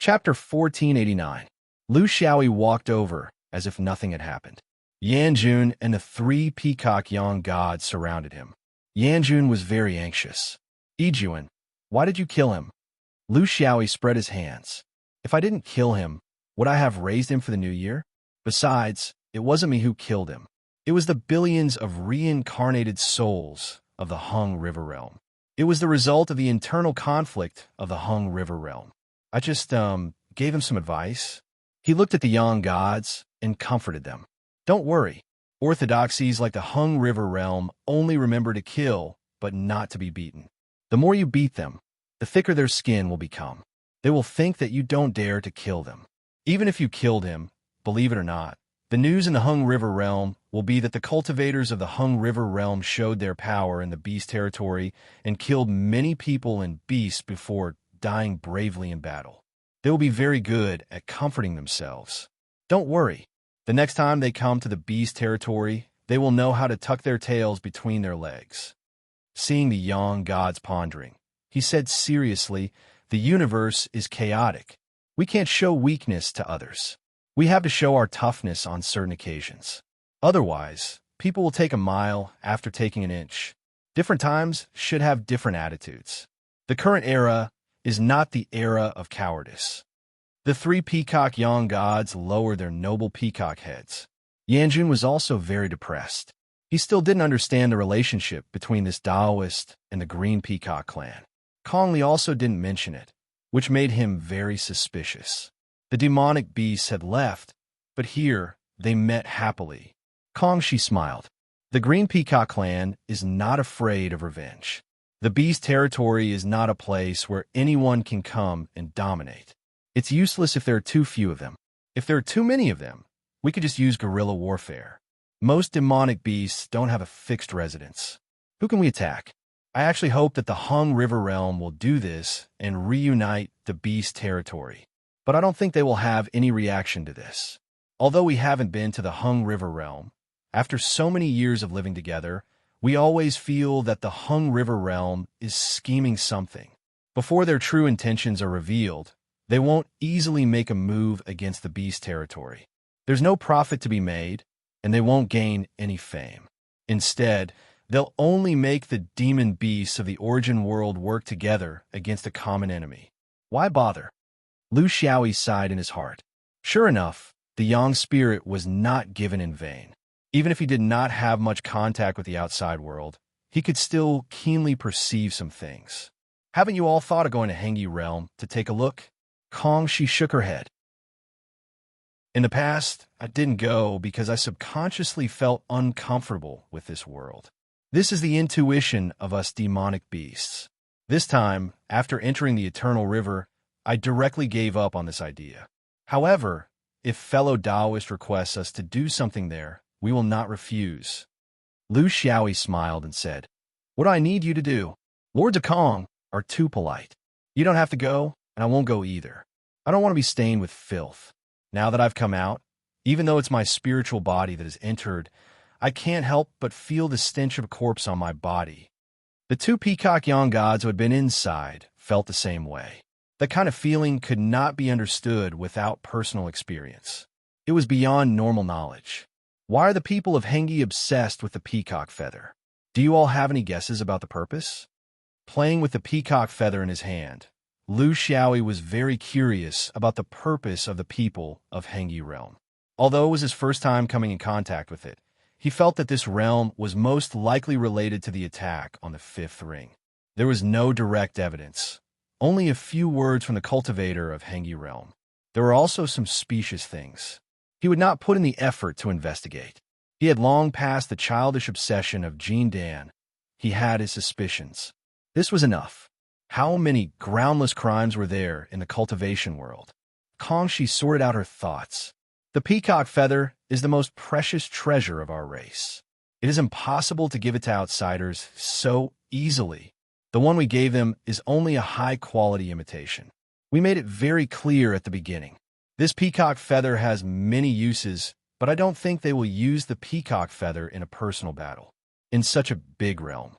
Chapter 1489. Lu Xiaoyi walked over as if nothing had happened. Yanjun and the three peacock young gods surrounded him. Yanjun was very anxious. Yijuan, why did you kill him? Lu Xiaoyi spread his hands. If I didn't kill him, would I have raised him for the new year? Besides, it wasn't me who killed him. It was the billions of reincarnated souls of the Hung River Realm. It was the result of the internal conflict of the Hung River Realm. I just, gave him some advice. He looked at the young gods and comforted them. Don't worry. Orthodoxies like the Hung River Realm only remember to kill, but not to be beaten. The more you beat them, the thicker their skin will become. They will think that you don't dare to kill them. Even if you killed him, believe it or not, the news in the Hung River Realm will be that the cultivators of the Hung River Realm showed their power in the beast territory and killed many people and beasts before dying bravely in battle. They will be very good at comforting themselves. Don't worry. The next time they come to the beast territory, they will know how to tuck their tails between their legs. Seeing the young gods pondering, he said seriously, the universe is chaotic. We can't show weakness to others. We have to show our toughness on certain occasions. Otherwise, people will take a mile after taking an inch. Different times should have different attitudes. The current era is not the era of cowardice. The three peacock young gods lowered their noble peacock heads. Yanjun was also very depressed. He still didn't understand the relationship between this Taoist and the Green Peacock clan. Kongli also didn't mention it, which made him very suspicious. The demonic beasts had left, but here they met happily. Kongshi smiled. The Green Peacock clan is not afraid of revenge. The beast territory is not a place where anyone can come and dominate. It's useless if there are too few of them. If there are too many of them, we could just use guerrilla warfare. Most demonic beasts don't have a fixed residence. Who can we attack? I actually hope that the Hung River Realm will do this and reunite the beast territory. But I don't think they will have any reaction to this. Although we haven't been to the Hung River Realm, after so many years of living together, we always feel that the Hung River Realm is scheming something. Before their true intentions are revealed, they won't easily make a move against the beast territory. There's no profit to be made, and they won't gain any fame. Instead, they'll only make the demon beasts of the origin world work together against a common enemy. Why bother? Lu Xiaoyi sighed in his heart. Sure enough, the Yang spirit was not given in vain. Even if he did not have much contact with the outside world, he could still keenly perceive some things. Haven't you all thought of going to Hengyi Realm to take a look? She shook her head. In the past, I didn't go because I subconsciously felt uncomfortable with this world. This is the intuition of us demonic beasts. This time, after entering the Eternal River, I directly gave up on this idea. However, if fellow Taoist requests us to do something there, we will not refuse. Lu Xiaoyi smiled and said, What do I need you to do? Lords of Kong are too polite. You don't have to go, and I won't go either. I don't want to be stained with filth. Now that I've come out, even though it's my spiritual body that has entered, I can't help but feel the stench of a corpse on my body. The two peacock young gods who had been inside felt the same way. That kind of feeling could not be understood without personal experience. It was beyond normal knowledge. Why are the people of Hengyi obsessed with the peacock feather? Do you all have any guesses about the purpose? Playing with the peacock feather in his hand, Lu Xiaoyi was very curious about the purpose of the people of Hengyi Realm. Although it was his first time coming in contact with it, he felt that this realm was most likely related to the attack on the fifth ring. There was no direct evidence, only a few words from the cultivator of Hengyi Realm. There were also some specious things. He would not put in the effort to investigate. He had long passed the childish obsession of Jean Dan. He had his suspicions. This was enough. How many groundless crimes were there in the cultivation world? Kongshi sorted out her thoughts. The peacock feather is the most precious treasure of our race. It is impossible to give it to outsiders so easily. The one we gave them is only a high-quality imitation. We made it very clear at the beginning. This peacock feather has many uses, but I don't think they will use the peacock feather in a personal battle. In such a big realm,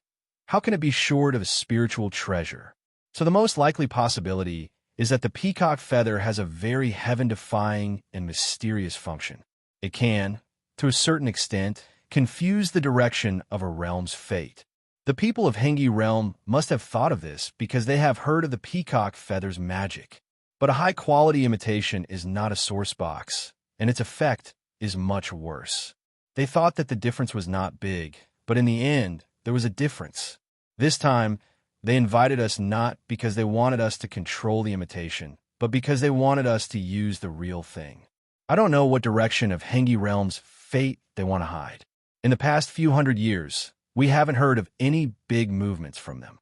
how can it be short of a spiritual treasure? So the most likely possibility is that the peacock feather has a very heaven-defying and mysterious function. It can, to a certain extent, confuse the direction of a realm's fate. The people of Hengi realm must have thought of this because they have heard of the peacock feather's magic. But a high-quality imitation is not a source box, and its effect is much worse. They thought that the difference was not big, but in the end, there was a difference. This time, they invited us not because they wanted us to control the imitation, but because they wanted us to use the real thing. I don't know what direction of Hengi realm's fate they want to hide. In the past few hundred years, we haven't heard of any big movements from them.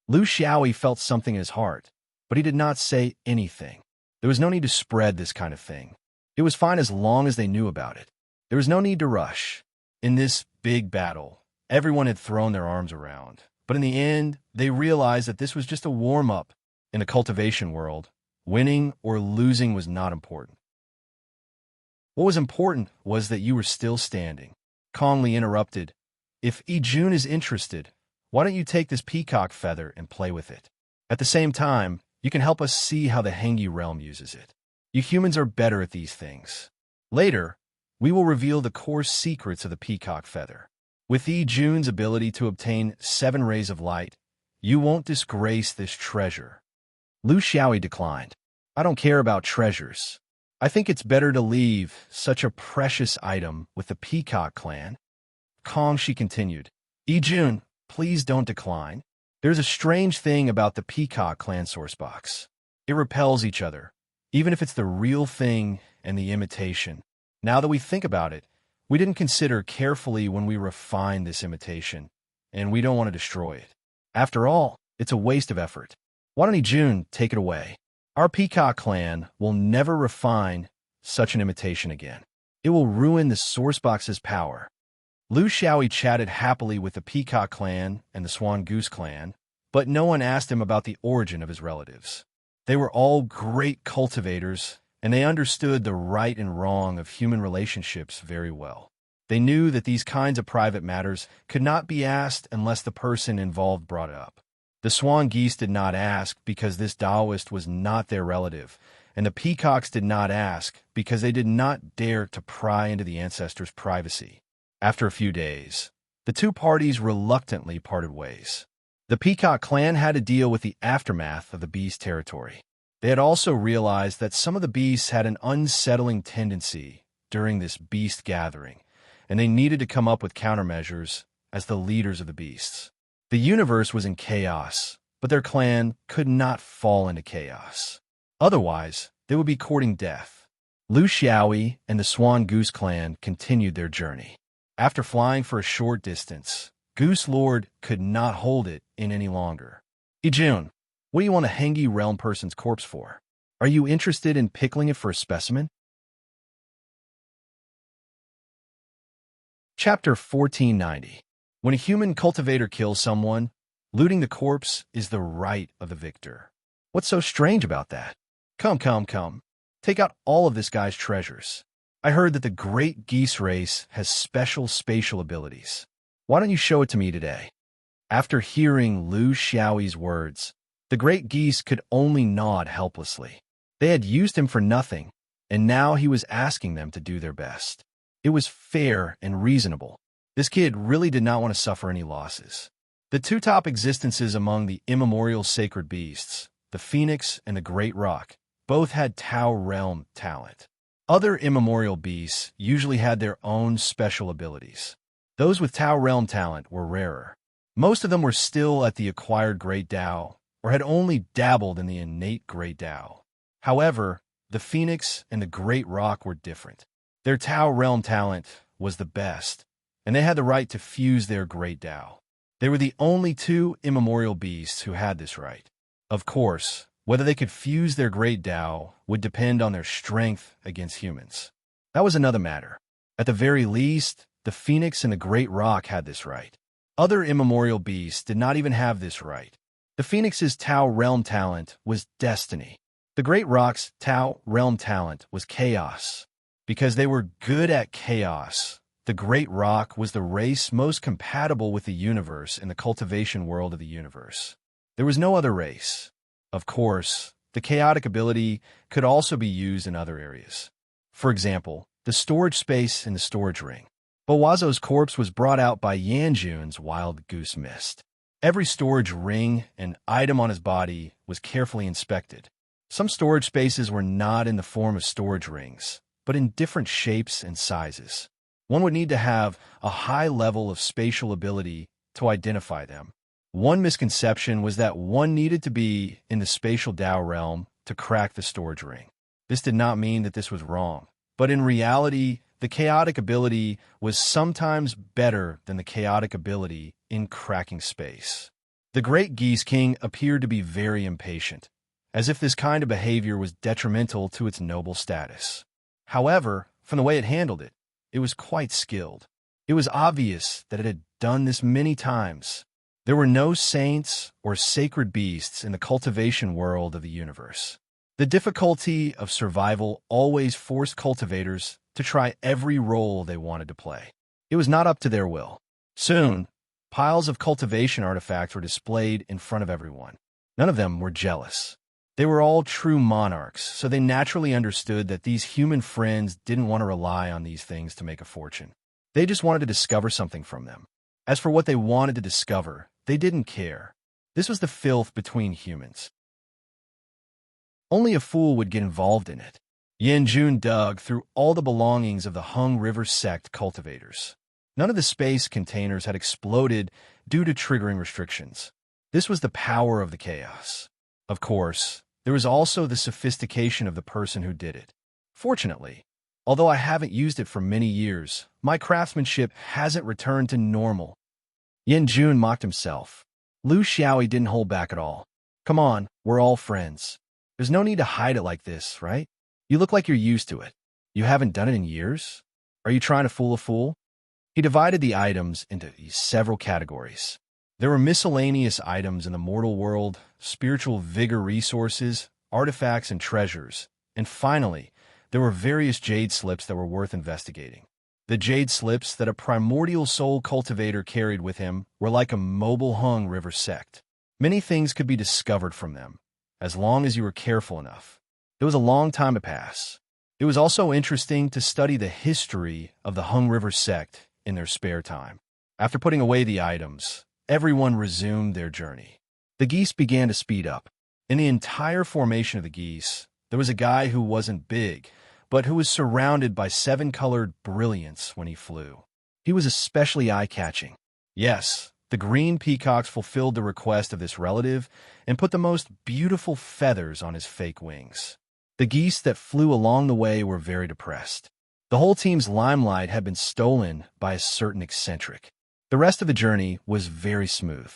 Lu Xiaoyi felt something in his heart, but he did not say anything. There was no need to spread this kind of thing. It was fine as long as they knew about it. There was no need to rush. In this big battle, everyone had thrown their arms around. But in the end, they realized that this was just a warm-up. In the cultivation world, winning or losing was not important. What was important was that you were still standing. Kong Li interrupted. If Jun is interested, why don't you take this peacock feather and play with it? At the same time, you can help us see how the Hengi realm uses it. You humans are better at these things. Later, we will reveal the core secrets of the peacock feather. With Jun's ability to obtain 7 rays of light, you won't disgrace this treasure. Lu Xiaoyi declined. I don't care about treasures. I think it's better to leave such a precious item with the peacock clan. Kong, she continued. Jun, please don't decline. There's a strange thing about the peacock clan source box. It repels each other, even if it's the real thing and the imitation. Now that we think about it, we didn't consider carefully when we refined this imitation, and we don't want to destroy it. After all, it's a waste of effort. Why don't Jun take it away? Our peacock clan will never refine such an imitation again. It will ruin the source box's power. Lu Xiaoyi chatted happily with the peacock clan and the swan goose clan, but no one asked him about the origin of his relatives. They were all great cultivators, and they understood the right and wrong of human relationships very well. They knew that these kinds of private matters could not be asked unless the person involved brought it up. The swan geese did not ask because this Taoist was not their relative, and the peacocks did not ask because they did not dare to pry into the ancestors' privacy. After a few days, the two parties reluctantly parted ways. The peacock clan had to deal with the aftermath of the beast territory. They had also realized that some of the beasts had an unsettling tendency during this beast gathering, and they needed to come up with countermeasures as the leaders of the beasts. The universe was in chaos, but their clan could not fall into chaos. Otherwise, they would be courting death. Lu Xiaoyi and the Swan Goose clan continued their journey. After flying for a short distance, Goose Lord could not hold it in any longer. Jun, what do you want a Hengi realm person's corpse for? Are you interested in pickling it for a specimen? Chapter 1490. When a human cultivator kills someone, looting the corpse is the right of the victor. What's so strange about that? Come. Take out all of this guy's treasures. I heard that the great geese race has special spatial abilities. Why don't you show it to me today? After hearing Lu Xiaoyi's words, the great geese could only nod helplessly. They had used him for nothing, and now he was asking them to do their best. It was fair and reasonable. This kid really did not want to suffer any losses. The two top existences among the immemorial sacred beasts, the phoenix and the great roc, both had Tao realm talent. Other immemorial beasts usually had their own special abilities. Those with Tao realm talent were rarer. Most of them were still at the acquired great Tao, or had only dabbled in the innate great Tao. However, the phoenix and the great roc were different. Their Tao realm talent was the best, and they had the right to fuse their great Tao. They were the only two immemorial beasts who had this right. Of course, whether they could fuse their great Tao would depend on their strength against humans. That was another matter. At the very least, the phoenix and the great roc had this right. Other immemorial beasts did not even have this right. The phoenix's Tao realm talent was destiny. The great roc's Tao realm talent was chaos. Because they were good at chaos, the great roc was the race most compatible with the universe in the cultivation world of the universe. There was no other race. Of course, the chaotic ability could also be used in other areas. For example, the storage space in the storage ring. Bowazo's corpse was brought out by Yanjun's wild goose mist. Every storage ring and item on his body was carefully inspected. Some storage spaces were not in the form of storage rings, but in different shapes and sizes. One would need to have a high level of spatial ability to identify them. One misconception was that one needed to be in the spatial Tao realm to crack the storage ring. This did not mean that this was wrong, but in reality, the chaotic ability was sometimes better than the chaotic ability in cracking space. The Great Geese King appeared to be very impatient, as if this kind of behavior was detrimental to its noble status. However, from the way it handled it, it was quite skilled. It was obvious that it had done this many times. There were no saints or sacred beasts in the cultivation world of the universe. The difficulty of survival always forced cultivators to try every role they wanted to play. It was not up to their will. Soon, piles of cultivation artifacts were displayed in front of everyone. None of them were jealous. They were all true monarchs, so they naturally understood that these human friends didn't want to rely on these things to make a fortune. They just wanted to discover something from them. As for what they wanted to discover, they didn't care. This was the filth between humans. Only a fool would get involved in it. Yanjun dug through all the belongings of the Hung River sect cultivators. None of the space containers had exploded due to triggering restrictions. This was the power of the chaos. Of course, there was also the sophistication of the person who did it. Fortunately, although I haven't used it for many years, my craftsmanship hasn't returned to normal. Yanjun mocked himself. Lu Xiaoyi didn't hold back at all. Come on, we're all friends. There's no need to hide it like this, right? You look like you're used to it. You haven't done it in years? Are you trying to fool a fool? He divided the items into several categories. There were miscellaneous items in the mortal world, spiritual vigor resources, artifacts and treasures, and finally, there were various jade slips that were worth investigating. The jade slips that a primordial soul cultivator carried with him were like a mobile Hung River sect. Many things could be discovered from them, as long as you were careful enough. It was a long time to pass. It was also interesting to study the history of the Hung River sect in their spare time. After putting away the items, everyone resumed their journey. The geese began to speed up. In the entire formation of the geese, there was a guy who wasn't big, but who was surrounded by 7-colored brilliance when he flew. He was especially eye-catching. Yes, the green peacocks fulfilled the request of this relative and put the most beautiful feathers on his fake wings. The geese that flew along the way were very depressed. The whole team's limelight had been stolen by a certain eccentric. The rest of the journey was very smooth.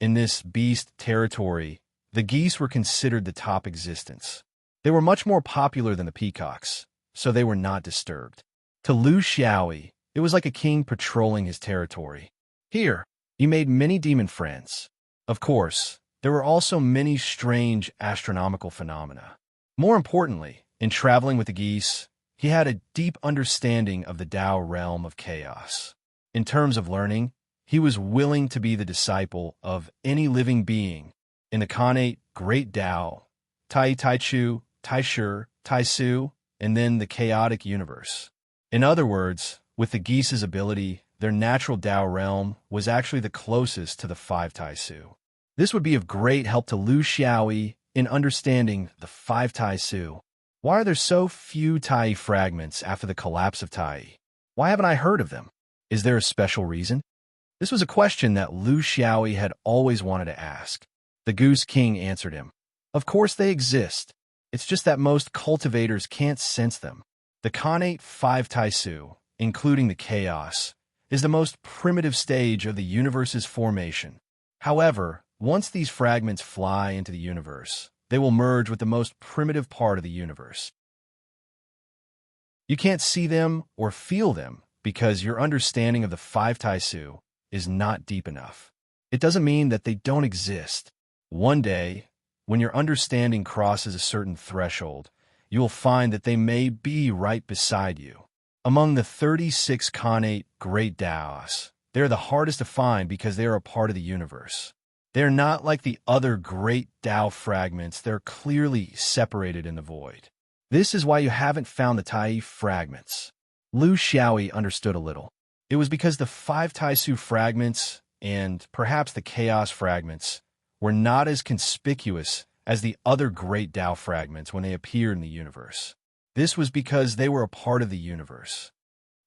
In this beast territory, the geese were considered the top existence. They were much more popular than the peacocks, so they were not disturbed. To Lu Xiaoyi, it was like a king patrolling his territory. Here, he made many demon friends. Of course, there were also many strange astronomical phenomena. More importantly, in traveling with the geese, he had a deep understanding of the Tao realm of chaos. In terms of learning, he was willing to be the disciple of any living being in the Khanate Great Tao, Tai Chu, Tai Shi, Tai Su, and then the chaotic universe. In other words, with the geese's ability, their natural Tao realm was actually the closest to the 5 Tai Su. This would be of great help to Lu Xiaoyi in understanding the 5 Tai Su. Why are there so few Tai fragments after the collapse of Tai? Why haven't I heard of them? Is there a special reason? This was a question that Lu Xiaoyi had always wanted to ask. The Goose King answered him. Of course they exist. It's just that most cultivators can't sense them. The Khanate 5 Tai Su, including the chaos, is the most primitive stage of the universe's formation. However, once these fragments fly into the universe, they will merge with the most primitive part of the universe. You can't see them or feel them because your understanding of the 5 Tai Su is not deep enough. It doesn't mean that they don't exist. One day, when your understanding crosses a certain threshold, you will find that they may be right beside you. Among the 36 Khanate Great Taos, they are the hardest to find because they are a part of the universe. They're not like the other great Tao fragments. They're clearly separated in the void. This is why you haven't found the Tai fragments. Lu Xiaoyi understood a little. It was because the 5 Taisu fragments, and perhaps the chaos fragments, were not as conspicuous as the other great Tao fragments when they appeared in the universe. This was because they were a part of the universe.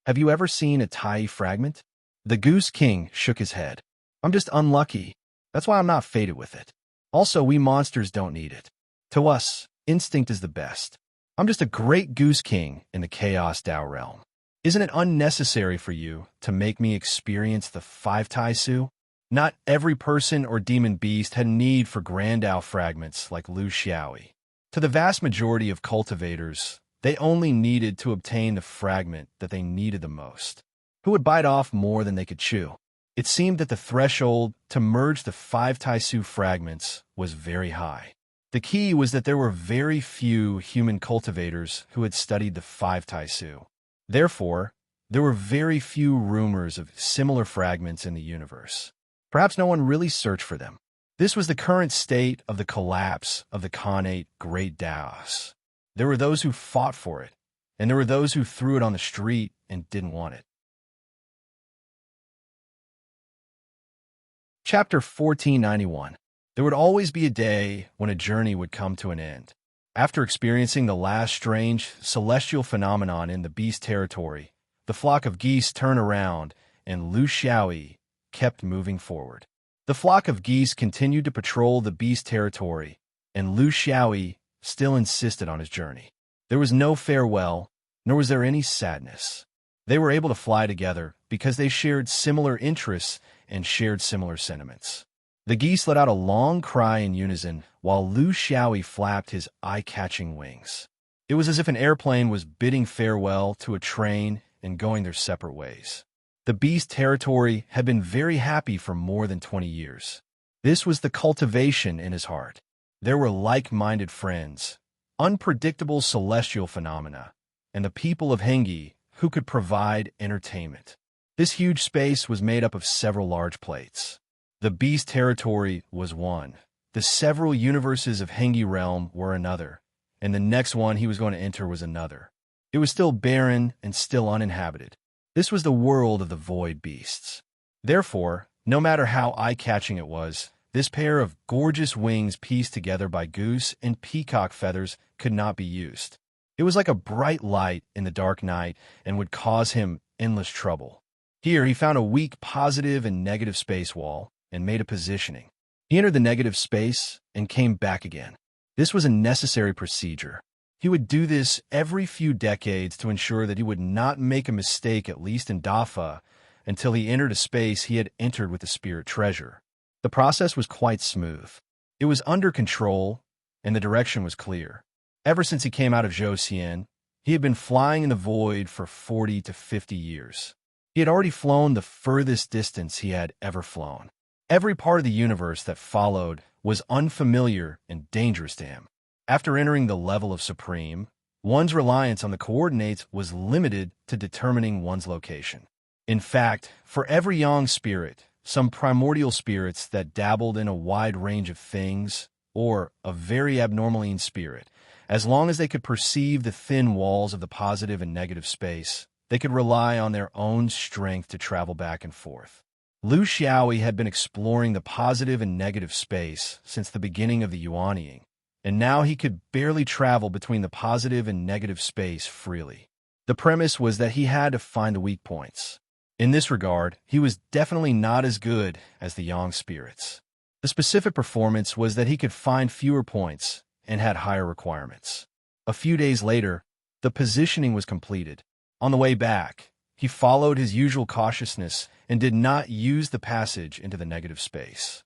Have you ever seen a Tai fragment? The Goose King shook his head. I'm just unlucky. That's why I'm not fated with it. Also, we monsters don't need it. To us, instinct is the best. I'm just a great Goose King in the Chaos Tao realm. Isn't it unnecessary for you to make me experience the 5 Taisu? Not every person or demon beast had need for Grand Tao fragments like Lu Xiaoyi. To the vast majority of cultivators, they only needed to obtain the fragment that they needed the most. Who would bite off more than they could chew? It seemed that the threshold to merge the 5 Taisu fragments was very high. The key was that there were very few human cultivators who had studied the 5 Taisu. Therefore, there were very few rumors of similar fragments in the universe. Perhaps no one really searched for them. This was the current state of the collapse of the Khanate Great Taos. There were those who fought for it, and there were those who threw it on the street and didn't want it. Chapter 1491. There would always be a day when a journey would come to an end. After experiencing the last strange celestial phenomenon in the beast territory, the flock of geese turned around and Lu Xiaoyi kept moving forward. The flock of geese continued to patrol the beast territory, and Lu Xiaoyi still insisted on his journey. There was no farewell, nor was there any sadness. They were able to fly together because they shared similar interests and shared similar sentiments. The geese let out a long cry in unison while Lu Xiaoyi flapped his eye-catching wings. It was as if an airplane was bidding farewell to a train and going their separate ways. The beast territory had been very happy for more than 20 years. This was the cultivation in his heart. There were like-minded friends, unpredictable celestial phenomena, and the people of Hengi who could provide entertainment. This huge space was made up of several large plates. The beast territory was one. The several universes of Hengi realm were another, and the next one he was going to enter was another. It was still barren and still uninhabited. This was the world of the void beasts. Therefore, no matter how eye-catching it was, this pair of gorgeous wings pieced together by goose and peacock feathers could not be used. It was like a bright light in the dark night and would cause him endless trouble. Here he found a weak positive and negative space wall and made a positioning. He entered the negative space and came back again. This was a necessary procedure. He would do this every few decades to ensure that he would not make a mistake, at least in Dafa, until he entered a space he had entered with the spirit treasure. The process was quite smooth. It was under control, and the direction was clear. Ever since he came out of Zhou, he had been flying in the void for 40 to 50 years. He had already flown the furthest distance he had ever flown. Every part of the universe that followed was unfamiliar and dangerous to him. After entering the level of Supreme, one's reliance on the coordinates was limited to determining one's location. In fact, for every young spirit, some primordial spirits that dabbled in a wide range of things, or a very abnormally spirit, as long as they could perceive the thin walls of the positive and negative space, they could rely on their own strength to travel back and forth. Lu Xiaoyi had been exploring the positive and negative space since the beginning of the Yuanying, and now he could barely travel between the positive and negative space freely. The premise was that he had to find the weak points. In this regard, he was definitely not as good as the Yang spirits. The specific performance was that he could find fewer points and had higher requirements. A few days later, the positioning was completed. On the way back, he followed his usual cautiousness and did not use the passage into the negative space.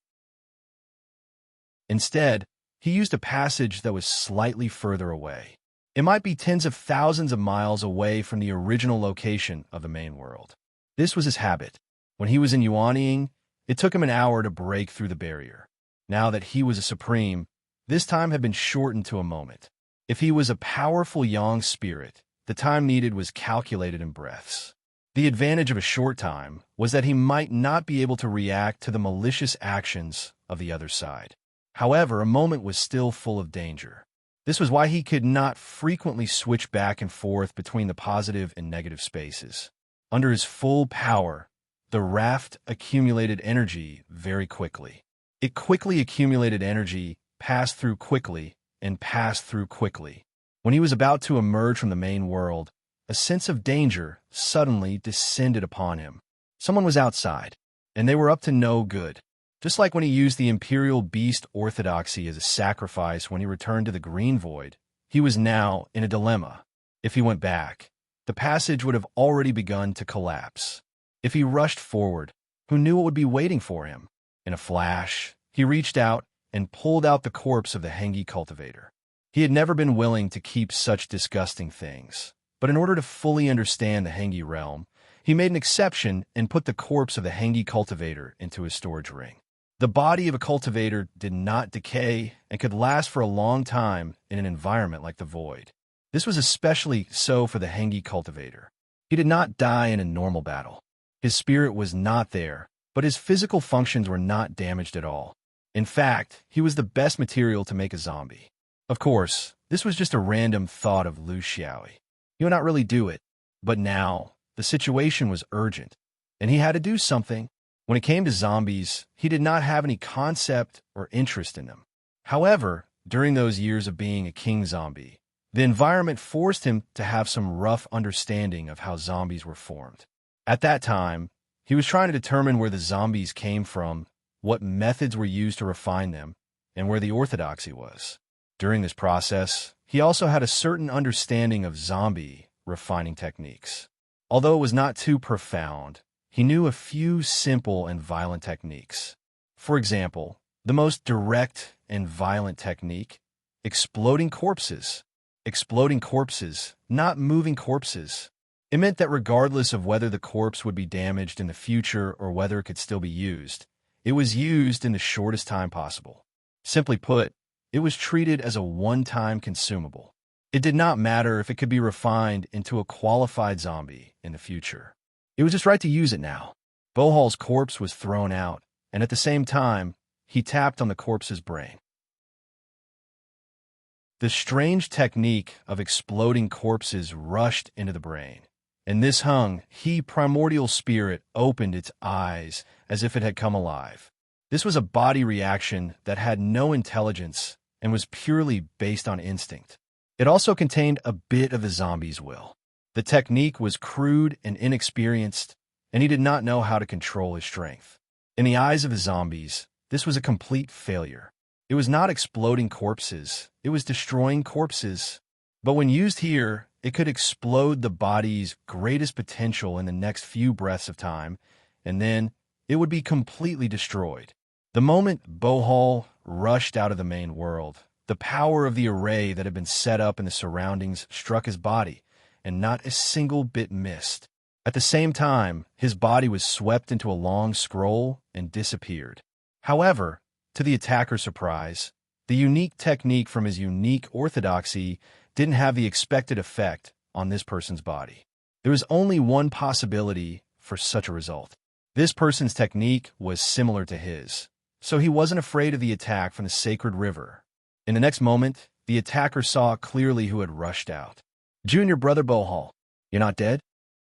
Instead, he used a passage that was slightly further away. It might be tens of thousands of miles away from the original location of the main world. This was his habit. When he was in Yuanying, it took him an hour to break through the barrier. Now that he was a supreme, this time had been shortened to a moment. If he was a powerful Yang spirit, the time needed was calculated in breaths. The advantage of a short time was that he might not be able to react to the malicious actions of the other side. However, a moment was still full of danger. This was why he could not frequently switch back and forth between the positive and negative spaces. Under his full power, the raft accumulated energy very quickly. It quickly accumulated energy, passed through quickly, and passed through quickly. When he was about to emerge from the main world, a sense of danger suddenly descended upon him. Someone was outside, and they were up to no good. Just like when he used the Imperial Beast Orthodoxy as a sacrifice when he returned to the Green Void, he was now in a dilemma. If he went back, the passage would have already begun to collapse. If he rushed forward, who knew what would be waiting for him? In a flash, he reached out and pulled out the corpse of the Hengi cultivator. He had never been willing to keep such disgusting things, but in order to fully understand the Hengi realm, he made an exception and put the corpse of the Hengi cultivator into his storage ring. The body of a cultivator did not decay and could last for a long time in an environment like the Void. This was especially so for the Hengi cultivator. He did not die in a normal battle. His spirit was not there, but his physical functions were not damaged at all. In fact, he was the best material to make a zombie. Of course, this was just a random thought of Lu Xiaoyi. He would not really do it, but now the situation was urgent, and he had to do something. When it came to zombies, he did not have any concept or interest in them. However, during those years of being a king zombie, the environment forced him to have some rough understanding of how zombies were formed. At that time, he was trying to determine where the zombies came from, what methods were used to refine them, and where the orthodoxy was. During this process, he also had a certain understanding of zombie refining techniques. Although it was not too profound, he knew a few simple and violent techniques. For example, the most direct and violent technique, exploding corpses. Exploding corpses, not moving corpses. It meant that regardless of whether the corpse would be damaged in the future or whether it could still be used, it was used in the shortest time possible. Simply put, it was treated as a one-time consumable. It did not matter if it could be refined into a qualified zombie in the future. It was just right to use it now. Bohal's corpse was thrown out, and at the same time, he tapped on the corpse's brain. The strange technique of exploding corpses rushed into the brain, and this primordial spirit opened its eyes as if it had come alive. This was a body reaction that had no intelligence and was purely based on instinct. It also contained a bit of the zombie's will. The technique was crude and inexperienced, and he did not know how to control his strength. In the eyes of the zombies, this was a complete failure. It was not exploding corpses, it was destroying corpses. But when used here, it could explode the body's greatest potential in the next few breaths of time, and then it would be completely destroyed. The moment Bohal rushed out of the main world, the power of the array that had been set up in the surroundings struck his body, and not a single bit missed. At the same time, his body was swept into a long scroll and disappeared. However, to the attacker's surprise, the unique technique from his unique orthodoxy didn't have the expected effect on this person's body. There was only one possibility for such a result. This person's technique was similar to his, so he wasn't afraid of the attack from the sacred river. In the next moment, the attacker saw clearly who had rushed out. Junior brother Bohal, you're not dead?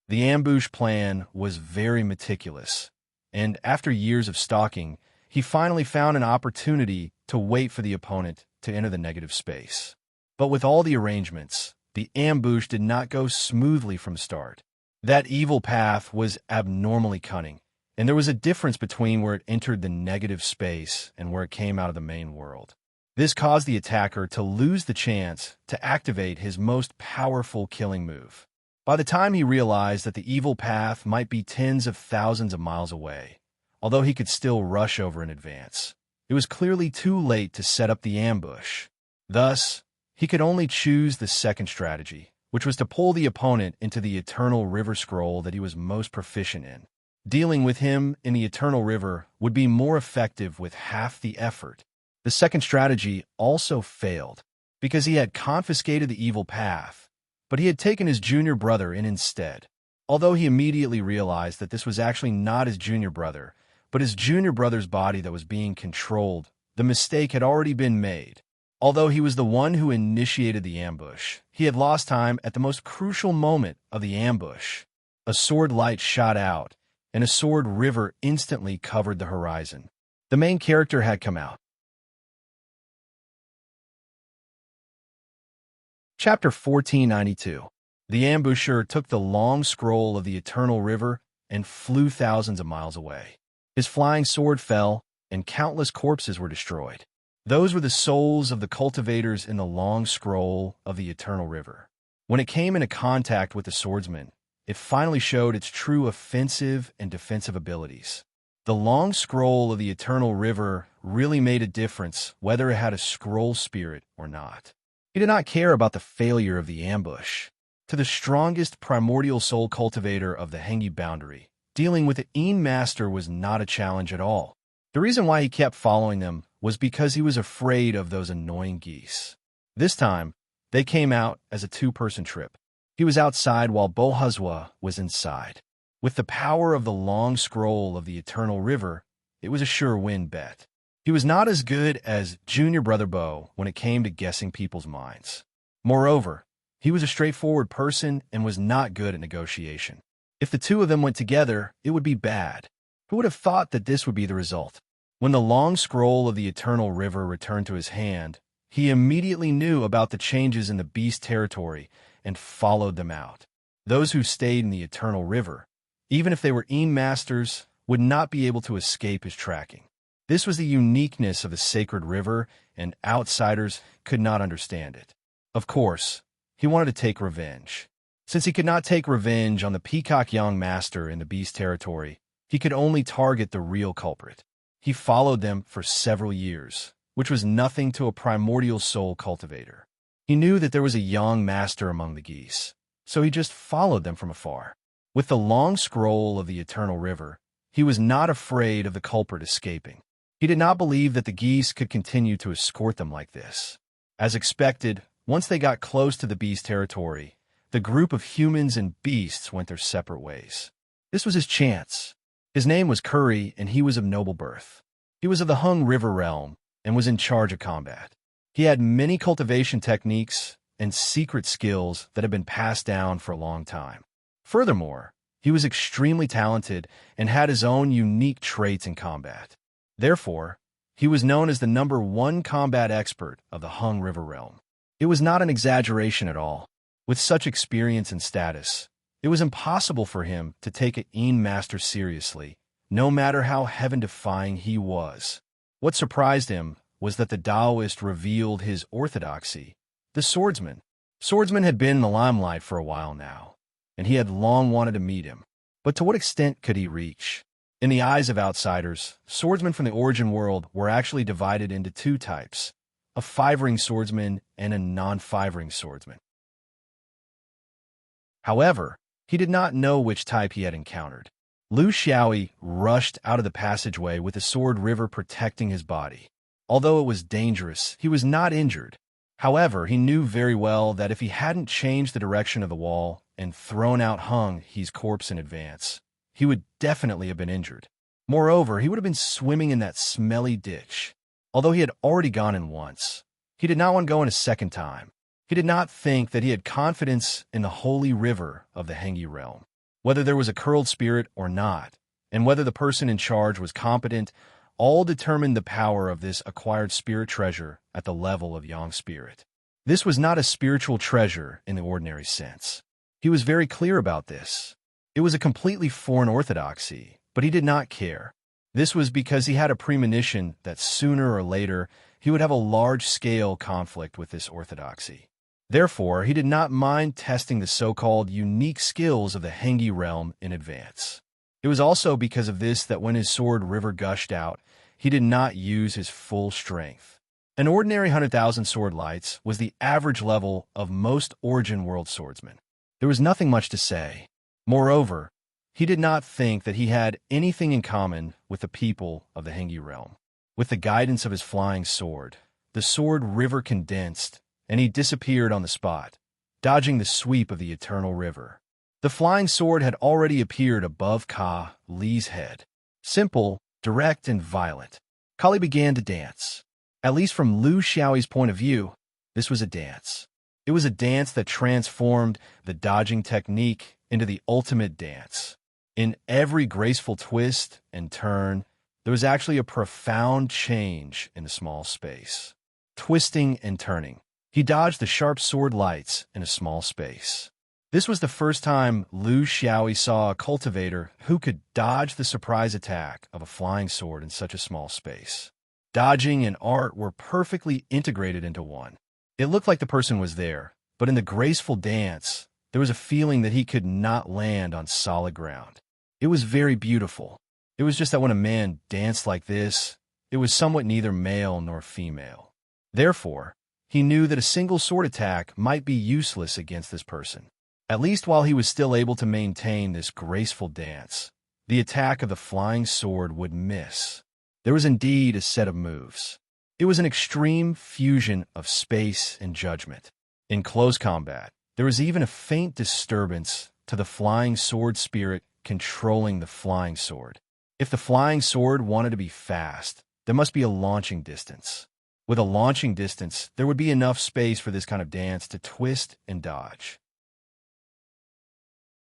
The ambush plan was very meticulous, and after years of stalking, he finally found an opportunity to wait for the opponent to enter the negative space. But with all the arrangements, the ambush did not go smoothly from start. That evil path was abnormally cunning, and there was a difference between where it entered the negative space and where it came out of the main world. This caused the attacker to lose the chance to activate his most powerful killing move. By the time he realized that the evil path might be tens of thousands of miles away, although he could still rush over in advance, it was clearly too late to set up the ambush. Thus, he could only choose the second strategy, which was to pull the opponent into the Eternal River scroll that he was most proficient in. Dealing with him in the Eternal River would be more effective with half the effort. The second strategy also failed, because he had confiscated the evil path, but he had taken his junior brother in instead. Although he immediately realized that this was actually not his junior brother, but his junior brother's body that was being controlled. The mistake had already been made. Although he was the one who initiated the ambush, he had lost time at the most crucial moment of the ambush. A sword light shot out, and a sword river instantly covered the horizon. The main character had come out. Chapter 1492. The ambusher took the long scroll of the eternal river and flew thousands of miles away. His flying sword fell, and countless corpses were destroyed. Those were the souls of the cultivators in the long scroll of the eternal river. When it came into contact with the swordsman, it finally showed its true offensive and defensive abilities. The long scroll of the eternal river really made a difference whether it had a scroll spirit or not. He did not care about the failure of the ambush. To the strongest primordial soul cultivator of the Hengi boundary, dealing with the Een Master was not a challenge at all. The reason why he kept following them was because he was afraid of those annoying geese. This time, they came out as a two-person trip. He was outside while Bohuzwa was inside. With the power of the long scroll of the eternal river, it was a sure win bet. He was not as good as junior brother Bo when it came to guessing people's minds. Moreover, he was a straightforward person and was not good at negotiation. If the two of them went together, it would be bad. Who would have thought that this would be the result? When the long scroll of the eternal river returned to his hand, he immediately knew about the changes in the beast territory and followed them out. Those who stayed in the eternal river, even if they were Een Masters, would not be able to escape his tracking. This was the uniqueness of the sacred river, and outsiders could not understand it. Of course, he wanted to take revenge. Since he could not take revenge on the Peacock Young Master in the beast territory, he could only target the real culprit. He followed them for several years, which was nothing to a primordial soul cultivator. He knew that there was a young master among the geese, so he just followed them from afar. With the long scroll of the eternal river, he was not afraid of the culprit escaping. He did not believe that the geese could continue to escort them like this. As expected, once they got close to the beast territory, the group of humans and beasts went their separate ways. This was his chance. His name was Curry, and he was of noble birth. He was of the Hung River realm and was in charge of combat. He had many cultivation techniques and secret skills that had been passed down for a long time. Furthermore, he was extremely talented and had his own unique traits in combat. Therefore, he was known as the #1 combat expert of the Hung River realm. It was not an exaggeration at all. With such experience and status, it was impossible for him to take an Een Master seriously, no matter how heaven-defying he was. What surprised him was that the Taoist revealed his orthodoxy. The swordsman. Swordsman had been in the limelight for a while now, and he had long wanted to meet him. But to what extent could he reach? In the eyes of outsiders, swordsmen from the origin world were actually divided into two types, a five-ring swordsman and a non-five-ring swordsman. However, he did not know which type he had encountered. Lu Xiaoyi rushed out of the passageway with the sword river protecting his body. Although it was dangerous, he was not injured. However, he knew very well that if he hadn't changed the direction of the wall and thrown out Hung He's corpse in advance, he would definitely have been injured. Moreover, he would have been swimming in that smelly ditch. Although he had already gone in once, he did not want to go in a second time. He did not think that he had confidence in the holy river of the Hengi realm. Whether there was a curled spirit or not, and whether the person in charge was competent, all determined the power of this acquired spirit treasure at the level of Yang spirit. This was not a spiritual treasure in the ordinary sense. He was very clear about this. It was a completely foreign orthodoxy, but he did not care. This was because he had a premonition that sooner or later he would have a large-scale conflict with this orthodoxy. Therefore, he did not mind testing the so-called unique skills of the Hengi realm in advance. It was also because of this that when his sword river gushed out, he did not use his full strength. An ordinary 100,000 sword lights was the average level of most Origin World swordsmen. There was nothing much to say. Moreover, he did not think that he had anything in common with the people of the Hengi realm. With the guidance of his flying sword, the sword river condensed, and he disappeared on the spot, dodging the sweep of the eternal river. The flying sword had already appeared above Ka Li's head. Simple, direct and violent. Kali began to dance. At least from Lu Xiaoyi's point of view, this was a dance. It was a dance that transformed the dodging technique into the ultimate dance. In every graceful twist and turn, there was actually a profound change in the small space. Twisting and turning. He dodged the sharp sword lights in a small space. This was the first time Lu Xiaoyi saw a cultivator who could dodge the surprise attack of a flying sword in such a small space. Dodging and art were perfectly integrated into one. It looked like the person was there, but in the graceful dance, there was a feeling that he could not land on solid ground. It was very beautiful. It was just that when a man danced like this, it was somewhat neither male nor female. Therefore, he knew that a single sword attack might be useless against this person. At least while he was still able to maintain this graceful dance, the attack of the flying sword would miss. There was indeed a set of moves. It was an extreme fusion of space and judgment. In close combat, there was even a faint disturbance to the flying sword spirit controlling the flying sword. If the flying sword wanted to be fast, there must be a launching distance. With a launching distance, there would be enough space for this kind of dance to twist and dodge.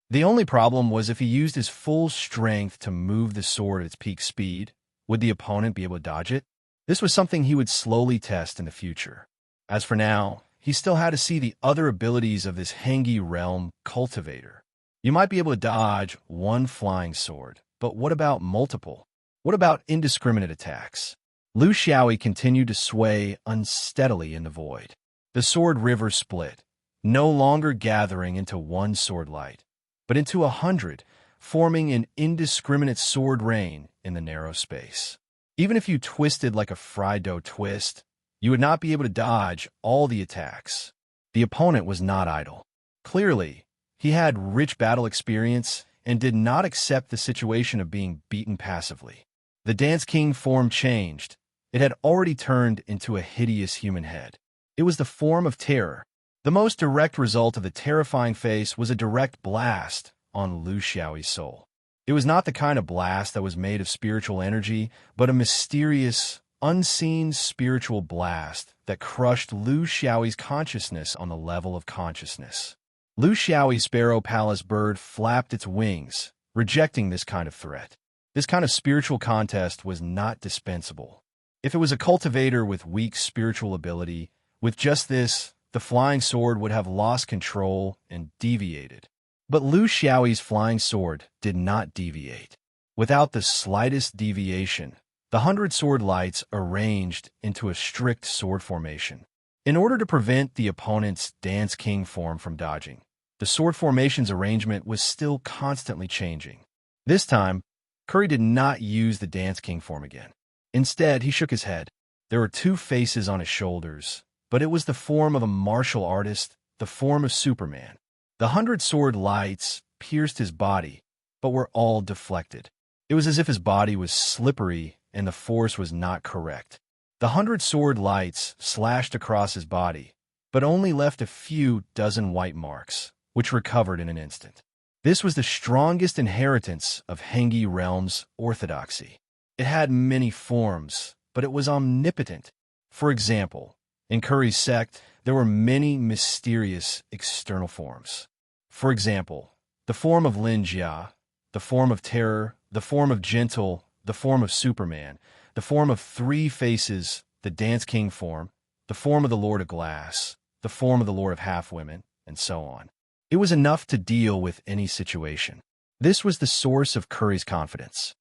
The only problem was if he used his full strength to move the sword at its peak speed, would the opponent be able to dodge it? This was something he would slowly test in the future. As for now, he still had to see the other abilities of this Hengi realm cultivator. You might be able to dodge one flying sword, but what about multiple? What about indiscriminate attacks? Lu Xiaoyi continued to sway unsteadily in the void. The sword river split, no longer gathering into one sword light, but into 100, forming an indiscriminate sword rain in the narrow space. Even if you twisted like a fried dough twist, you would not be able to dodge all the attacks. The opponent was not idle. Clearly, he had rich battle experience and did not accept the situation of being beaten passively. The Dance King form changed. It had already turned into a hideous human head. It was the form of terror. The most direct result of the terrifying face was a direct blast on Lu Xiaoyi's soul. It was not the kind of blast that was made of spiritual energy, but a mysterious, unseen spiritual blast that crushed Lu Xiaoyi's consciousness on the level of consciousness. Lu Xiaoyi's sparrow palace bird flapped its wings, rejecting this kind of threat. This kind of spiritual contest was not dispensable. If it was a cultivator with weak spiritual ability, with just this, the flying sword would have lost control and deviated. But Lu Xiaoyi's flying sword did not deviate. Without the slightest deviation, the 100 sword lights arranged into a strict sword formation. In order to prevent the opponent's Dance King form from dodging, the sword formation's arrangement was still constantly changing. This time, Curry did not use the Dance King form again. Instead, he shook his head. There were two faces on his shoulders, but it was the form of a martial artist, the form of Superman. The 100 sword lights pierced his body, but were all deflected. It was as if his body was slippery and the force was not correct. The 100 sword lights slashed across his body, but only left a few dozen white marks, which recovered in an instant. This was the strongest inheritance of Hengi realm's orthodoxy. It had many forms, but it was omnipotent. For example, in Curry's sect, there were many mysterious external forms. For example, the form of Lin Jia, the form of terror, the form of gentle, the form of Superman, the form of three faces, the Dance King form, the form of the Lord of Glass, the form of the Lord of Half-Women, and so on. It was enough to deal with any situation. This was the source of Curry's confidence.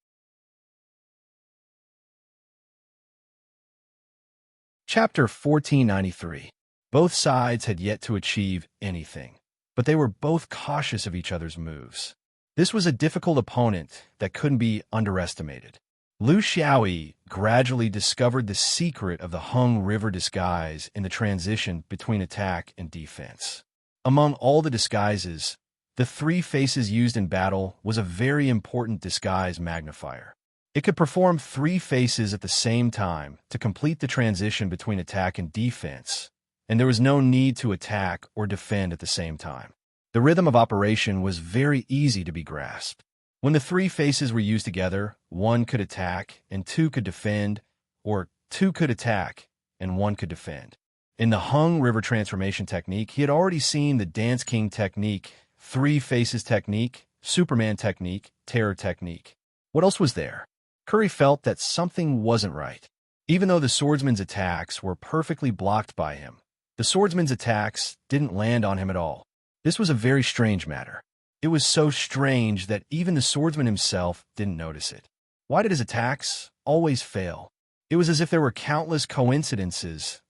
Chapter 1493. Both sides had yet to achieve anything, but they were both cautious of each other's moves. This was a difficult opponent that couldn't be underestimated. Lu Xiaoyi gradually discovered the secret of the Hung River disguise in the transition between attack and defense. Among all the disguises, the three faces used in battle was a very important disguise magnifier. It could perform three faces at the same time to complete the transition between attack and defense, and there was no need to attack or defend at the same time. The rhythm of operation was very easy to be grasped. When the three faces were used together, one could attack and two could defend, or two could attack and one could defend. In the Hung River transformation technique, he had already seen the Dance King technique, Three Faces technique, Superman technique, Terror technique. What else was there? Curry felt that something wasn't right. Even though the swordsman's attacks were perfectly blocked by him, the swordsman's attacks didn't land on him at all. This was a very strange matter. It was so strange that even the swordsman himself didn't notice it. Why did his attacks always fail? It was as if there were countless coincidences,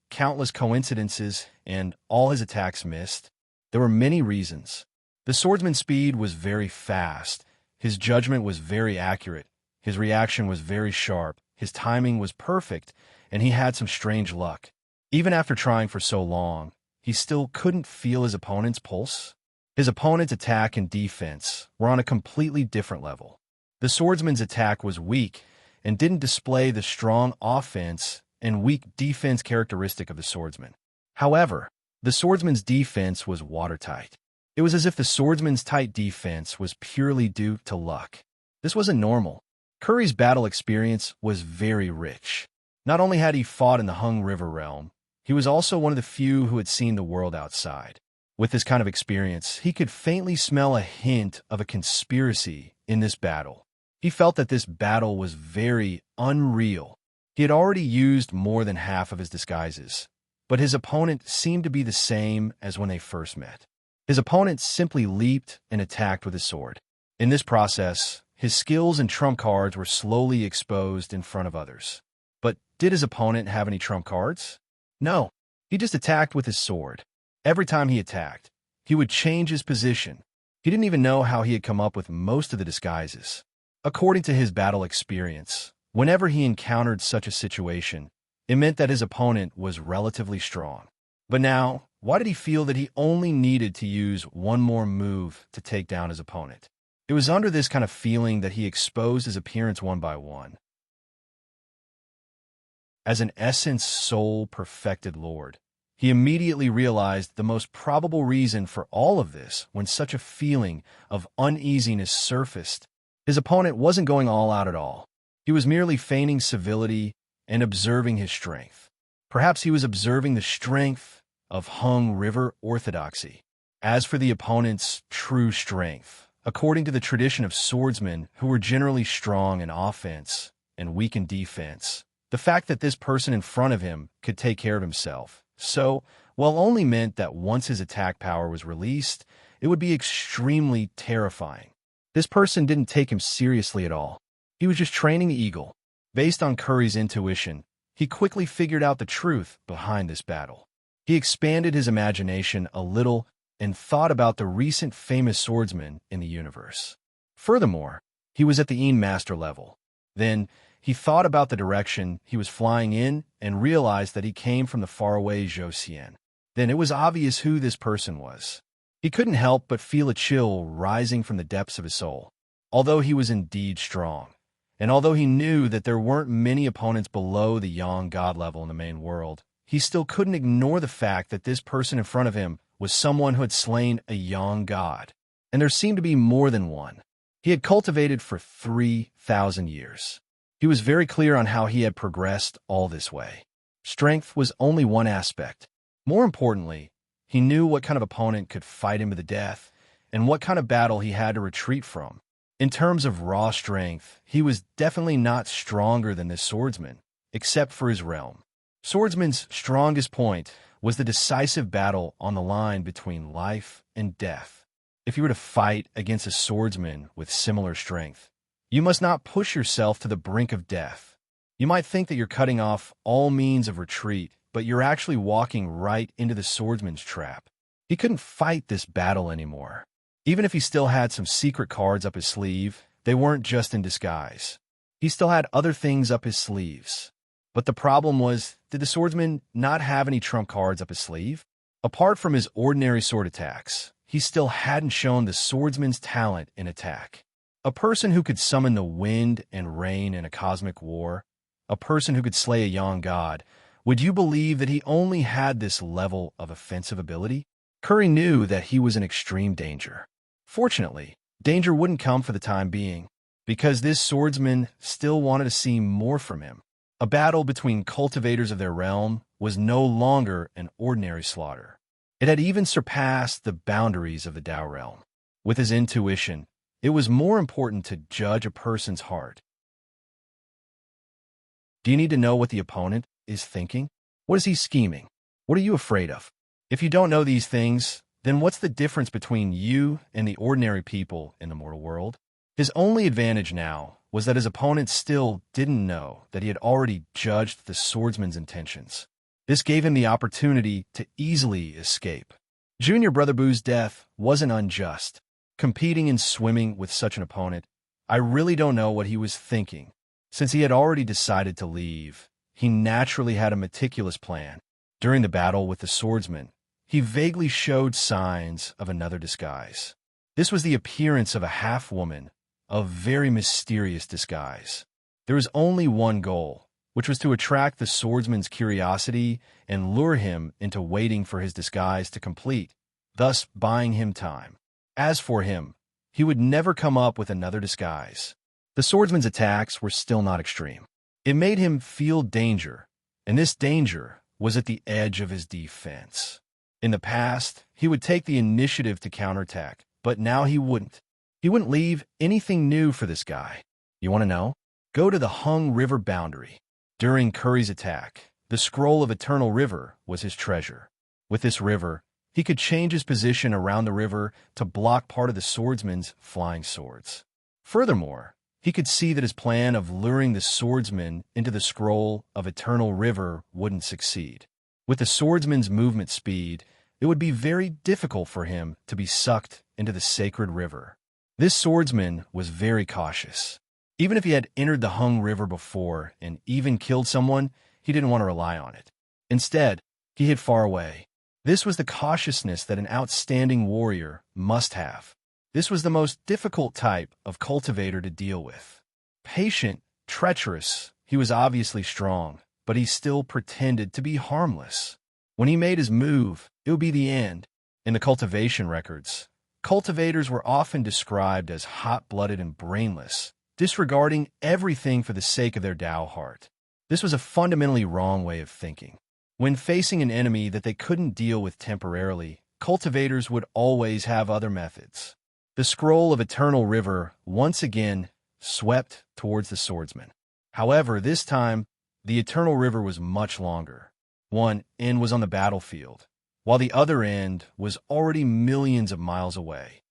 and all his attacks missed. There were many reasons. The swordsman's speed was very fast. His judgment was very accurate. His reaction was very sharp. His timing was perfect, and he had some strange luck. Even after trying for so long, he still couldn't feel his opponent's pulse. His opponent's attack and defense were on a completely different level. The swordsman's attack was weak and didn't display the strong offense and weak defense characteristic of the swordsman. However, the swordsman's defense was watertight. It was as if the swordsman's tight defense was purely due to luck. This wasn't normal. Curry's battle experience was very rich. Not only had he fought in the Hung River realm, he was also one of the few who had seen the world outside. With this kind of experience, he could faintly smell a hint of a conspiracy in this battle. He felt that this battle was very unreal. He had already used more than half of his disguises, but his opponent seemed to be the same as when they first met. His opponent simply leaped and attacked with his sword. In this process, his skills and trump cards were slowly exposed in front of others. But did his opponent have any trump cards? No, he just attacked with his sword. Every time he attacked, he would change his position. He didn't even know how he had come up with most of the disguises. According to his battle experience, whenever he encountered such a situation, it meant that his opponent was relatively strong. But now, why did he feel that he only needed to use one more move to take down his opponent? It was under this kind of feeling that he exposed his appearance one by one. As an essence soul perfected lord, he immediately realized the most probable reason for all of this when such a feeling of uneasiness surfaced. His opponent wasn't going all out at all. He was merely feigning civility and observing his strength. Perhaps he was observing the strength of Hung River orthodoxy. As for the opponent's true strength, according to the tradition of swordsmen who were generally strong in offense and weak in defense, the fact that this person in front of him could take care of himself, only meant that once his attack power was released, it would be extremely terrifying. This person didn't take him seriously at all. He was just training the eagle. Based on Curry's intuition, he quickly figured out the truth behind this battle. He expanded his imagination a little and thought about the recent famous swordsmen in the universe. Furthermore, he was at the Een Master level. Then, he thought about the direction he was flying in and realized that he came from the faraway Joseon. Then it was obvious who this person was. He couldn't help but feel a chill rising from the depths of his soul. Although he was indeed strong, and although he knew that there weren't many opponents below the Yang God level in the main world, he still couldn't ignore the fact that this person in front of him was someone who had slain a Yang God. And there seemed to be more than one. He had cultivated for 3,000 years. He was very clear on how he had progressed all this way. Strength was only one aspect. More importantly, he knew what kind of opponent could fight him to the death and what kind of battle he had to retreat from. In terms of raw strength, he was definitely not stronger than this swordsman, except for his realm. Swordsman's strongest point was the decisive battle on the line between life and death. If you were to fight against a swordsman with similar strength, you must not push yourself to the brink of death. You might think that you're cutting off all means of retreat, but you're actually walking right into the swordsman's trap. He couldn't fight this battle anymore. Even if he still had some secret cards up his sleeve, they weren't just in disguise. He still had other things up his sleeves. But the problem was, did the swordsman not have any trump cards up his sleeve? Apart from his ordinary sword attacks, he still hadn't shown the swordsman's talent in attack. A person who could summon the wind and rain in a cosmic war, a person who could slay a Yang God, would you believe that he only had this level of offensive ability? Curry knew that he was in extreme danger. Fortunately, Danger wouldn't come for the time being, because this swordsman still wanted to see more from him. A battle between cultivators of their realm was no longer an ordinary slaughter. It had even surpassed the boundaries of the Tao realm. With his intuition, it was more important to judge a person's heart. Do you need to know what the opponent is thinking? What is he scheming? What are you afraid of? If you don't know these things, then what's the difference between you and the ordinary people in the mortal world? His only advantage now was that his opponent still didn't know that he had already judged the swordsman's intentions. This gave him the opportunity to easily escape. Junior Brother Boo's death wasn't unjust. Competing and swimming with such an opponent, I really don't know what he was thinking. Since he had already decided to leave, he naturally had a meticulous plan. During the battle with the swordsman, he vaguely showed signs of another disguise. This was the appearance of a half-woman, a very mysterious disguise. There was only one goal, which was to attract the swordsman's curiosity and lure him into waiting for his disguise to complete, thus buying him time. As for him, he would never come up with another disguise. The swordsman's attacks were still not extreme. It made him feel danger, and this danger was at the edge of his defense. In the past, he would take the initiative to counterattack, but now he wouldn't. He wouldn't leave anything new for this guy. You want to know? Go to the Hung River boundary. During Curry's attack, the scroll of Eternal River was his treasure. With this river, he could change his position around the river to block part of the swordsman's flying swords. Furthermore, he could see that his plan of luring the swordsman into the scroll of Eternal River wouldn't succeed. With the swordsman's movement speed, it would be very difficult for him to be sucked into the sacred river. This swordsman was very cautious. Even if he had entered the Hung River before and even killed someone, he didn't want to rely on it. Instead, he hid far away. This was the cautiousness that an outstanding warrior must have. This was the most difficult type of cultivator to deal with. Patient, treacherous, he was obviously strong, but he still pretended to be harmless. When he made his move, it would be the end. In the cultivation records, cultivators were often described as hot-blooded and brainless, disregarding everything for the sake of their Tao heart. This was a fundamentally wrong way of thinking. When facing an enemy that they couldn't deal with temporarily, cultivators would always have other methods. The scroll of Eternal River once again swept towards the swordsman. However, this time, the Eternal River was much longer. One end was on the battlefield, while the other end was already millions of miles away.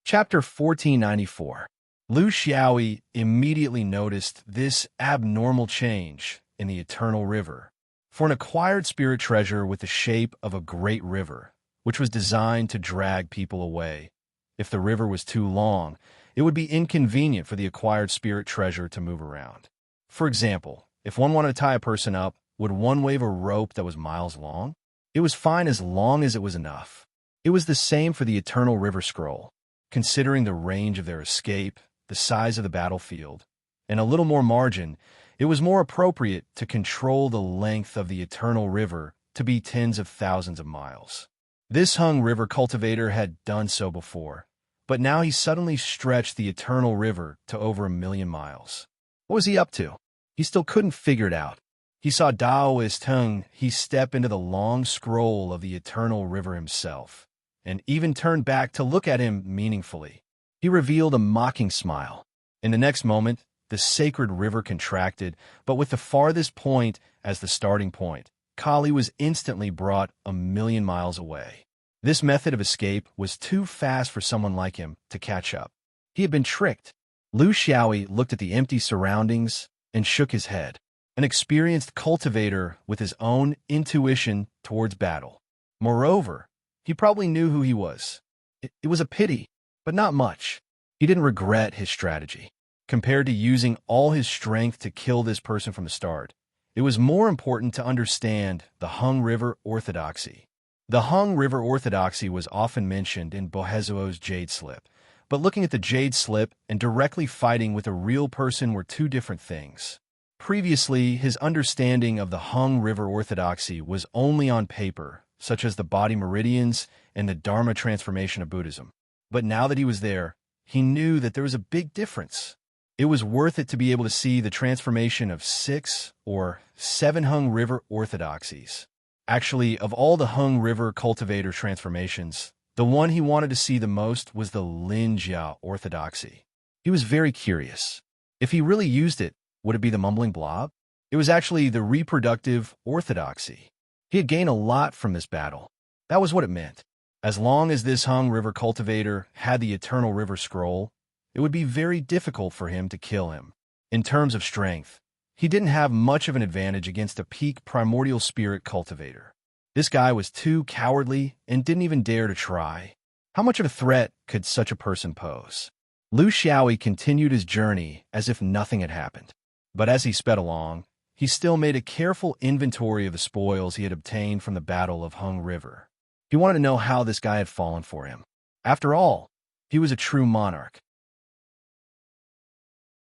Chapter 1494. Lu Xiaoyi immediately noticed this abnormal change in the Eternal River. For an acquired spirit treasure with the shape of a great river, which was designed to drag people away, if the river was too long, it would be inconvenient for the acquired spirit treasure to move around. For example, if one wanted to tie a person up, would one wave a rope that was miles long? It was fine as long as it was enough. It was the same for the Eternal River Scroll. Considering the range of their escape, the size of the battlefield, and a little more margin, it was more appropriate to control the length of the Eternal River to be tens of thousands of miles. This Hung River cultivator had done so before, but now he suddenly stretched the Eternal River to over 1,000,000 miles. What was he up to? He still couldn't figure it out. He saw Daoist Hung he step into the long scroll of the Eternal River himself, and even turned back to look at him meaningfully. He revealed a mocking smile. In the next moment, the sacred river contracted, but with the farthest point as the starting point, Kali was instantly brought 1,000,000 miles away. This method of escape was too fast for someone like him to catch up. He had been tricked. Lu Xiaoyi looked at the empty surroundings and shook his head, an experienced cultivator with his own intuition towards battle. Moreover, he probably knew who he was. It was a pity, but not much. He didn't regret his strategy. Compared to using all his strength to kill this person from the start, it was more important to understand the Hung River orthodoxy. The Hung River orthodoxy was often mentioned in Bohezuo's Jade Slip, but looking at the Jade Slip and directly fighting with a real person were two different things. Previously, his understanding of the Hung River orthodoxy was only on paper, such as the body meridians and the Dharma transformation of Buddhism. But now that he was there, he knew that there was a big difference. It was worth it to be able to see the transformation of 6 or 7 Hung River orthodoxies. Actually, of all the Hung River cultivator transformations, the one he wanted to see the most was the Linjia orthodoxy. He was very curious. If he really used it, would it be the mumbling blob? It was actually the reproductive orthodoxy. He had gained a lot from this battle. That was what it meant. As long as this Hung River cultivator had the Eternal River Scroll, it would be very difficult for him to kill him. In terms of strength, he didn't have much of an advantage against a peak primordial spirit cultivator. This guy was too cowardly and didn't even dare to try. How much of a threat could such a person pose? Lu Xiaoyi continued his journey as if nothing had happened. But as he sped along, he still made a careful inventory of the spoils he had obtained from the Battle of Hung River. He wanted to know how this guy had fallen for him. After all, he was a true monarch.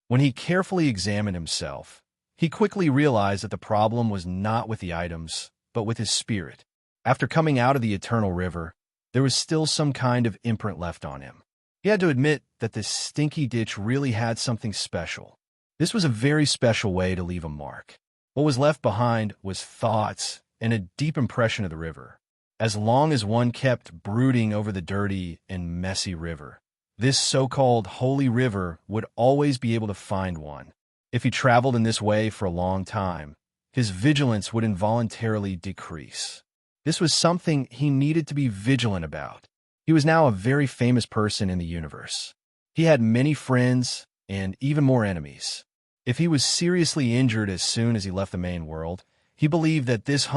When he carefully examined himself, he quickly realized that the problem was not with the items, but with his spirit. After coming out of the Eternal River, there was still some kind of imprint left on him. He had to admit that this stinky ditch really had something special. This was a very special way to leave a mark. What was left behind was thoughts and a deep impression of the river. As long as one kept brooding over the dirty and messy river, this so-called holy river would always be able to find one. If he traveled in this way for a long time, his vigilance would involuntarily decrease. This was something he needed to be vigilant about. He was now a very famous person in the universe. He had many friends and even more enemies. If he was seriously injured as soon as he left the main world, he believed that this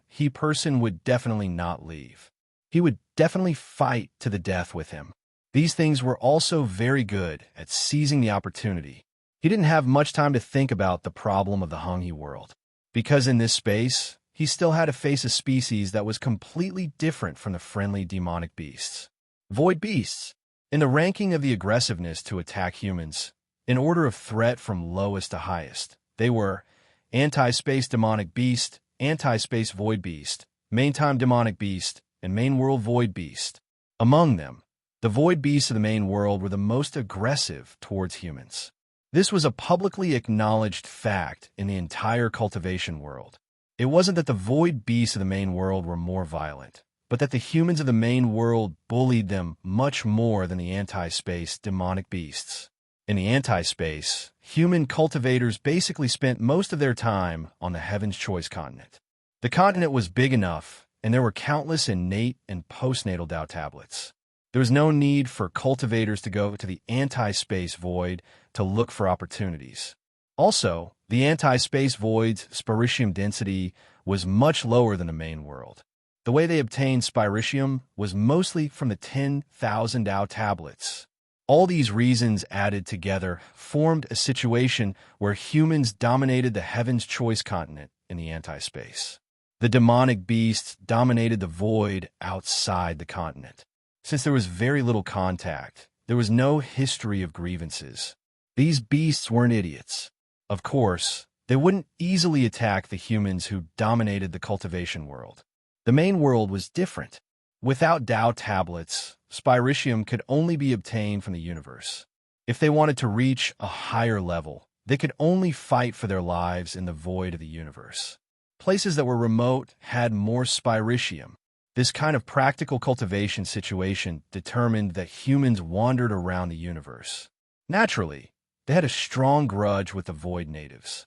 he person would definitely not leave. He would definitely fight to the death with him. These things were also very good at seizing the opportunity. He didn't have much time to think about the problem of the Hunghi world, because in this space, he still had to face a species that was completely different from the friendly demonic beasts. Void beasts. In the ranking of the aggressiveness to attack humans, in order of threat from lowest to highest, they were anti-space demonic beast, anti-space void beast, main-time demonic beast, and main world void beast. Among them, the void beasts of the main world were the most aggressive towards humans. This was a publicly acknowledged fact in the entire cultivation world. It wasn't that the void beasts of the main world were more violent, but that the humans of the main world bullied them much more than the anti-space demonic beasts. In the anti-space, human cultivators basically spent most of their time on the Heaven's Choice continent. The continent was big enough, and there were countless innate and postnatal Tao tablets. There was no need for cultivators to go to the anti-space void to look for opportunities. Also, the anti-space void's spiritium density was much lower than the main world. The way they obtained spiritium was mostly from the 10,000 Tao tablets. All these reasons added together formed a situation where humans dominated the Heaven's Choice continent in the anti-space. The demonic beasts dominated the void outside the continent. Since there was very little contact, there was no history of grievances. These beasts weren't idiots. Of course, they wouldn't easily attack the humans who dominated the cultivation world. The main world was different. Without Tao tablets, spiritium could only be obtained from the universe. If they wanted to reach a higher level, they could only fight for their lives in the void of the universe. Places that were remote had more spiritium. This kind of practical cultivation situation determined that humans wandered around the universe. Naturally, they had a strong grudge with the void natives.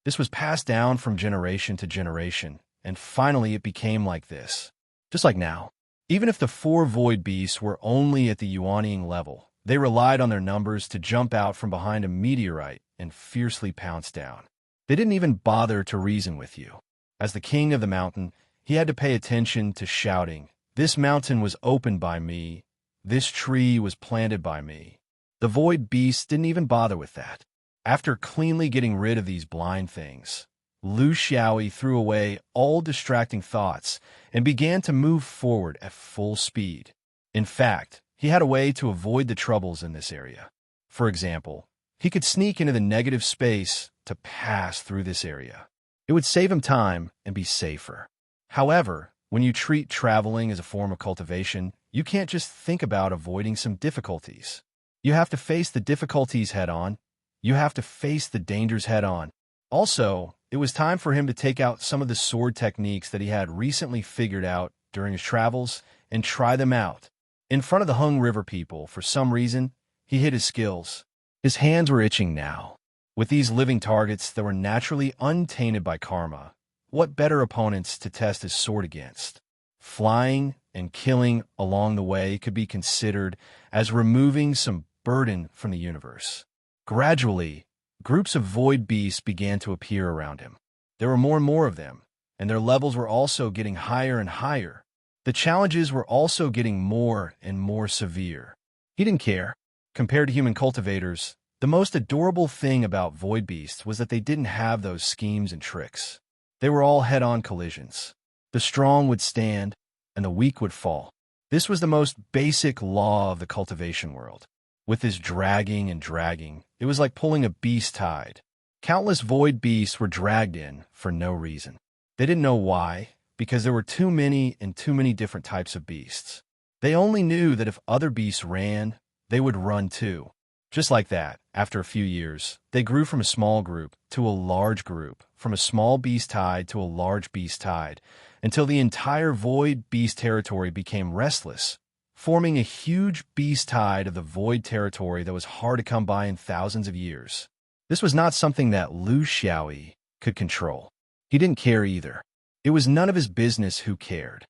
This was passed down from generation to generation, and finally it became like this. Just like now. Even if the 4 void beasts were only at the Yuanying level, they relied on their numbers to jump out from behind a meteorite and fiercely pounce down. They didn't even bother to reason with you. As the king of the mountain, he had to pay attention to shouting, "This mountain was opened by me. This tree was planted by me." The void beasts didn't even bother with that. After cleanly getting rid of these blind things, Lu Xiaoyi threw away all distracting thoughts and began to move forward at full speed. In fact, he had a way to avoid the troubles in this area. For example, he could sneak into the negative space to pass through this area. It would save him time and be safer. However, when you treat traveling as a form of cultivation, you can't just think about avoiding some difficulties. You have to face the difficulties head on. You have to face the dangers head on. Also, it was time for him to take out some of the sword techniques that he had recently figured out during his travels and try them out. In front of the Hung River people, for some reason, he hid his skills. His hands were itching now. With these living targets that were naturally untainted by karma, what better opponents to test his sword against? Flying and killing along the way could be considered as removing some burden from the universe. Gradually, groups of void beasts began to appear around him. There were more and more of them, and their levels were also getting higher and higher. The challenges were also getting more and more severe. He didn't care. Compared to human cultivators, the most adorable thing about void beasts was that they didn't have those schemes and tricks. They were all head-on collisions. The strong would stand, and the weak would fall. This was the most basic law of the cultivation world. With this dragging and dragging, it was like pulling a beast tide. Countless void beasts were dragged in for no reason. They didn't know why, because there were too many and too many different types of beasts. They only knew that if other beasts ran, they would run too. Just like that, after a few years, they grew from a small group to a large group, from a small beast tide to a large beast tide, until the entire void beast territory became restless, forming a huge beast tide of the void territory that was hard to come by in thousands of years. This was not something that Lu Xiaoyi could control. He didn't care either. It was none of his business who cared.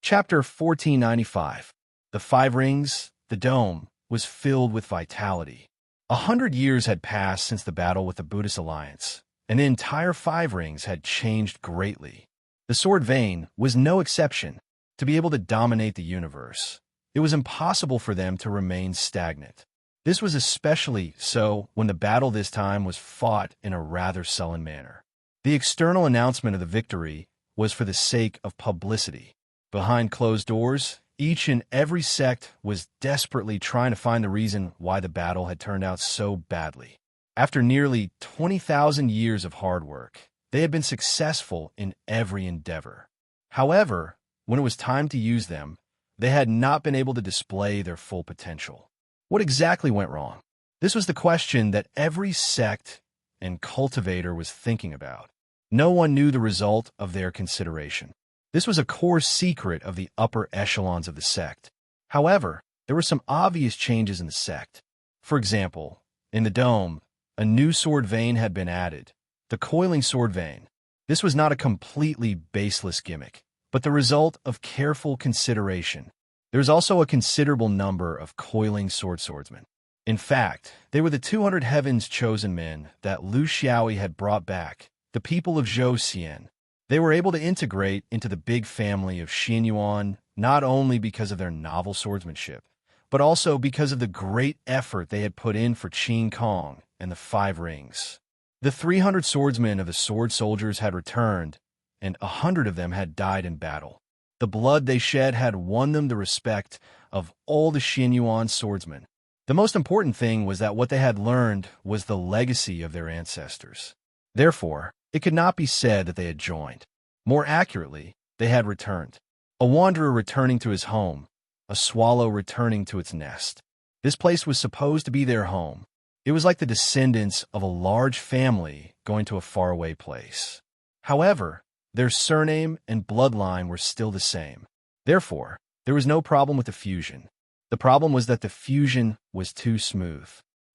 Chapter 1495. The Five Rings, the dome, was filled with vitality. 100 years had passed since the battle with the Buddhist alliance, and the entire Five Rings had changed greatly. The Sword Vein was no exception. To be able to dominate the universe, it was impossible for them to remain stagnant. This was especially so when the battle this time was fought in a rather sullen manner. The external announcement of the victory was for the sake of publicity. Behind closed doors, each and every sect was desperately trying to find the reason why the battle had turned out so badly. After nearly 20,000 years of hard work, they had been successful in every endeavor. However, when it was time to use them, they had not been able to display their full potential. What exactly went wrong? This was the question that every sect and cultivator was thinking about. No one knew the result of their consideration. This was a core secret of the upper echelons of the sect. However, there were some obvious changes in the sect. For example, in the dome, a new sword vein had been added, the coiling sword vein. This was not a completely baseless gimmick, but the result of careful consideration. There was also a considerable number of coiling swordsmen. In fact, they were the 200 heavens chosen men that Lu Xiaoyi had brought back, the people of Zhou Xian. They were able to integrate into the big family of Xianyuan not only because of their novel swordsmanship, but also because of the great effort they had put in for Qin Kong and the Five Rings. The 300 swordsmen of the sword soldiers had returned, and 100 of them had died in battle. The blood they shed had won them the respect of all the Xianyuan swordsmen. The most important thing was that what they had learned was the legacy of their ancestors. Therefore, it could not be said that they had joined. More accurately, they had returned. A wanderer returning to his home, a swallow returning to its nest. This place was supposed to be their home. It was like the descendants of a large family going to a faraway place. However, their surname and bloodline were still the same. Therefore, there was no problem with the fusion. The problem was that the fusion was too smooth.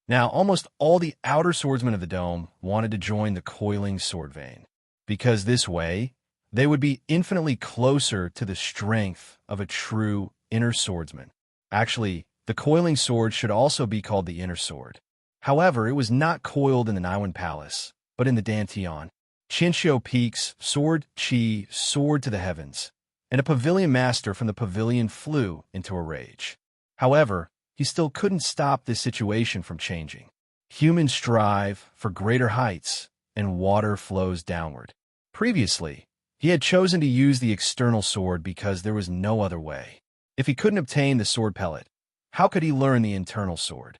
Now, almost all the outer swordsmen of the dome wanted to join the coiling sword vein, because this way, they would be infinitely closer to the strength of a true inner swordsman. Actually, the coiling sword should also be called the inner sword. However, it was not coiled in the Naiwan Palace, but in the Dantian. Qinxiu Peak's sword Qi soared to the heavens, and a pavilion master from the pavilion flew into a rage. However, he still couldn't stop this situation from changing. Humans strive for greater heights, and water flows downward. Previously, he had chosen to use the external sword because there was no other way. If he couldn't obtain the sword pellet, how could he learn the internal sword?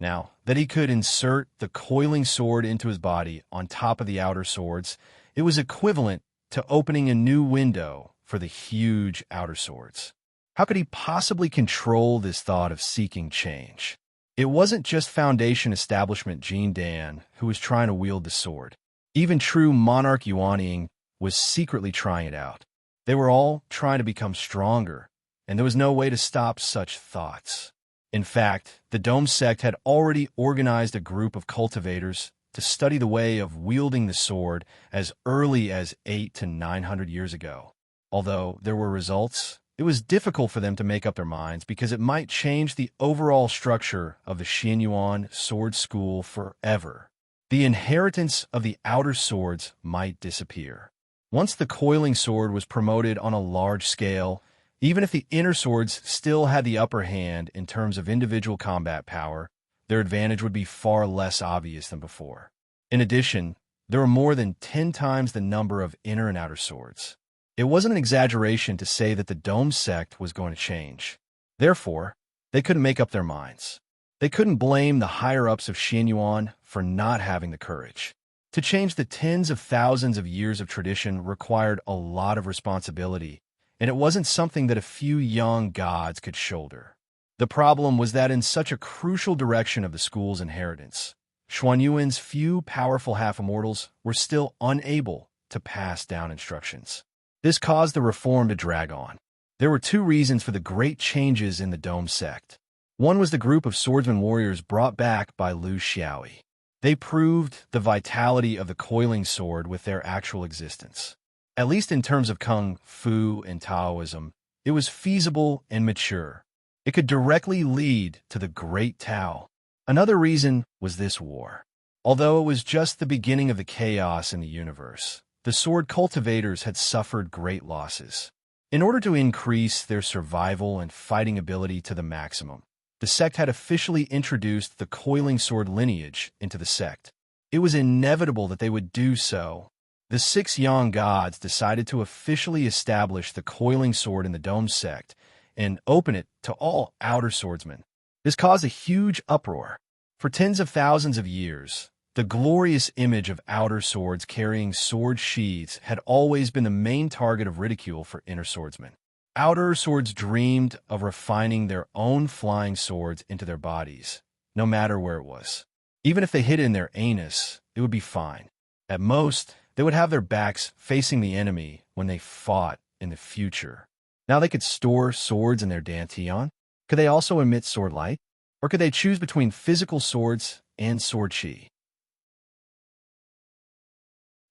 Now, that he could insert the coiling sword into his body on top of the outer swords, it was equivalent to opening a new window for the huge outer swords. How could he possibly control this thought of seeking change? It wasn't just Foundation establishment Jean Dan who was trying to wield the sword. Even true monarch Yuanying was secretly trying it out. They were all trying to become stronger, and there was no way to stop such thoughts. In fact, the Dome sect had already organized a group of cultivators to study the way of wielding the sword as early as 800 to 900 years ago. Although there were results, it was difficult for them to make up their minds because it might change the overall structure of the Xianyuan sword school forever. The inheritance of the outer swords might disappear. Once the coiling sword was promoted on a large scale, even if the inner swords still had the upper hand in terms of individual combat power, their advantage would be far less obvious than before. In addition, there were more than 10 times the number of inner and outer swords. It wasn't an exaggeration to say that the Dome sect was going to change. Therefore, they couldn't make up their minds. They couldn't blame the higher-ups of Xianyuan for not having the courage. To change the tens of thousands of years of tradition required a lot of responsibility, and it wasn't something that a few young gods could shoulder. The problem was that in such a crucial direction of the school's inheritance, Xuanyuan's few powerful half-immortals were still unable to pass down instructions. This caused the reform to drag on. There were two reasons for the great changes in the Dome sect. One was the group of swordsman warriors brought back by Lu Xiaoyi. They proved the vitality of the coiling sword with their actual existence. At least in terms of Kung Fu and Taoism, it was feasible and mature. It could directly lead to the Great Tao. Another reason was this war. Although it was just the beginning of the chaos in the universe, the sword cultivators had suffered great losses. In order to increase their survival and fighting ability to the maximum, the sect had officially introduced the coiling sword lineage into the sect. It was inevitable that they would do so. The 6 young gods decided to officially establish the coiling sword in the Dome sect and open it to all outer swordsmen. This caused a huge uproar. For tens of thousands of years, the glorious image of outer swords carrying sword sheaths had always been the main target of ridicule for inner swordsmen. Outer swords dreamed of refining their own flying swords into their bodies, no matter where it was. Even if they hid it in their anus, it would be fine. At most, they would have their backs facing the enemy when they fought in the future. Now they could store swords in their dantian. Could they also emit sword light? Or could they choose between physical swords and sword chi?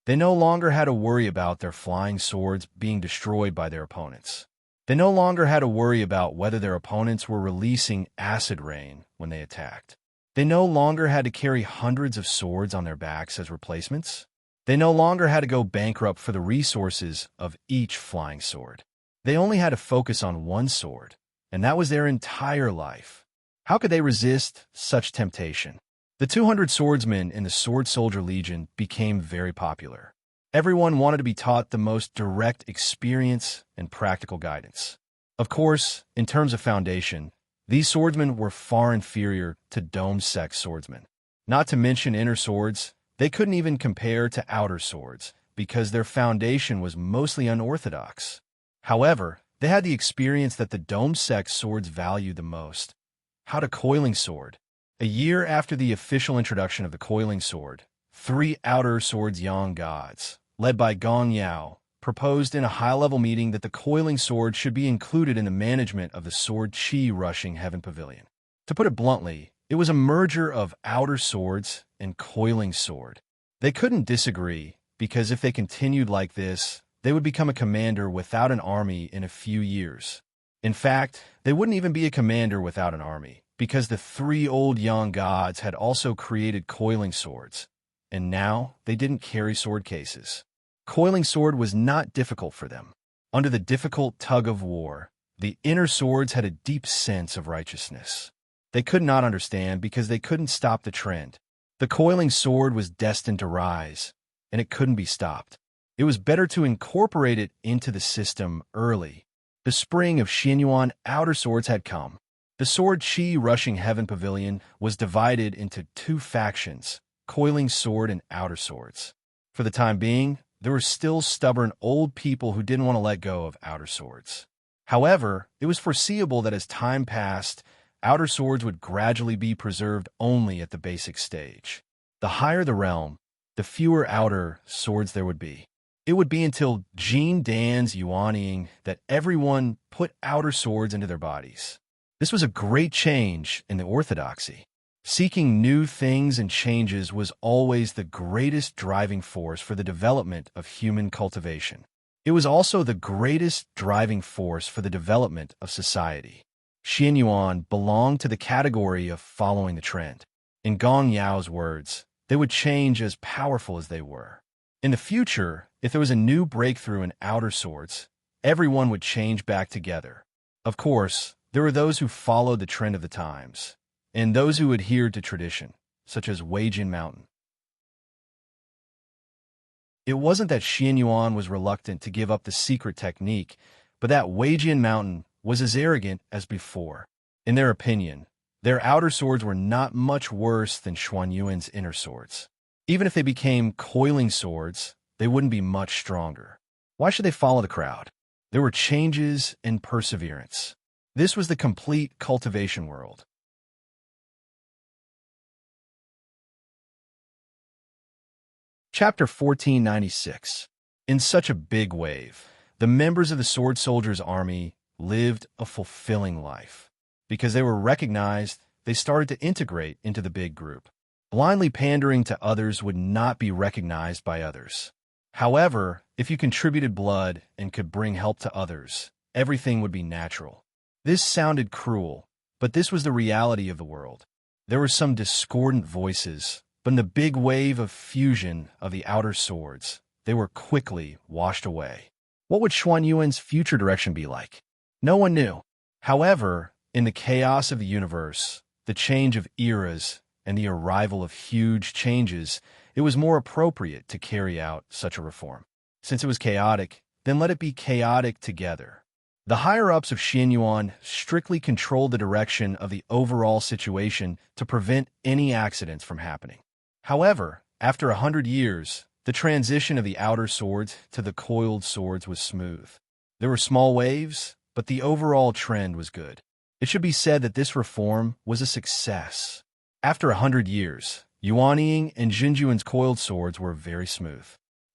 They no longer had to worry about their flying swords being destroyed by their opponents. They no longer had to worry about whether their opponents were releasing acid rain when they attacked. They no longer had to carry hundreds of swords on their backs as replacements. They no longer had to go bankrupt for the resources of each flying sword. They only had to focus on one sword, and that was their entire life. How could they resist such temptation? The 200 swordsmen in the Sword Soldier Legion became very popular. Everyone wanted to be taught the most direct experience and practical guidance. Of course, in terms of foundation, these swordsmen were far inferior to Dome sect swordsmen. Not to mention inner swords, they couldn't even compare to outer swords because their foundation was mostly unorthodox. However, they had the experience that the Dome sect swords valued the most: how to coiling sword. A year after the official introduction of the coiling sword, 3 outer swords young gods, led by Gong Yao, proposed in a high-level meeting that the coiling sword should be included in the management of the Sword Chi Rushing Heaven Pavilion. To put it bluntly, it was a merger of outer swords and coiling sword. They couldn't disagree, because if they continued like this, they would become a commander without an army in a few years. In fact, they wouldn't even be a commander without an army, because the 3 old young gods had also created coiling swords, and now they didn't carry sword cases. Coiling sword was not difficult for them. Under the difficult tug of war, the inner swords had a deep sense of righteousness. They could not understand because they couldn't stop the trend. The coiling sword was destined to rise, and it couldn't be stopped. It was better to incorporate it into the system early. The spring of Xianyuan outer swords had come. The Sword Chi Rushing Heaven Pavilion was divided into two factions, Coiling Sword and Outer Swords. For the time being, there were still stubborn old people who didn't want to let go of Outer Swords. However, it was foreseeable that as time passed, Outer Swords would gradually be preserved only at the basic stage. The higher the realm, the fewer Outer Swords there would be. It would be until Jean Dan's Yuanying that everyone put Outer Swords into their bodies. This was a great change in the orthodoxy. Seeking new things and changes was always the greatest driving force for the development of human cultivation. It was also the greatest driving force for the development of society. Xianyuan belonged to the category of following the trend. In Gong Yao's words, they would change as powerful as they were. In the future, if there was a new breakthrough in Outer Swords, everyone would change back together. Of course, there were those who followed the trend of the times, and those who adhered to tradition, such as Weijin Mountain. It wasn't that Xianyuan was reluctant to give up the secret technique, but that Weijin Mountain was as arrogant as before. In their opinion, their outer swords were not much worse than Xuanyuan's inner swords. Even if they became coiling swords, they wouldn't be much stronger. Why should they follow the crowd? There were changes and perseverance. This was the complete cultivation world. Chapter 1496. In such a big wave, the members of the Sword Soldiers' army lived a fulfilling life. Because they were recognized, they started to integrate into the big group. Blindly pandering to others would not be recognized by others. However, if you contributed blood and could bring help to others, everything would be natural. This sounded cruel, but this was the reality of the world. There were some discordant voices, but in the big wave of fusion of the outer swords, they were quickly washed away. What would Xuanyuan's future direction be like? No one knew. However, in the chaos of the universe, the change of eras, and the arrival of huge changes, it was more appropriate to carry out such a reform. Since it was chaotic, then let it be chaotic together. The higher-ups of Xianyuan strictly controlled the direction of the overall situation to prevent any accidents from happening. However, after 100 years, the transition of the outer swords to the coiled swords was smooth. There were small waves, but the overall trend was good. It should be said that this reform was a success. After 100 years, Yuanying and Jinjuan's coiled swords were very smooth.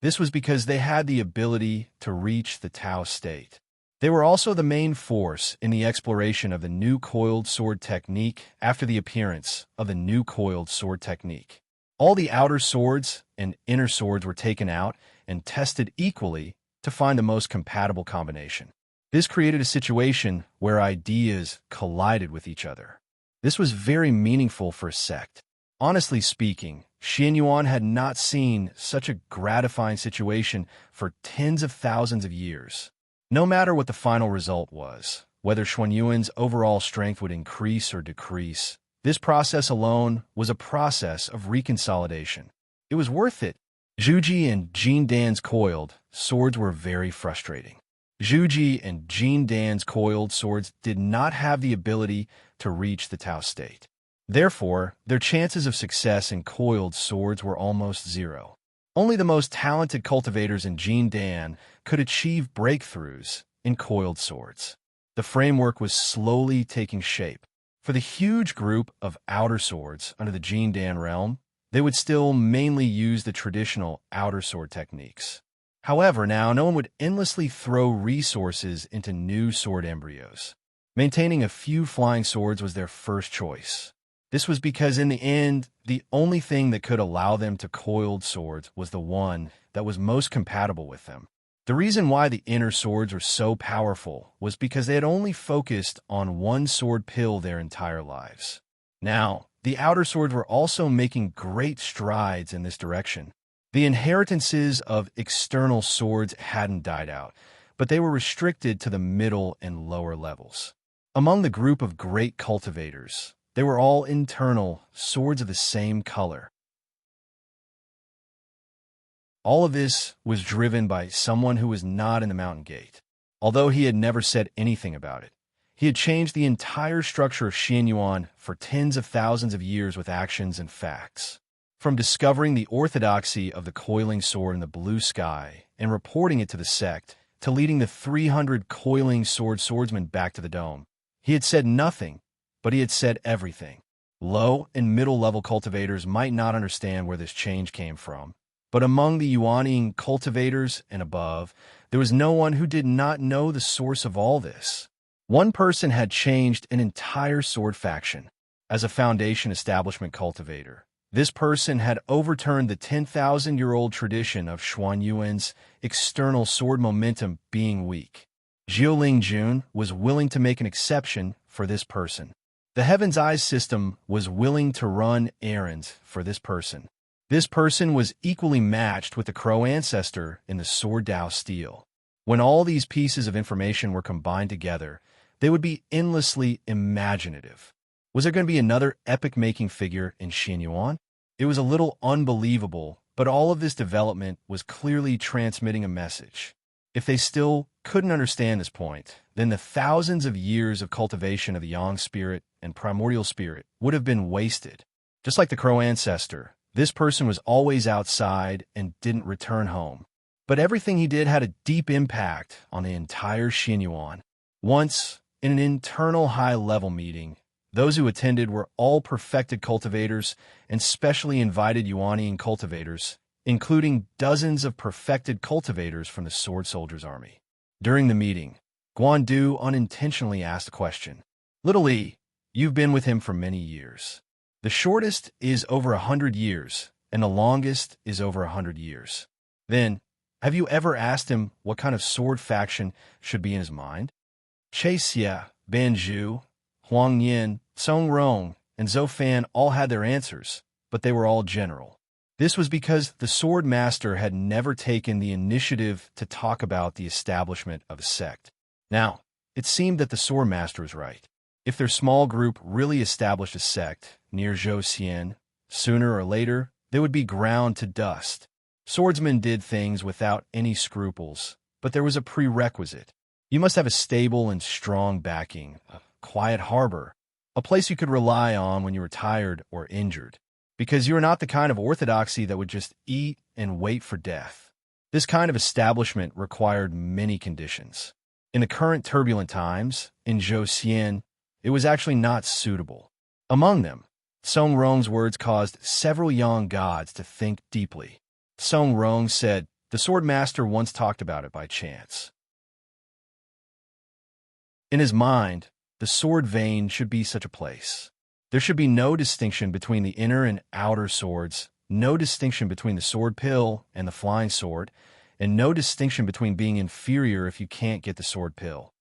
This was because they had the ability to reach the Tao state. They were also the main force in the exploration of the new coiled sword technique after the appearance of the new coiled sword technique. All the outer swords and inner swords were taken out and tested equally to find the most compatible combination. This created a situation where ideas collided with each other. This was very meaningful for a sect. Honestly speaking, Xianyuan had not seen such a gratifying situation for tens of thousands of years. No matter what the final result was, whether Xuanyuan's overall strength would increase or decrease, this process alone was a process of reconsolidation. It was worth it. Zhuji and Jean Dan's coiled swords were very frustrating. Zhuji and Jean Dan's coiled swords did not have the ability to reach the Tao state. Therefore, their chances of success in coiled swords were almost zero. Only the most talented cultivators in Jean Dan could achieve breakthroughs in coiled swords. The framework was slowly taking shape. For the huge group of outer swords under the Jean Dan realm, they would still mainly use the traditional outer sword techniques. However, now no one would endlessly throw resources into new sword embryos. Maintaining a few flying swords was their first choice. This was because in the end, the only thing that could allow them to coiled swords was the one that was most compatible with them. The reason why the inner swords were so powerful was because they had only focused on one sword pill their entire lives. Now, the outer swords were also making great strides in this direction. The inheritances of external swords hadn't died out, but they were restricted to the middle and lower levels. Among the group of great cultivators, they were all internal swords of the same color. All of this was driven by someone who was not in the mountain gate. Although he had never said anything about it, He had changed the entire structure of Xianyuan for tens of thousands of years with actions and facts. From discovering the orthodoxy of the coiling sword in the blue sky and reporting it to the sect, to leading the 300 coiling swordsmen back to the dome. He had said nothing, but he had said everything. Low and middle-level cultivators might not understand where this change came from, but among the Yuanian cultivators and above, there was no one who did not know the source of all this. One person had changed an entire sword faction. As a foundation establishment cultivator, this person had overturned the 10,000-year-old tradition of Xuanyuan's external sword momentum being weak. Jiuling Jun was willing to make an exception for this person. The Heaven's Eyes system was willing to run errands for this person. This person was equally matched with the Crow ancestor in the Sword Dao steel. When all these pieces of information were combined together, they would be endlessly imaginative. Was there going to be another epic-making figure in Xianyuan? It was a little unbelievable, but all of this development was clearly transmitting a message. If they still couldn't understand this point, then the thousands of years of cultivation of the Yang spirit and primordial spirit would have been wasted. Just like the Crow ancestor, this person was always outside and didn't return home. But everything he did had a deep impact on the entire Xianyuan. Once, in an internal high-level meeting, those who attended were all perfected cultivators and specially invited Yuanian cultivators, including dozens of perfected cultivators from the Sword Soldiers' Army. During the meeting, Guandu unintentionally asked a question. "Little Li, you've been with him for many years. The shortest is over 100 years, and the longest is over 100 years. Then, have you ever asked him what kind of sword faction should be in his mind?" Che Xia, Banju, Huang Yin, Song Rong, and Zhou Fan all had their answers, but they were all general. This was because the sword master had never taken the initiative to talk about the establishment of a sect. Now, it seemed that the sword master was right. If their small group really established a sect near Zhou, sooner or later, they would be ground to dust. Swordsmen did things without any scruples, but there was a prerequisite. You must have a stable and strong backing, a quiet harbor, a place you could rely on when you were tired or injured, because you are not the kind of orthodoxy that would just eat and wait for death. This kind of establishment required many conditions. In the current turbulent times, in Zhou, it was actually not suitable. Among them, Song Rong's words caused several young gods to think deeply. Song Rong said, "The sword master once talked about it by chance." In his mind, the sword vein should be such a place. There should be no distinction between the inner and outer swords, no distinction between the sword pill and the flying sword, and no distinction between being inferior if you can't get the sword pill.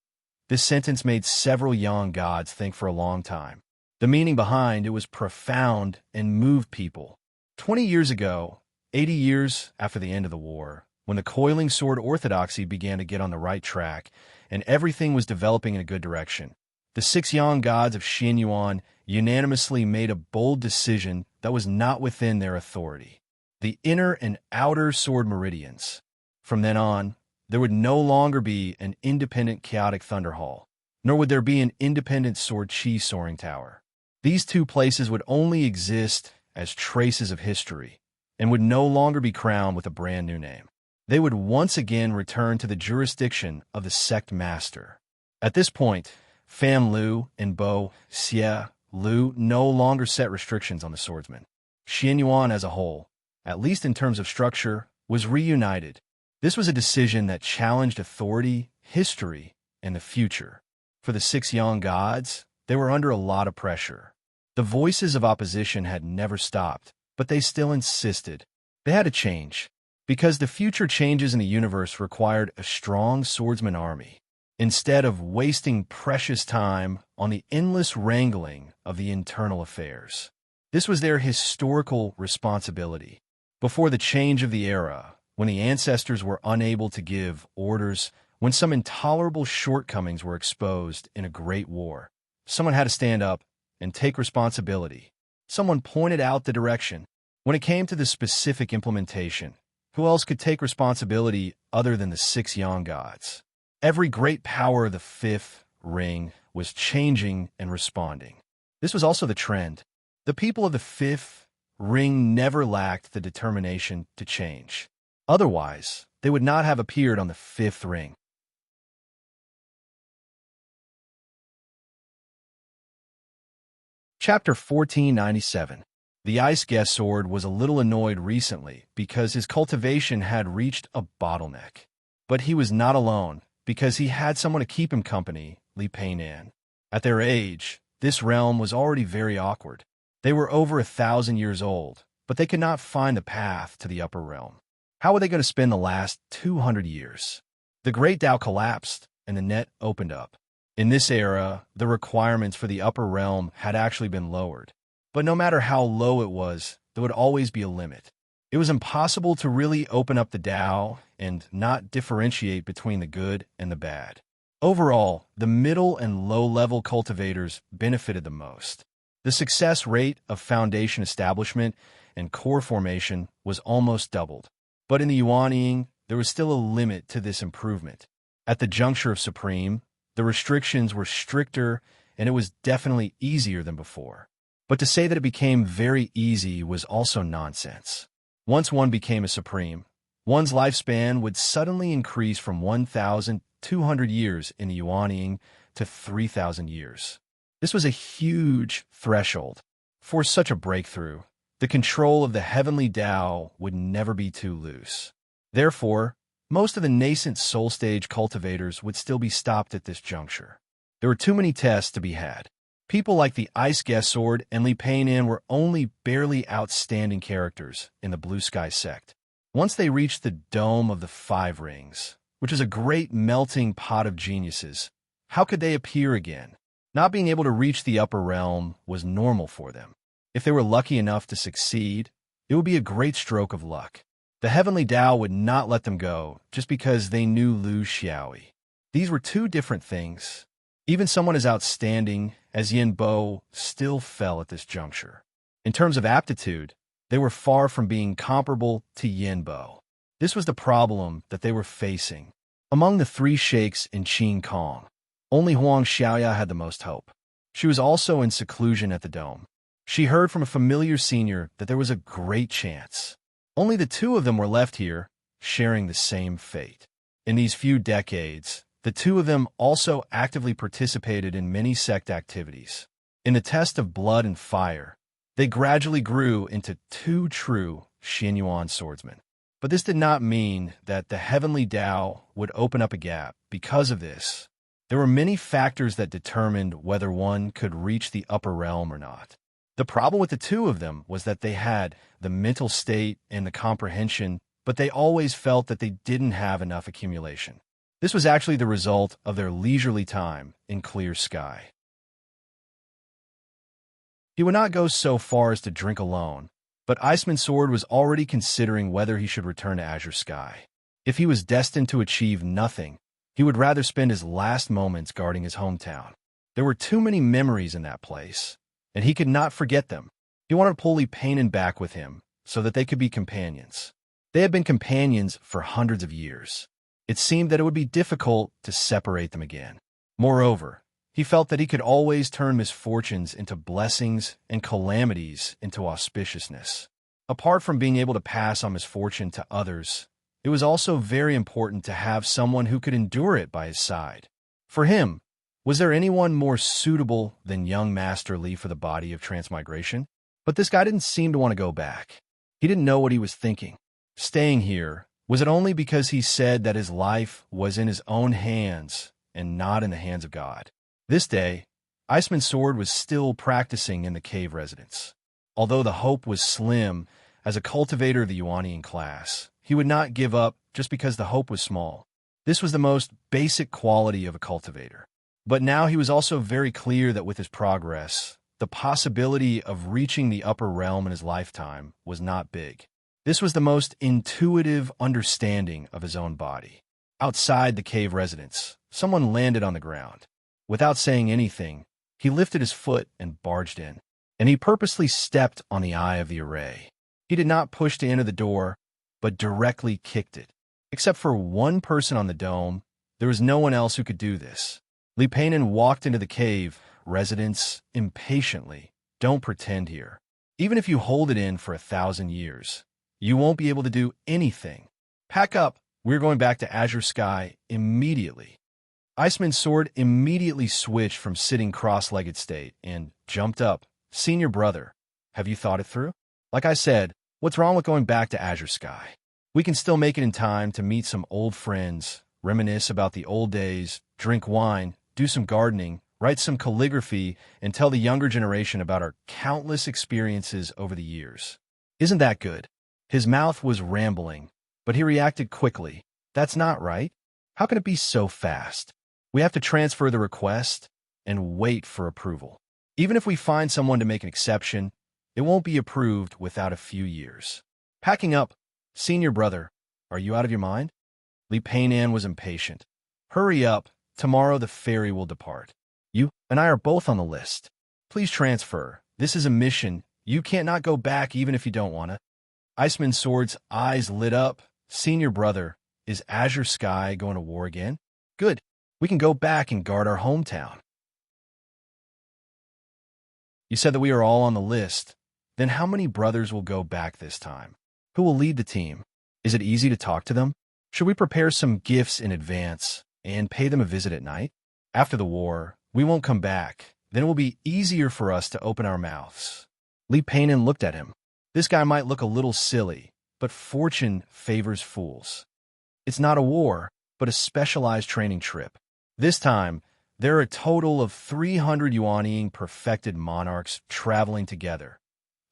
This sentence made several young gods think for a long time. The meaning behind it was profound and moved people. 20 years ago, 80 years after the end of the war, when the coiling sword orthodoxy began to get on the right track and everything was developing in a good direction, the 6 young gods of Xianyuan unanimously made a bold decision that was not within their authority. The inner and outer sword meridians. From then on, there would no longer be an independent chaotic thunder hall, nor would there be an independent sword chi soaring tower. These two places would only exist as traces of history and would no longer be crowned with a brand new name. They would once again return to the jurisdiction of the sect master. At this point, Pham Lu and Bo Xie Lu no longer set restrictions on the swordsman. Xianyuan as a whole, at least in terms of structure, was reunited. This was a decision that challenged authority, history, and the future. For the 6 young gods, they were under a lot of pressure. The voices of opposition had never stopped, but they still insisted. They had to change, because the future changes in the universe required a strong swordsman army, instead of wasting precious time on the endless wrangling of the internal affairs. This was their historical responsibility. Before the change of the era, when the ancestors were unable to give orders, when some intolerable shortcomings were exposed in a great war, someone had to stand up and take responsibility. Someone pointed out the direction. When it came to the specific implementation, who else could take responsibility other than the 6 young gods? Every great power of the 5th ring was changing and responding. This was also the trend. The people of the fifth ring never lacked the determination to change. Otherwise, they would not have appeared on the fifth ring. Chapter 1497. The ice guest sword was a little annoyed recently because his cultivation had reached a bottleneck. But he was not alone, because he had someone to keep him company, Li Peinan. At their age, this realm was already very awkward. They were over 1,000 years old, but they could not find the path to the upper realm. How were they going to spend the last 200 years? The Great Tao collapsed, and the net opened up. In this era, the requirements for the upper realm had actually been lowered. But no matter how low it was, there would always be a limit. It was impossible to really open up the Tao and not differentiate between the good and the bad. Overall, the middle and low-level cultivators benefited the most. The success rate of foundation establishment and core formation was almost doubled. But in the Yuanying, there was still a limit to this improvement. At the juncture of Supreme, the restrictions were stricter and it was definitely easier than before. But to say that it became very easy was also nonsense. Once one became a Supreme, one's lifespan would suddenly increase from 1,200 years in the Yuanying to 3,000 years. This was a huge threshold. For such a breakthrough, the control of the heavenly Tao would never be too loose. Therefore, most of the nascent soul stage cultivators would still be stopped at this juncture. There were too many tests to be had. People like the Ice Guest Sword and Li Peinan were only barely outstanding characters in the Blue Sky sect. Once they reached the Dome of the Five Rings, which is a great melting pot of geniuses, how could they appear again? Not being able to reach the upper realm was normal for them. If they were lucky enough to succeed, it would be a great stroke of luck. The Heavenly Tao would not let them go just because they knew Lu Xiaoyi. These were two different things. Even someone as outstanding as Yin Bo still fell at this juncture. In terms of aptitude, they were far from being comparable to Yin Bo. This was the problem that they were facing. Among the three sheikhs in Qin Kong, only Huang Xiaoya had the most hope. She was also in seclusion at the dome. She heard from a familiar senior that there was a great chance. Only the two of them were left here, sharing the same fate. In these few decades, the two of them also actively participated in many sect activities. In the test of blood and fire, they gradually grew into two true Xinyuan swordsmen. But this did not mean that the heavenly Tao would open up a gap. Because of this, there were many factors that determined whether one could reach the upper realm or not. The problem with the two of them was that they had the mental state and the comprehension, but they always felt that they didn't have enough accumulation. This was actually the result of their leisurely time in clear sky. He would not go so far as to drink alone, but Iceman Sword was already considering whether he should return to Azure Sky. If he was destined to achieve nothing, he would rather spend his last moments guarding his hometown. There were too many memories in that place, and he could not forget them. He wanted to pull Li Peinan back with him so that they could be companions. They had been companions for hundreds of years. It seemed that it would be difficult to separate them again. Moreover, he felt that he could always turn misfortunes into blessings and calamities into auspiciousness. Apart from being able to pass on misfortune to others, it was also very important to have someone who could endure it by his side. For him, was there anyone more suitable than young Master Li for the body of transmigration? But this guy didn't seem to want to go back. He didn't know what he was thinking. Staying here, was it only because he said that his life was in his own hands and not in the hands of God? This day, Iceman Sword was still practicing in the cave residence. Although the hope was slim, as a cultivator of the Yuanying class, he would not give up just because the hope was small. This was the most basic quality of a cultivator. But now he was also very clear that with his progress, the possibility of reaching the upper realm in his lifetime was not big. This was the most intuitive understanding of his own body. Outside the cave residence, someone landed on the ground. Without saying anything, he lifted his foot and barged in, and he purposely stepped on the eye of the array. He did not push to enter the door, but directly kicked it. Except for one person on the dome, there was no one else who could do this. Lipainen walked into the cave. Residents, impatiently. Don't pretend here. Even if you hold it in for 1,000 years, you won't be able to do anything. Pack up. We're going back to Azure Sky immediately. Iceman's sword immediately switched from sitting cross-legged state and jumped up. Senior brother, have you thought it through? Like I said, what's wrong with going back to Azure Sky? We can still make it in time to meet some old friends, reminisce about the old days, drink wine, do some gardening, write some calligraphy, and tell the younger generation about our countless experiences over the years. Isn't that good? His mouth was rambling, but he reacted quickly. That's not right. How can it be so fast? We have to transfer the request and wait for approval. Even if we find someone to make an exception, it won't be approved without a few years. Packing up. Senior brother, are you out of your mind? Lipainen was impatient. Hurry up. Tomorrow the ferry will depart. You and I are both on the list. Please transfer. This is a mission. You can't not go back even if you don't want to. Iceman Sword's eyes lit up. Senior brother, is Azure Sky going to war again? Good. We can go back and guard our hometown. You said that we are all on the list. Then how many brothers will go back this time? Who will lead the team? Is it easy to talk to them? Should we prepare some gifts in advance and pay them a visit at night? After the war, we won't come back. Then it will be easier for us to open our mouths. Lipainen looked at him. This guy might look a little silly, but fortune favors fools. It's not a war, but a specialized training trip. This time, there are a total of 300 Yuan-ing perfected monarchs traveling together.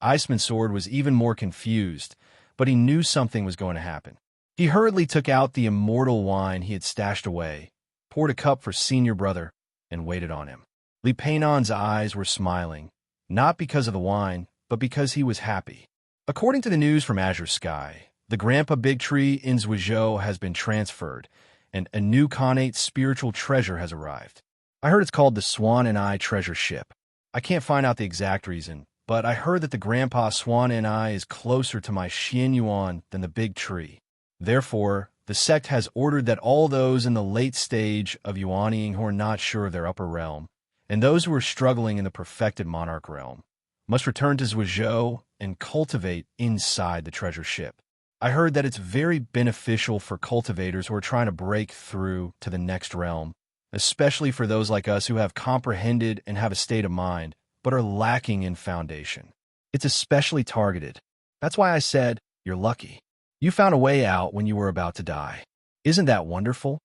Iceman Sword was even more confused, but he knew something was going to happen. He hurriedly took out the immortal wine he had stashed away, poured a cup for senior brother, and waited on him. Lipainen's eyes were smiling, not because of the wine, but because he was happy. According to the news from Azure Sky, the Grandpa Big Tree in Zhuozhou has been transferred, and a new Khanate spiritual treasure has arrived. I heard it's called the Swan and I treasure ship. I can't find out the exact reason, but I heard that the Grandpa Swan and I is closer to my Xian Yuan than the Big Tree. Therefore, the sect has ordered that all those in the late stage of Yuan-ing who are not sure of their upper realm, and those who are struggling in the perfected monarch realm, must return to Zhuozhou and cultivate inside the treasure ship. I heard that it's very beneficial for cultivators who are trying to break through to the next realm, especially for those like us who have comprehended and have a state of mind, but are lacking in foundation. It's especially targeted. That's why I said, you're lucky. You found a way out when you were about to die. Isn't that wonderful?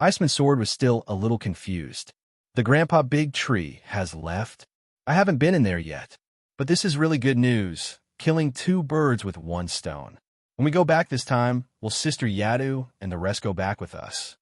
Iceman Sword was still a little confused. The Grandpa Big Tree has left? I haven't been in there yet. But this is really good news, killing 2 birds with 1 stone. When we go back this time, will Sister Yadu and the rest go back with us?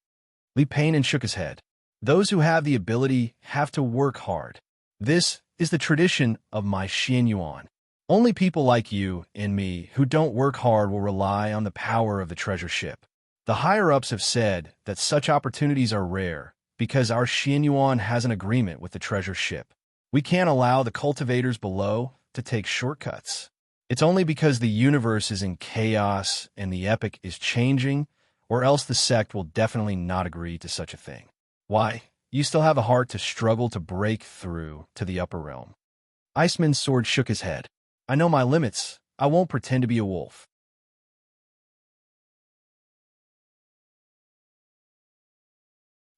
Lipainen shook his head. Those who have the ability have to work hard. This is the tradition of my Xian Yuan. Only people like you and me who don't work hard will rely on the power of the treasure ship. The higher-ups have said that such opportunities are rare because our Xian Yuan has an agreement with the treasure ship. We can't allow the cultivators below to take shortcuts. It's only because the universe is in chaos and the epic is changing, or else the sect will definitely not agree to such a thing. Why? You still have a heart to struggle to break through to the upper realm. Iceman's Sword shook his head. I know my limits. I won't pretend to be a wolf.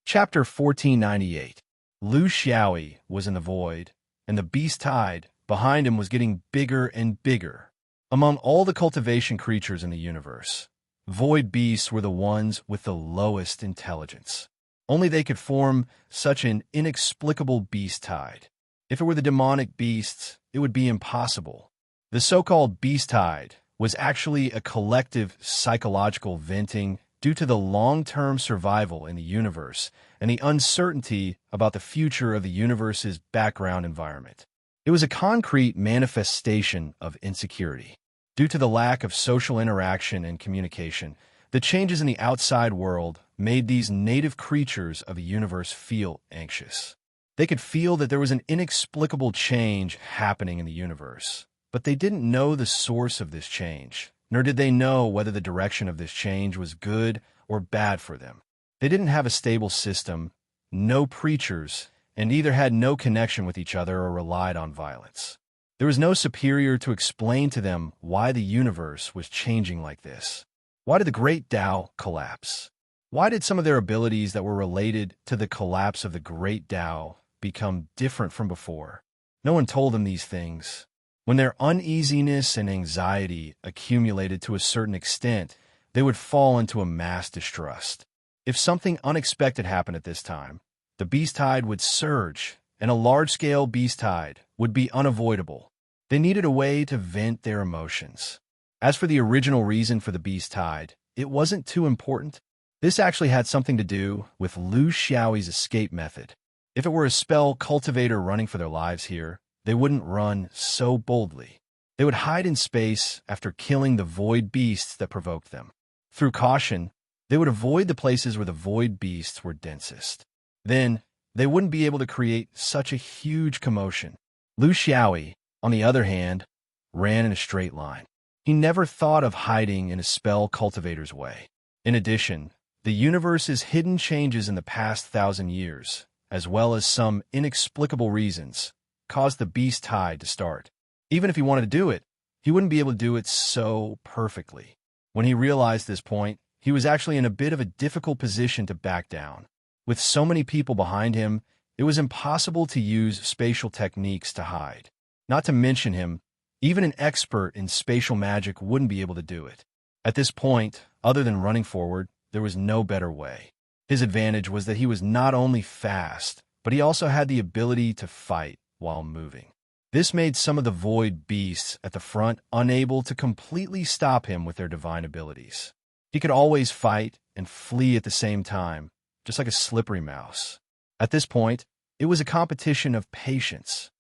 Chapter 1498. Lu Xiaoyi was in the void, and the beast tide behind him was getting bigger and bigger. Among all the cultivation creatures in the universe, void beasts were the ones with the lowest intelligence. Only they could form such an inexplicable beast tide. If it were the demonic beasts, it would be impossible. The so-called beast tide was actually a collective psychological venting due to the long-term survival in the universe and the uncertainty about the future of the universe's background environment. It was a concrete manifestation of insecurity. Due to the lack of social interaction and communication, the changes in the outside world made these native creatures of the universe feel anxious. They could feel that there was an inexplicable change happening in the universe, but they didn't know the source of this change, nor did they know whether the direction of this change was good or bad for them. They didn't have a stable system, no preachers, and either had no connection with each other or relied on violence. There was no superior to explain to them why the universe was changing like this. Why did the great Tao collapse? Why did some of their abilities that were related to the collapse of the great Tao become different from before? No one told them these things. When their uneasiness and anxiety accumulated to a certain extent, they would fall into a mass distrust. If something unexpected happened at this time, the beast tide would surge, and a large-scale beast tide would be unavoidable. They needed a way to vent their emotions. As for the original reason for the beast tide, it wasn't too important. This actually had something to do with Lu Xiaoyi's escape method. If it were a spell cultivator running for their lives here, they wouldn't run so boldly. They would hide in space after killing the void beasts that provoked them. Through caution, they would avoid the places where the void beasts were densest. Then, they wouldn't be able to create such a huge commotion. Lu Xiaoyi, on the other hand, ran in a straight line. He never thought of hiding in a spell cultivator's way. In addition, the universe's hidden changes in the past 1,000 years, as well as some inexplicable reasons, caused the beast tide to start. Even if he wanted to do it, he wouldn't be able to do it so perfectly. When he realized this point, he was actually in a bit of a difficult position to back down. With so many people behind him, it was impossible to use spatial techniques to hide. Not to mention him, even an expert in spatial magic wouldn't be able to do it. At this point, other than running forward, there was no better way. His advantage was that he was not only fast, but he also had the ability to fight while moving. This made some of the void beasts at the front unable to completely stop him with their divine abilities. He could always fight and flee at the same time, just like a slippery mouse. At this point, it was a competition of patience.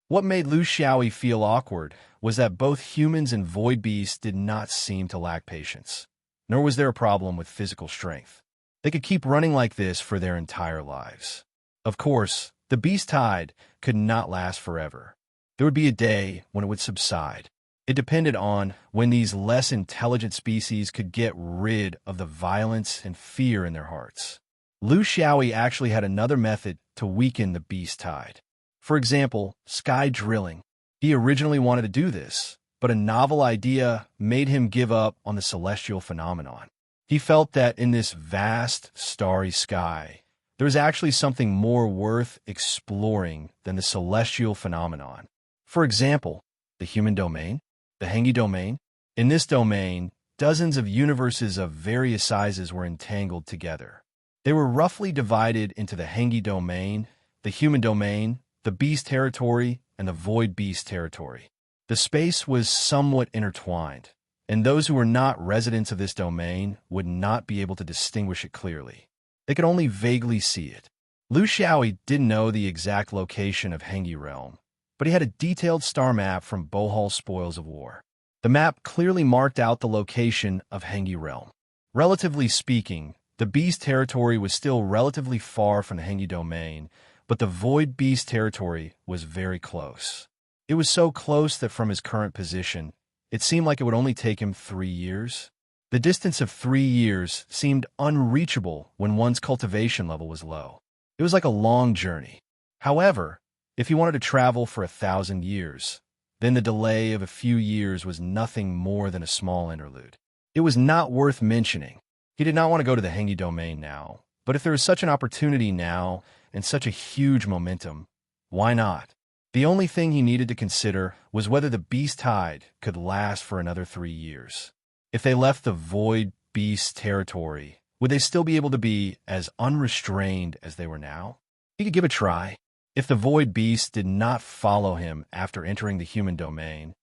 What made Lu Xiaoyi feel awkward was that both humans and void beasts did not seem to lack patience, nor was there a problem with physical strength. They could keep running like this for their entire lives. Of course, the beast tide could not last forever. There would be a day when it would subside. It depended on when these less intelligent species could get rid of the violence and fear in their hearts. Lu Xiaoyi actually had another method to weaken the beast tide. For example, sky drilling. He originally wanted to do this, but a novel idea made him give up on the celestial phenomenon. He felt that in this vast, starry sky, there was actually something more worth exploring than the celestial phenomenon. For example, the human domain, the Hengi domain. In this domain, dozens of universes of various sizes were entangled together. They were roughly divided into the Hengi domain, the human domain, the beast territory, and the void beast territory. The space was somewhat intertwined, and those who were not residents of this domain would not be able to distinguish it clearly. They could only vaguely see it. Lu Xiaoyi didn't know the exact location of Hengi Realm, but he had a detailed star map from Bohal's Spoils of War. The map clearly marked out the location of Hengi Realm. Relatively speaking, the beast territory was still relatively far from the Hengi domain, but the void beast territory was very close. It was so close that from his current position, it seemed like it would only take him 3 years. The distance of 3 years seemed unreachable when one's cultivation level was low. It was like a long journey. However, if he wanted to travel for 1,000 years, then the delay of a few years was nothing more than a small interlude. It was not worth mentioning. He did not want to go to the Hengi domain now, but if there was such an opportunity now and such a huge momentum, why not? The only thing he needed to consider was whether the beast tide could last for another 3 years. If they left the void beast territory, would they still be able to be as unrestrained as they were now? He could give a try. If the void beast did not follow him after entering the human domain,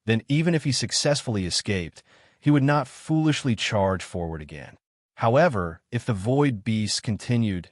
then even if he successfully escaped, he would not foolishly charge forward again. However, if the void beast continued,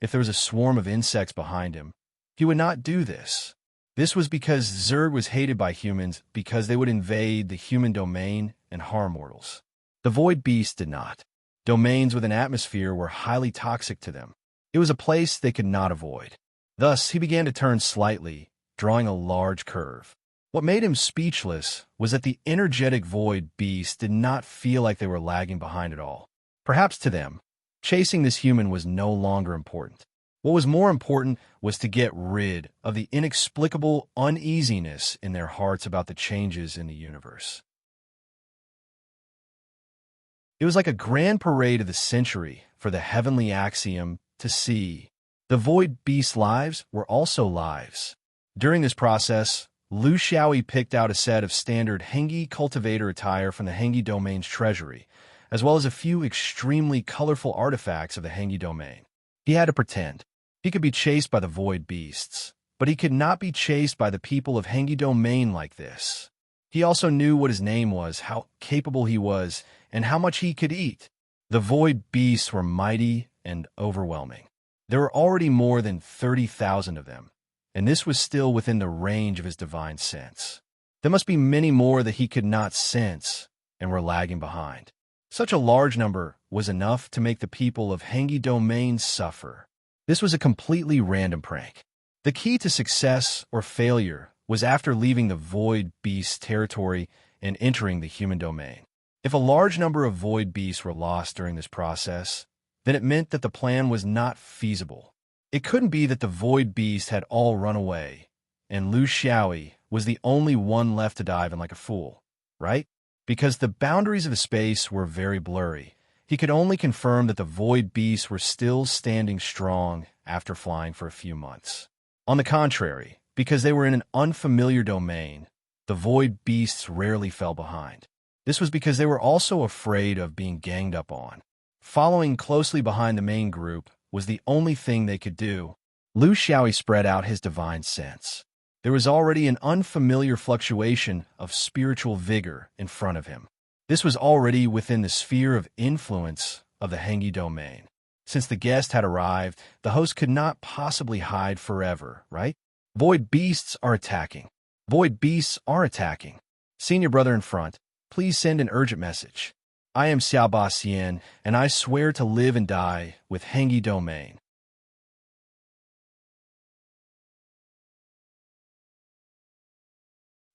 if there was a swarm of insects behind him, he would not do this. This was because Zerg was hated by humans because they would invade the human domain and harm mortals. The void beast did not. Domains with an atmosphere were highly toxic to them. It was a place they could not avoid. Thus, he began to turn slightly, drawing a large curve. What made him speechless was that the energetic void beast did not feel like they were lagging behind at all. Perhaps to them, Chasing this human was no longer important. What was more important was to get rid of the inexplicable uneasiness in their hearts about the changes in the universe. It was like a grand parade of the century for the heavenly axiom to see. The void beast's lives were also lives. During this process, Lu Xiaoyi picked out a set of standard Hengi cultivator attire from the Hengi domain's treasury, as well as a few extremely colorful artifacts of the Hengi domain. He had to pretend. He could be chased by the void beasts, but he could not be chased by the people of Hengi domain like this. He also knew what his name was, how capable he was, and how much he could eat. The void beasts were mighty and overwhelming. There were already more than 30,000 of them, and this was still within the range of his divine sense. There must be many more that he could not sense and were lagging behind. Such a large number was enough to make the people of Hengi domain suffer. This was a completely random prank. The key to success or failure was after leaving the void beast territory and entering the human domain. If a large number of void beasts were lost during this process, then it meant that the plan was not feasible. It couldn't be that the void beast had all run away, and Lu Xiaoyi was the only one left to dive in like a fool, right? Because the boundaries of the space were very blurry. He could only confirm that the void beasts were still standing strong after flying for a few months. On the contrary, because they were in an unfamiliar domain, the void beasts rarely fell behind. This was because they were also afraid of being ganged up on. Following closely behind the main group was the only thing they could do. Lu Xiaoyi spread out his divine sense. There was already an unfamiliar fluctuation of spiritual vigor in front of him. This was already within the sphere of influence of the Hengi domain. Since the guest had arrived, the host could not possibly hide forever, right? Void beasts are attacking. Void beasts are attacking. Senior brother in front, please send an urgent message. I am Xiaoba Xian, and I swear to live and die with Hengi domain.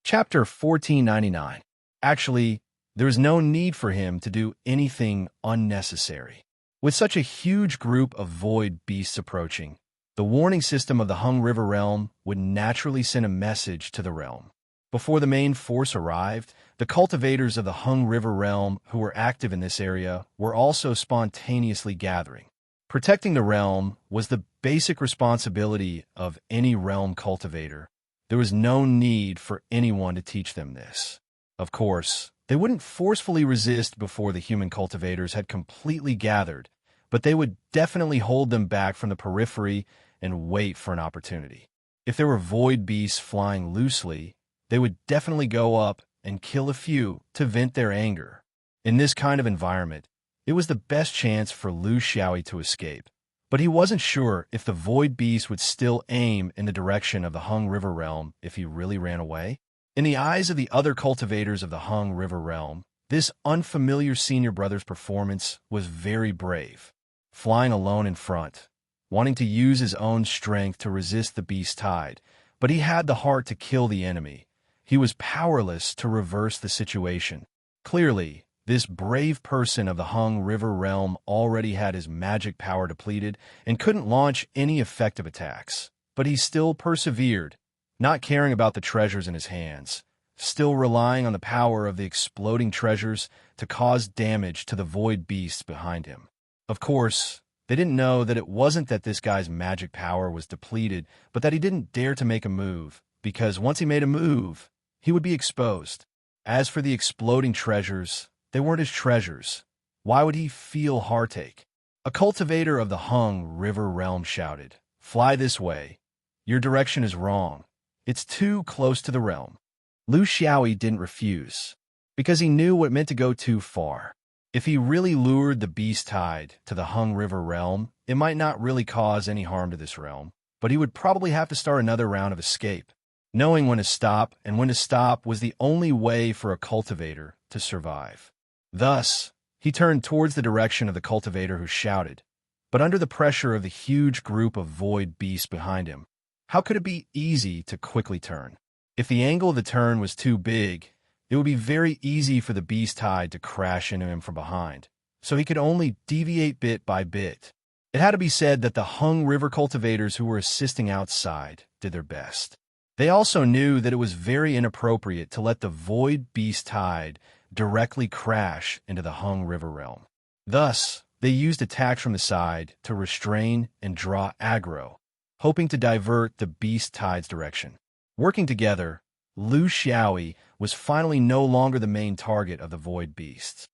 Chapter 1499. Actually, there is no need for him to do anything unnecessary. With such a huge group of void beasts approaching, the warning system of the Hung River realm would naturally send a message to the realm. Before the main force arrived, the cultivators of the Hung River realm who were active in this area were also spontaneously gathering. Protecting the realm was the basic responsibility of any realm cultivator. There was no need for anyone to teach them this. Of course, they wouldn't forcefully resist before the human cultivators had completely gathered, but they would definitely hold them back from the periphery and wait for an opportunity. If there were void beasts flying loosely, they would definitely go up and kill a few to vent their anger. In this kind of environment, it was the best chance for Lu Xiaoyi to escape, but he wasn't sure if the void beast would still aim in the direction of the Hung River realm if he really ran away. In the eyes of the other cultivators of the Hung River realm, this unfamiliar senior brother's performance was very brave. Flying alone in front, wanting to use his own strength to resist the beast's tide, but he had the heart to kill the enemy. He was powerless to reverse the situation. Clearly, this brave person of the Hung River realm already had his magic power depleted and couldn't launch any effective attacks. But he still persevered, not caring about the treasures in his hands, still relying on the power of the exploding treasures to cause damage to the void beasts behind him. Of course, they didn't know that it wasn't that this guy's magic power was depleted, but that he didn't dare to make a move, because once he made a move, he would be exposed. As for the exploding treasures, they weren't his treasures. Why would he feel heartache? A cultivator of the Hung River realm shouted, "Fly this way. Your direction is wrong. It's too close to the realm." Lu Xiaoyi didn't refuse, because he knew what it meant to go too far. If he really lured the beast tide to the Hung River realm, it might not really cause any harm to this realm, but he would probably have to start another round of escape. Knowing when to stop and when to stop was the only way for a cultivator to survive. Thus, he turned towards the direction of the cultivator who shouted, but under the pressure of the huge group of void beasts behind him, how could it be easy to quickly turn? If the angle of the turn was too big, it would be very easy for the beast tide to crash into him from behind. so he could only deviate bit by bit. It had to be said that the Hung River cultivators who were assisting outside did their best. They also knew that it was very inappropriate to let the void beast tide directly crash into the Hung River realm. Thus, they used attacks from the side to restrain and draw aggro, hoping to divert the beast tide's direction. Working together, Lu Xiaoyi was finally no longer the main target of the void beasts.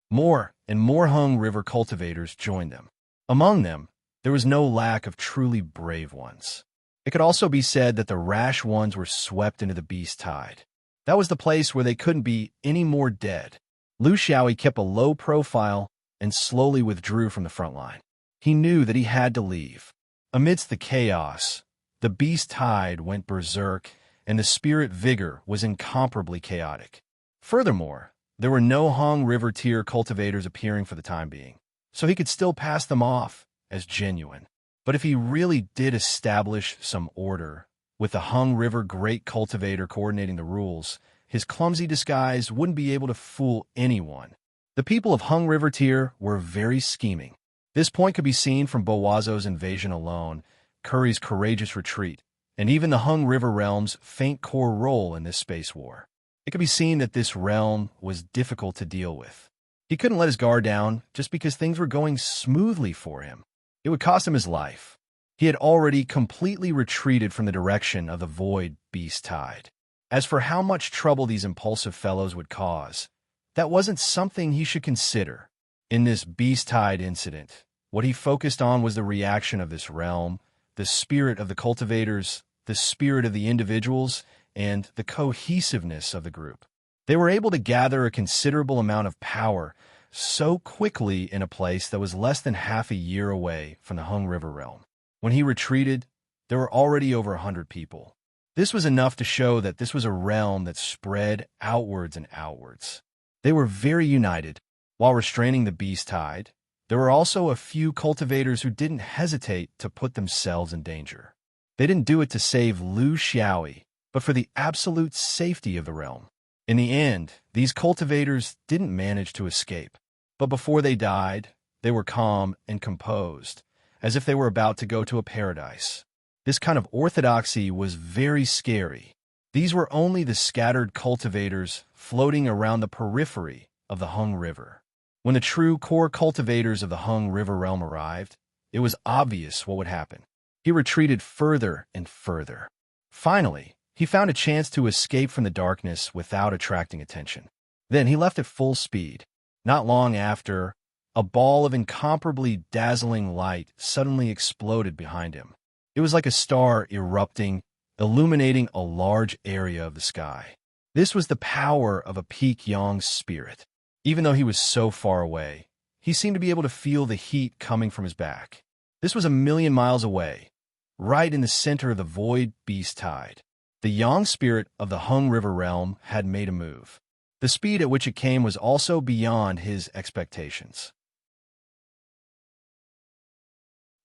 More and more Hung River cultivators joined them. Among them, there was no lack of truly brave ones. It could also be said that the rash ones were swept into the beast tide. That was the place where they couldn't be any more dead. Lu Xiaoyi kept a low profile and slowly withdrew from the front line. He knew that he had to leave. Amidst the chaos, the beast tide went berserk, and the spirit vigor was incomparably chaotic. Furthermore, there were no Hung River tier cultivators appearing for the time being, so he could still pass them off as genuine. But if he really did establish some order, with the Hung River great cultivator coordinating the rules, his clumsy disguise wouldn't be able to fool anyone. The people of Hung River tier were very scheming. This point could be seen from Bowazo's invasion alone, Curry's courageous retreat, and even the Hung River realm's faint core role in this space war. It could be seen that this realm was difficult to deal with. He couldn't let his guard down just because things were going smoothly for him. It would cost him his life. He had already completely retreated from the direction of the void beast tide. As for how much trouble these impulsive fellows would cause, that wasn't something he should consider. In this beast tide incident, what he focused on was the reaction of this realm, the spirit of the cultivators, the spirit of the individuals, and the cohesiveness of the group. They were able to gather a considerable amount of power so quickly in a place that was less than half a year away from the Hung River realm. When he retreated, there were already over 100 people. This was enough to show that this was a realm that spread outwards and outwards. They were very united. While restraining the beast tide, there were also a few cultivators who didn't hesitate to put themselves in danger. They didn't do it to save Lu Xiaoyi, but for the absolute safety of the realm. In the end, these cultivators didn't manage to escape, but before they died, they were calm and composed, as if they were about to go to a paradise. This kind of orthodoxy was very scary. These were only the scattered cultivators floating around the periphery of the Hung River. When the true core cultivators of the Hung River realm arrived, it was obvious what would happen. He retreated further and further. Finally, he found a chance to escape from the darkness without attracting attention. Then he left at full speed. Not long after, a ball of incomparably dazzling light suddenly exploded behind him. It was like a star erupting, illuminating a large area of the sky. This was the power of a peak Yang spirit. Even though he was so far away, he seemed to be able to feel the heat coming from his back. This was 1,000,000 miles away, right in the center of the void beast tide. The Yang spirit of the Hung River realm had made a move. The speed at which it came was also beyond his expectations.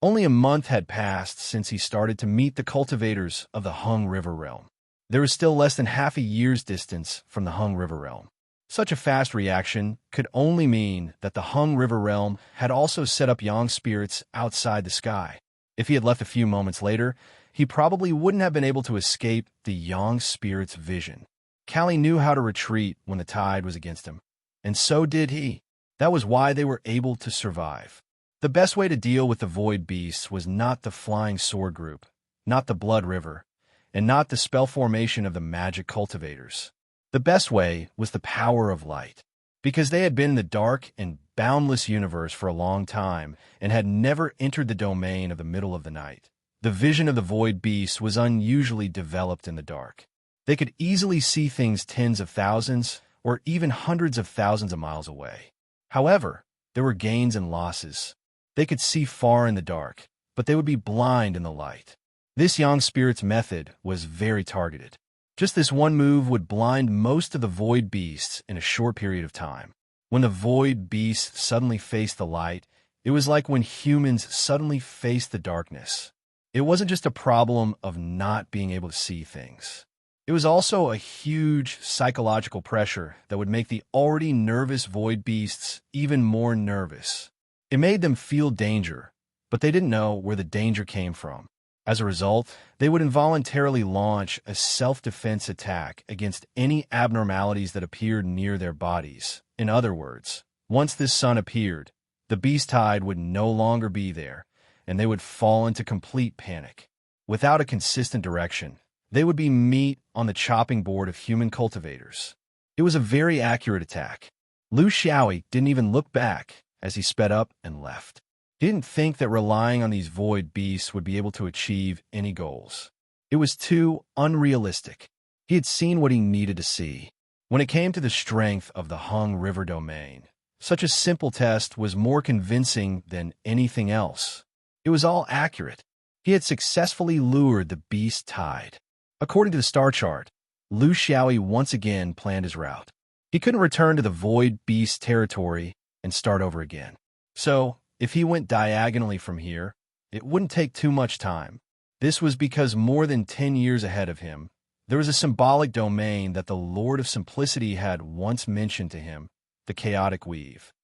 Only a month had passed since he started to meet the cultivators of the Hung River realm. There was still less than half a year's distance from the Hung River realm. Such a fast reaction could only mean that the Hung River realm had also set up Yang spirits outside the sky. If he had left a few moments later, he probably wouldn't have been able to escape the Yang spirit's vision. Callie knew how to retreat when the tide was against him, and so did he. That was why they were able to survive. The best way to deal with the void beasts was not the flying sword group, not the blood river, and not the spell formation of the magic cultivators. The best way was the power of light. Because they had been in the dark and boundless universe for a long time and had never entered the domain of the middle of the night, the vision of the void beasts was unusually developed in the dark. They could easily see things tens of thousands or even hundreds of thousands of miles away. However, there were gains and losses. They could see far in the dark, but they would be blind in the light. This Yang spirit's method was very targeted. Just this one move would blind most of the void beasts in a short period of time. When the void beasts suddenly faced the light, it was like when humans suddenly faced the darkness. It wasn't just a problem of not being able to see things. It was also a huge psychological pressure that would make the already nervous void beasts even more nervous. It made them feel danger, but they didn't know where the danger came from. As a result, they would involuntarily launch a self-defense attack against any abnormalities that appeared near their bodies. In other words, once this sun appeared, the beast tide would no longer be there, and they would fall into complete panic. Without a consistent direction, they would be meat on the chopping board of human cultivators. It was a very accurate attack. Lu Xiaoyi didn't even look back as he sped up and left. He didn't think that relying on these void beasts would be able to achieve any goals. It was too unrealistic. He had seen what he needed to see. When it came to the strength of the Hung River domain, such a simple test was more convincing than anything else. It was all accurate. He had successfully lured the beast tide. According to the star chart, Lu Xiaoyi once again planned his route. He couldn't return to the void beast territory and start over again. So, if he went diagonally from here, it wouldn't take too much time. This was because more than 10 years ahead of him, there was a symbolic domain that the Lord of Simplicity had once mentioned to him, the chaotic weave.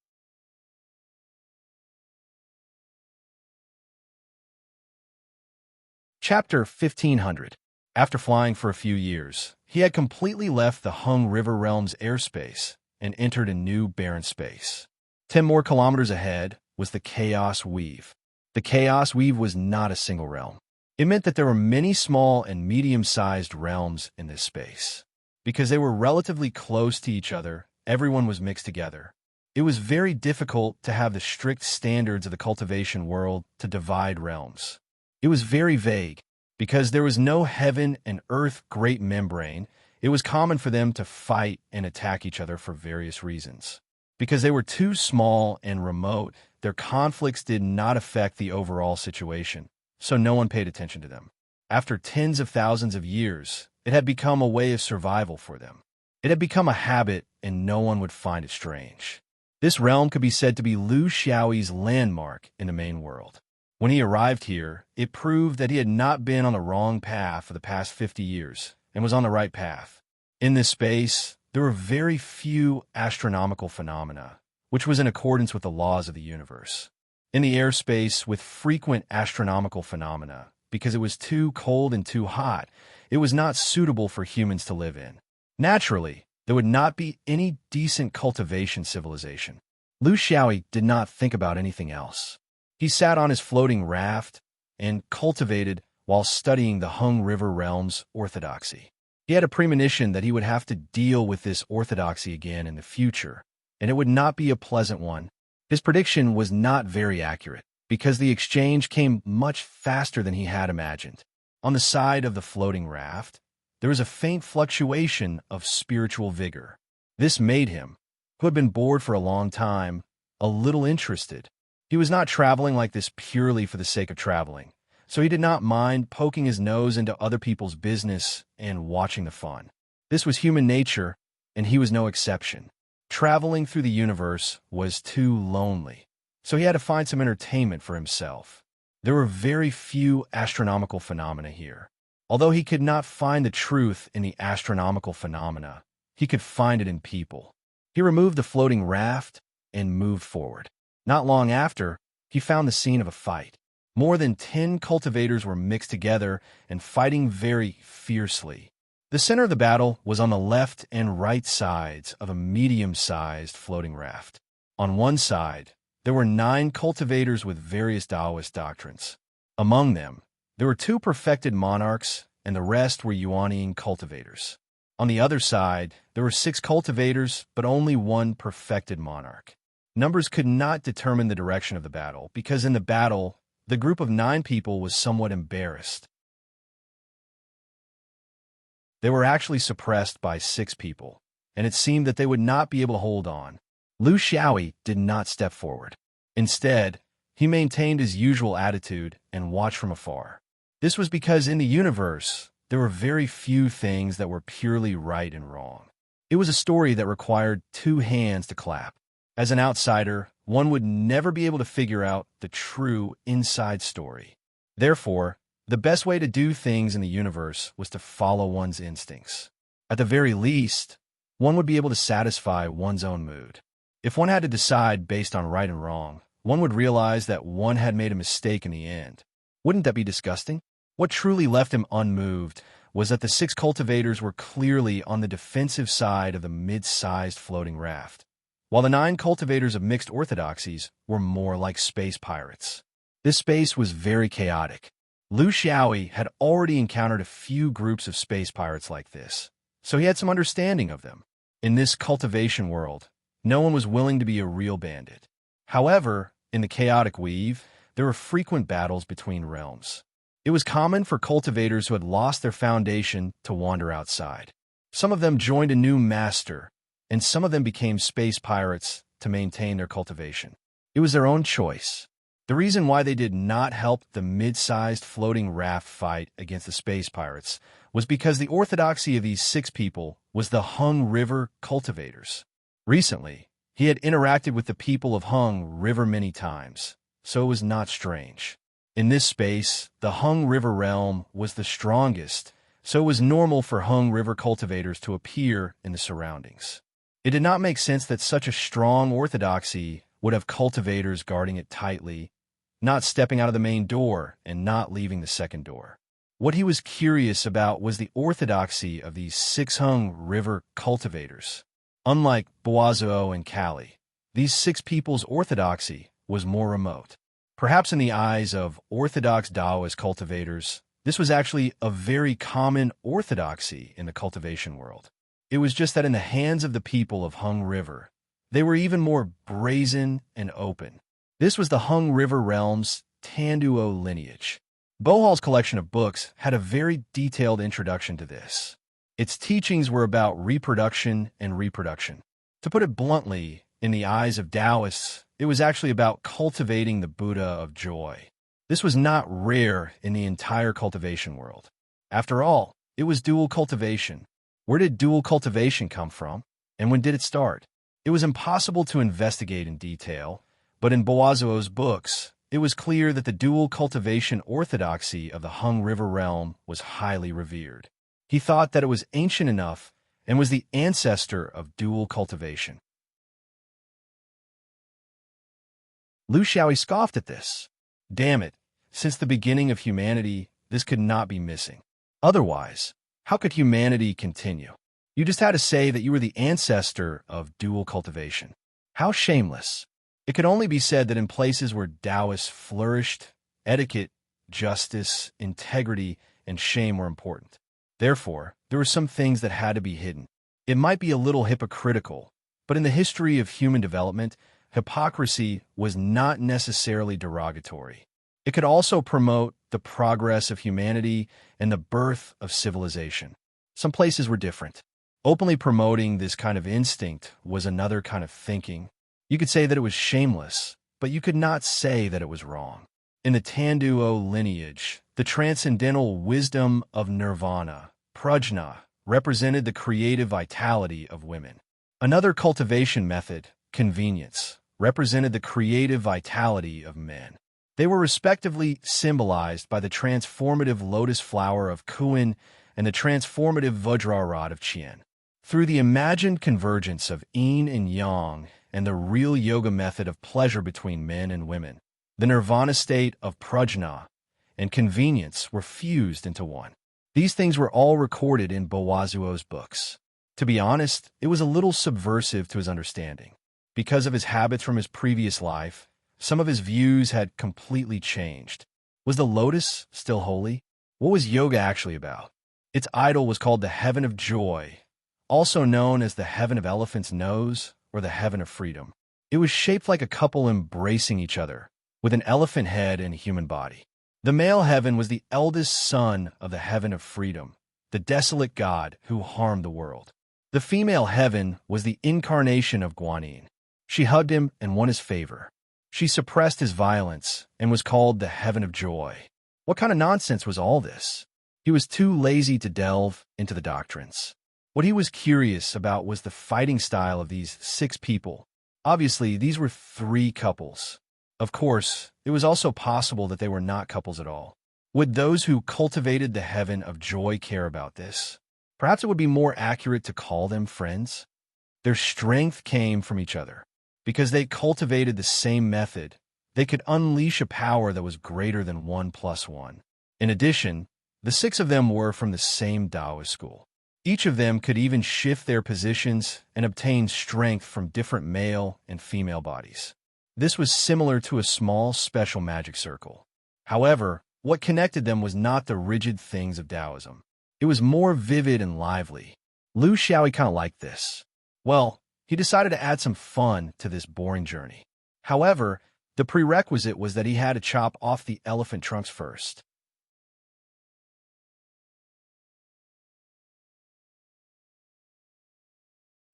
Chapter 1500. After flying for a few years, he had completely left the Hung River realm's airspace and entered a new barren space. 10 more kilometers ahead was the Chaos Weave. The Chaos Weave was not a single realm. It meant that there were many small and medium-sized realms in this space. Because they were relatively close to each other, everyone was mixed together. It was very difficult to have the strict standards of the cultivation world to divide realms. It was very vague. Because there was no heaven and earth great membrane, it was common for them to fight and attack each other for various reasons. Because they were too small and remote, their conflicts did not affect the overall situation, so no one paid attention to them. After tens of thousands of years, it had become a way of survival for them. It had become a habit, and no one would find it strange. This realm could be said to be Lu Xiaoyi's landmark in the main world. When he arrived here, it proved that he had not been on the wrong path for the past 50 years and was on the right path. In this space, there were very few astronomical phenomena, which was in accordance with the laws of the universe. In the airspace with frequent astronomical phenomena, because it was too cold and too hot, it was not suitable for humans to live in. Naturally, there would not be any decent cultivation civilization. Lu Xiaoyi did not think about anything else. He sat on his floating raft and cultivated while studying the Hung River realm's orthodoxy. He had a premonition that he would have to deal with this orthodoxy again in the future, and it would not be a pleasant one. His prediction was not very accurate, because the exchange came much faster than he had imagined. On the side of the floating raft, there was a faint fluctuation of spiritual vigor. This made him, who had been bored for a long time, a little interested. He was not traveling like this purely for the sake of traveling, so he did not mind poking his nose into other people's business and watching the fun. This was human nature, and he was no exception. Traveling through the universe was too lonely, so he had to find some entertainment for himself. There were very few astronomical phenomena here. Although he could not find the truth in the astronomical phenomena, he could find it in people. He removed the floating raft and moved forward. Not long after, he found the scene of a fight. More than 10 cultivators were mixed together and fighting very fiercely. The center of the battle was on the left and right sides of a medium-sized floating raft. On one side, there were 9 cultivators with various Taoist doctrines. Among them, there were 2 perfected monarchs, and the rest were Yuanian cultivators. On the other side, there were 6 cultivators, but only 1 perfected monarch. Numbers could not determine the direction of the battle, because in the battle, the group of 9 people was somewhat embarrassed. They were actually suppressed by 6 people, and it seemed that they would not be able to hold on. Lu Xiaoyi did not step forward. Instead, he maintained his usual attitude and watched from afar. This was because in the universe, there were very few things that were purely right and wrong. It was a story that required 2 hands to clap. As an outsider, one would never be able to figure out the true inside story. Therefore, The best way to do things in the universe was to follow one's instincts. At the very least, one would be able to satisfy one's own mood. If one had to decide based on right and wrong, one would realize that one had made a mistake in the end. Wouldn't that be disgusting? What truly left him unmoved was that the 6 cultivators were clearly on the defensive side of the mid-sized floating raft, while the 9 cultivators of mixed orthodoxies were more like space pirates. This space was very chaotic. Lu Xiaoyi had already encountered a few groups of space pirates like this, so he had some understanding of them. In this cultivation world, no one was willing to be a real bandit. However, in the chaotic weave, there were frequent battles between realms. It was common for cultivators who had lost their foundation to wander outside. Some of them joined a new master, and some of them became space pirates to maintain their cultivation. It was their own choice. The reason why they did not help the mid-sized floating raft fight against the space pirates was because the orthodoxy of these 6 people was the Hung River cultivators. Recently, he had interacted with the people of Hung River many times, so it was not strange. In this space, the Hung River realm was the strongest, so it was normal for Hung River cultivators to appear in the surroundings. It did not make sense that such a strong orthodoxy would have cultivators guarding it tightly, not stepping out of the main door and not leaving the second door. What he was curious about was the orthodoxy of these 6 Hung River cultivators. Unlike Boazuo and Kali, these 6 people's orthodoxy was more remote. Perhaps in the eyes of orthodox Taoist cultivators, this was actually a very common orthodoxy in the cultivation world. It was just that in the hands of the people of Hung River, they were even more brazen and open. This was the Hung River realm's Tanduo lineage. Bohal's collection of books had a very detailed introduction to this. Its teachings were about reproduction and reproduction. To put it bluntly, in the eyes of Taoists, it was actually about cultivating the Buddha of joy. This was not rare in the entire cultivation world. After all, it was dual cultivation. Where did dual cultivation come from, and when did it start? It was impossible to investigate in detail, but in Boazuo's books, it was clear that the dual cultivation orthodoxy of the Hung River realm was highly revered. He thought that it was ancient enough and was the ancestor of dual cultivation. Lu Xiaoyi scoffed at this. Damn it, since the beginning of humanity, this could not be missing. Otherwise, how could humanity continue? You just had to say that you were the ancestor of dual cultivation. How shameless. It could only be said that in places where Taoists flourished, etiquette, justice, integrity, and shame were important. Therefore, there were some things that had to be hidden. It might be a little hypocritical, but in the history of human development, hypocrisy was not necessarily derogatory. It could also promote the progress of humanity and the birth of civilization. Some places were different. Openly promoting this kind of instinct was another kind of thinking. You could say that it was shameless, but you could not say that it was wrong. In the Tanduo lineage, the transcendental wisdom of nirvana, prajna, represented the creative vitality of women. Another cultivation method, convenience, represented the creative vitality of men. They were respectively symbolized by the transformative lotus flower of Kuan and the transformative Vajra rod of Qian. Through the imagined convergence of yin and yang and the real yoga method of pleasure between men and women, the nirvana state of prajna and convenience were fused into one. These things were all recorded in Boazuo's books. To be honest, it was a little subversive to his understanding. Because of his habits from his previous life, some of his views had completely changed. Was the lotus still holy? What was yoga actually about? Its idol was called the Heaven of Joy, also known as the Heaven of Elephant's Nose or the Heaven of Freedom. It was shaped like a couple embracing each other, with an elephant head and a human body. The male heaven was the eldest son of the Heaven of Freedom, the desolate god who harmed the world. The female heaven was the incarnation of Guanyin. She hugged him and won his favor. She suppressed his violence and was called the Heaven of Joy. What kind of nonsense was all this? He was too lazy to delve into the doctrines. What he was curious about was the fighting style of these 6 people. Obviously, these were 3 couples. Of course, it was also possible that they were not couples at all. Would those who cultivated the heaven of joy care about this? Perhaps it would be more accurate to call them friends. Their strength came from each other. Because they cultivated the same method, they could unleash a power that was greater than 1+1. In addition, the 6 of them were from the same Taoist school. Each of them could even shift their positions and obtain strength from different male and female bodies. This was similar to a small special magic circle. However, what connected them was not the rigid things of Taoism. It was more vivid and lively. Lu Xiaoyi kind of liked this. Well, he decided to add some fun to this boring journey. However, the prerequisite was that he had to chop off the elephant trunks first.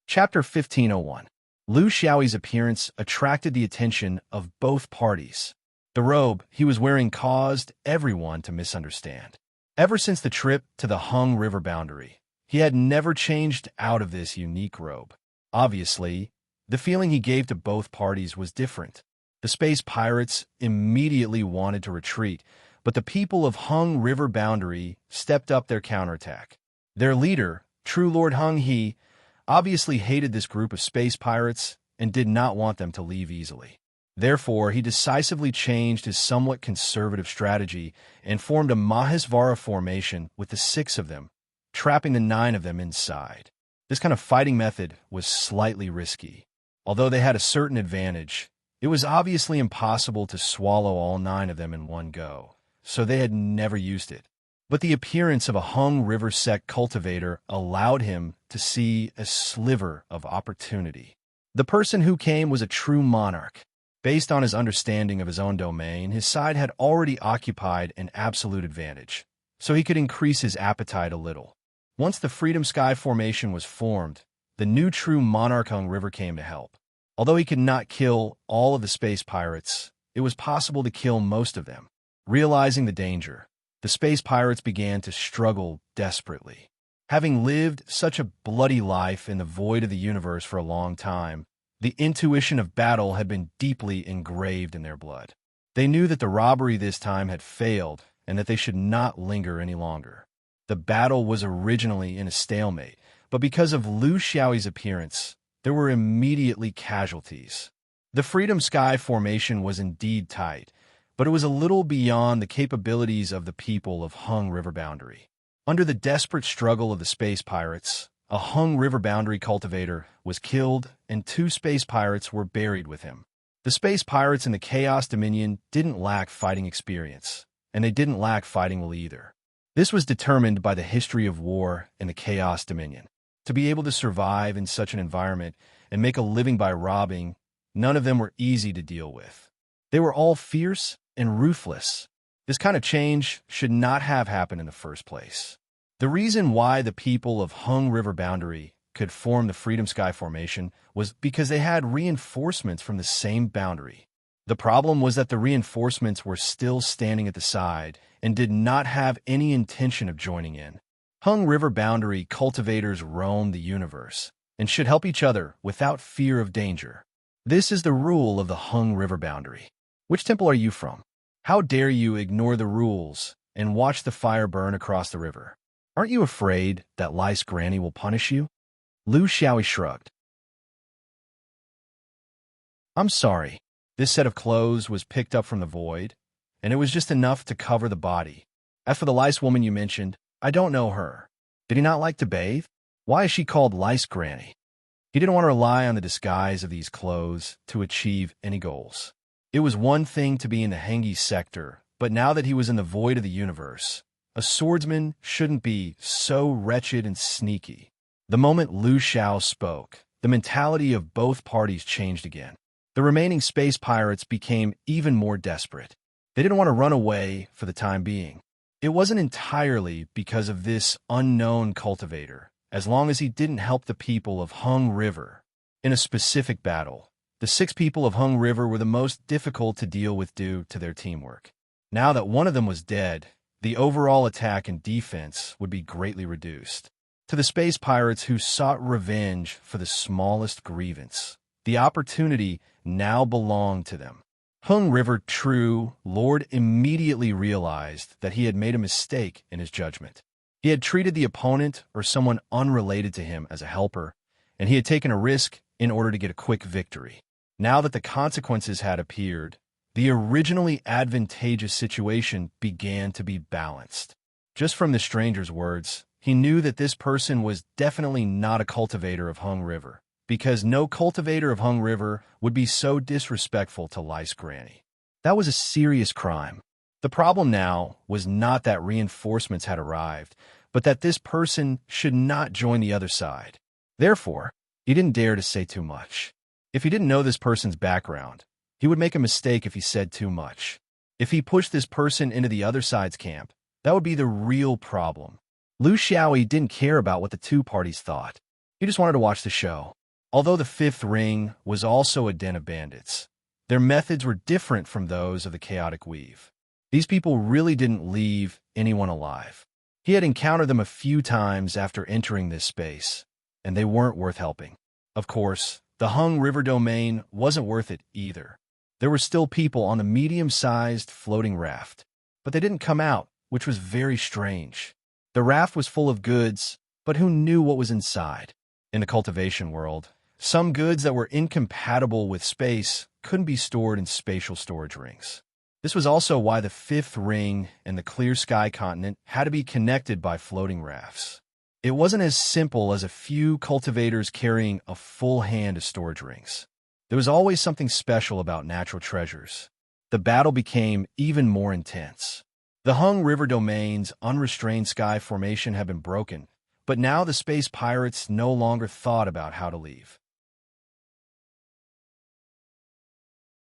Chapter 1501. Lu Xiaoyi's appearance attracted the attention of both parties. The robe he was wearing caused everyone to misunderstand. Ever since the trip to the Hung River boundary, he had never changed out of this unique robe. Obviously, the feeling he gave to both parties was different. The space pirates immediately wanted to retreat, but the people of Hung River boundary stepped up their counterattack. Their leader, True Lord Hung He, obviously hated this group of space pirates and did not want them to leave easily. Therefore, he decisively changed his somewhat conservative strategy and formed a Mahesvara formation with the 6 of them, trapping the 9 of them inside. This kind of fighting method was slightly risky. Although they had a certain advantage, it was obviously impossible to swallow all 9 of them in one go, so they had never used it. But the appearance of a Hung River sect cultivator allowed him to see a sliver of opportunity. The person who came was a true monarch. Based on his understanding of his own domain, his side had already occupied an absolute advantage, so he could increase his appetite a little. Once the Freedom Sky formation was formed, the new true monarch Hung River came to help. Although he could not kill all of the space pirates, it was possible to kill most of them. Realizing the danger, the space pirates began to struggle desperately. Having lived such a bloody life in the void of the universe for a long time, the intuition of battle had been deeply engraved in their blood. They knew that the robbery this time had failed and that they should not linger any longer. The battle was originally in a stalemate, but because of Lu Xiaoyi's appearance, there were immediately casualties. The Freedom Sky formation was indeed tight, but it was a little beyond the capabilities of the people of Hung River boundary. Under the desperate struggle of the space pirates, a Hung River boundary cultivator was killed and 2 space pirates were buried with him. The space pirates in the Chaos Dominion didn't lack fighting experience, and they didn't lack fighting will either. This was determined by the history of war in the Chaos Dominion. To be able to survive in such an environment and make a living by robbing, none of them were easy to deal with. They were all fierce and ruthless. This kind of change should not have happened in the first place. The reason why the people of Hung River boundary could form the Freedom Sky formation was because they had reinforcements from the same boundary. The problem was that the reinforcements were still standing at the side and did not have any intention of joining in. Hung River boundary cultivators roam the universe and should help each other without fear of danger. This is the rule of the Hung River boundary. Which temple are you from? How dare you ignore the rules and watch the fire burn across the river? Aren't you afraid that Lice Granny will punish you? Lu Xiaoyi shrugged. I'm sorry. This set of clothes was picked up from the void, and it was just enough to cover the body. As for the lice woman you mentioned, I don't know her. Did he not like to bathe? Why is she called Lice Granny? He didn't want to rely on the disguise of these clothes to achieve any goals. It was one thing to be in the Hengi sector, but now that he was in the void of the universe, a swordsman shouldn't be so wretched and sneaky. The moment Lu Xiao spoke, the mentality of both parties changed again. The remaining space pirates became even more desperate. They didn't want to run away for the time being. It wasn't entirely because of this unknown cultivator, as long as he didn't help the people of Hung River. In a specific battle, the 6 people of Hung River were the most difficult to deal with due to their teamwork. Now that one of them was dead, the overall attack and defense would be greatly reduced. To the space pirates who sought revenge for the smallest grievance, the opportunity now belonged to them. Hung River True Lord immediately realized that he had made a mistake in his judgment. He had treated the opponent or someone unrelated to him as a helper, and he had taken a risk in order to get a quick victory. Now that the consequences had appeared, the originally advantageous situation began to be balanced. Just from the stranger's words, he knew that this person was definitely not a cultivator of Hung River, because no cultivator of Hung River would be so disrespectful to Lice Granny. That was a serious crime. The problem now was not that reinforcements had arrived, but that this person should not join the other side. Therefore, he didn't dare to say too much. If he didn't know this person's background, he would make a mistake if he said too much. If he pushed this person into the other side's camp, that would be the real problem. Lu Xiaoyi didn't care about what the two parties thought. He just wanted to watch the show. Although the fifth ring was also a den of bandits, their methods were different from those of the chaotic weave. These people really didn't leave anyone alive. He had encountered them a few times after entering this space, and they weren't worth helping. Of course, the Hung River domain wasn't worth it either. There were still people on the medium-sized floating raft, but they didn't come out, which was very strange. The raft was full of goods, but who knew what was inside? In the cultivation world, some goods that were incompatible with space couldn't be stored in spatial storage rings. This was also why the fifth ring and the clear sky continent had to be connected by floating rafts. It wasn't as simple as a few cultivators carrying a full hand of storage rings. There was always something special about natural treasures. The battle became even more intense. The Hung River domain's unrestrained sky formation had been broken, but now the space pirates no longer thought about how to leave.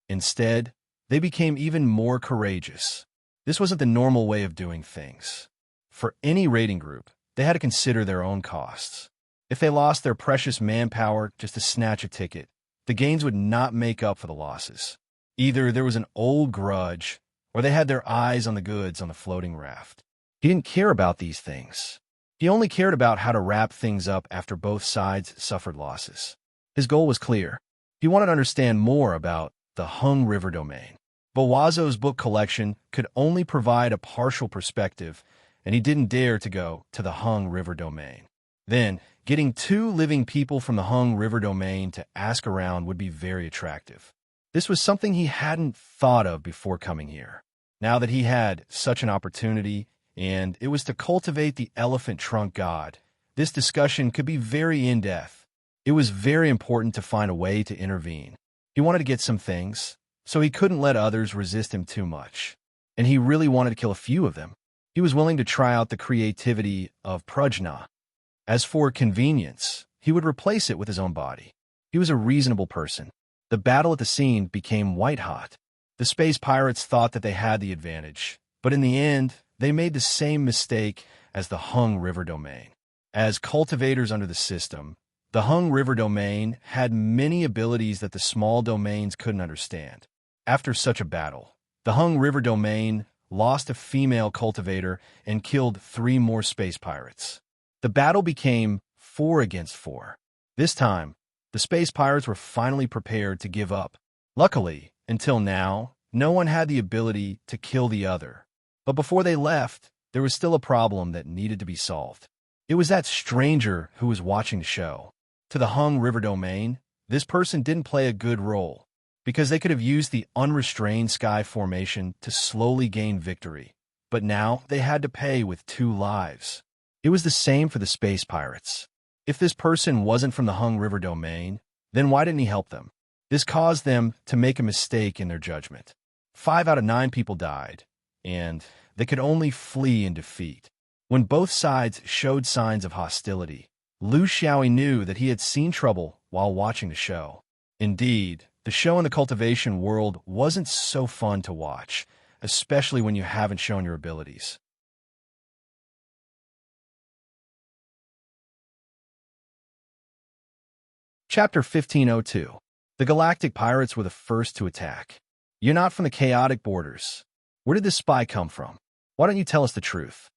Instead, they became even more courageous. This wasn't the normal way of doing things. For any raiding group, they had to consider their own costs. If they lost their precious manpower just to snatch a ticket, the gains would not make up for the losses. Either there was an old grudge, or they had their eyes on the goods on the floating raft. He didn't care about these things. He only cared about how to wrap things up after both sides suffered losses. His goal was clear. He wanted to understand more about the Hung River domain. Boazo's book collection could only provide a partial perspective, and he didn't dare to go to the Hung River domain. Then, getting two living people from the Hung River domain to ask around would be very attractive. This was something he hadn't thought of before coming here. Now that he had such an opportunity, and it was to cultivate the elephant trunk god, this discussion could be very in-depth. It was very important to find a way to intervene. He wanted to get some things, so he couldn't let others resist him too much. And he really wanted to kill a few of them. He was willing to try out the creativity of Prajna. As for convenience, he would replace it with his own body. He was a reasonable person. The battle at the scene became white-hot. The space pirates thought that they had the advantage, but in the end, they made the same mistake as the Hung River domain. As cultivators under the system, the Hung River domain had many abilities that the small domains couldn't understand. After such a battle, the Hung River domain lost a female cultivator and killed 3 more space pirates. The battle became 4 against 4. This time, the space pirates were finally prepared to give up. Luckily, until now, no one had the ability to kill the other. But before they left, there was still a problem that needed to be solved. It was that stranger who was watching the show. To the Hung River domain, this person didn't play a good role, because they could have used the unrestrained sky formation to slowly gain victory. But now they had to pay with 2 lives. It was the same for the space pirates. If this person wasn't from the Hung River domain, then why didn't he help them? This caused them to make a mistake in their judgment. 5 out of 9 people died, and they could only flee in defeat. When both sides showed signs of hostility, Lu Xiaoyi knew that he had seen trouble while watching the show. Indeed, the show in the cultivation world wasn't so fun to watch, especially when you haven't shown your abilities. Chapter 1502. The Galactic Pirates were the first to attack. You're not from the chaotic borders. Where did this spy come from? Why don't you tell us the truth?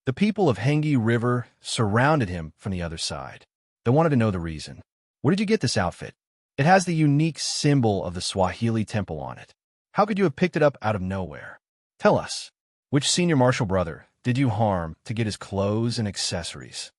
The people of Hengi River surrounded him from the other side. They wanted to know the reason. Where did you get this outfit? It has the unique symbol of the Swahili temple on it. How could you have picked it up out of nowhere? Tell us, which senior martial brother did you harm to get his clothes and accessories?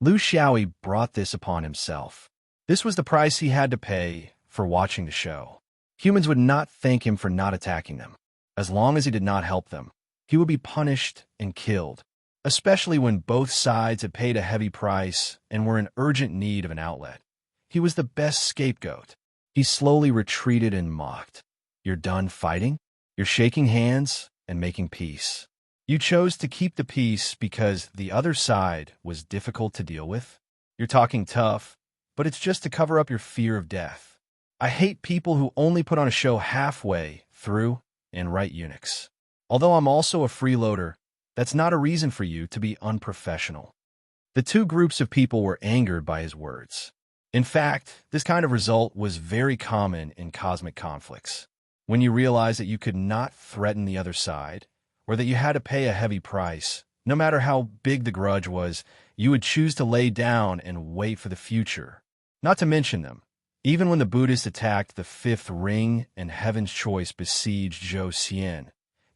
Lu Xiaoyi brought this upon himself. This was the price he had to pay for watching the show. Humans would not thank him for not attacking them. As long as he did not help them, he would be punished and killed, especially when both sides had paid a heavy price and were in urgent need of an outlet. He was the best scapegoat. He slowly retreated and mocked. You're done fighting? You're shaking hands and making peace. You chose to keep the peace because the other side was difficult to deal with? You're talking tough, but it's just to cover up your fear of death. I hate people who only put on a show halfway through and write eunuchs. Although I'm also a freeloader, that's not a reason for you to be unprofessional. The two groups of people were angered by his words. In fact, this kind of result was very common in cosmic conflicts. When you realize that you could not threaten the other side, or that you had to pay a heavy price, no matter how big the grudge was, you would choose to lay down and wait for the future. Not to mention them. Even when the Buddhists attacked the Fifth Ring and Heaven's Choice besieged Zhou Xian,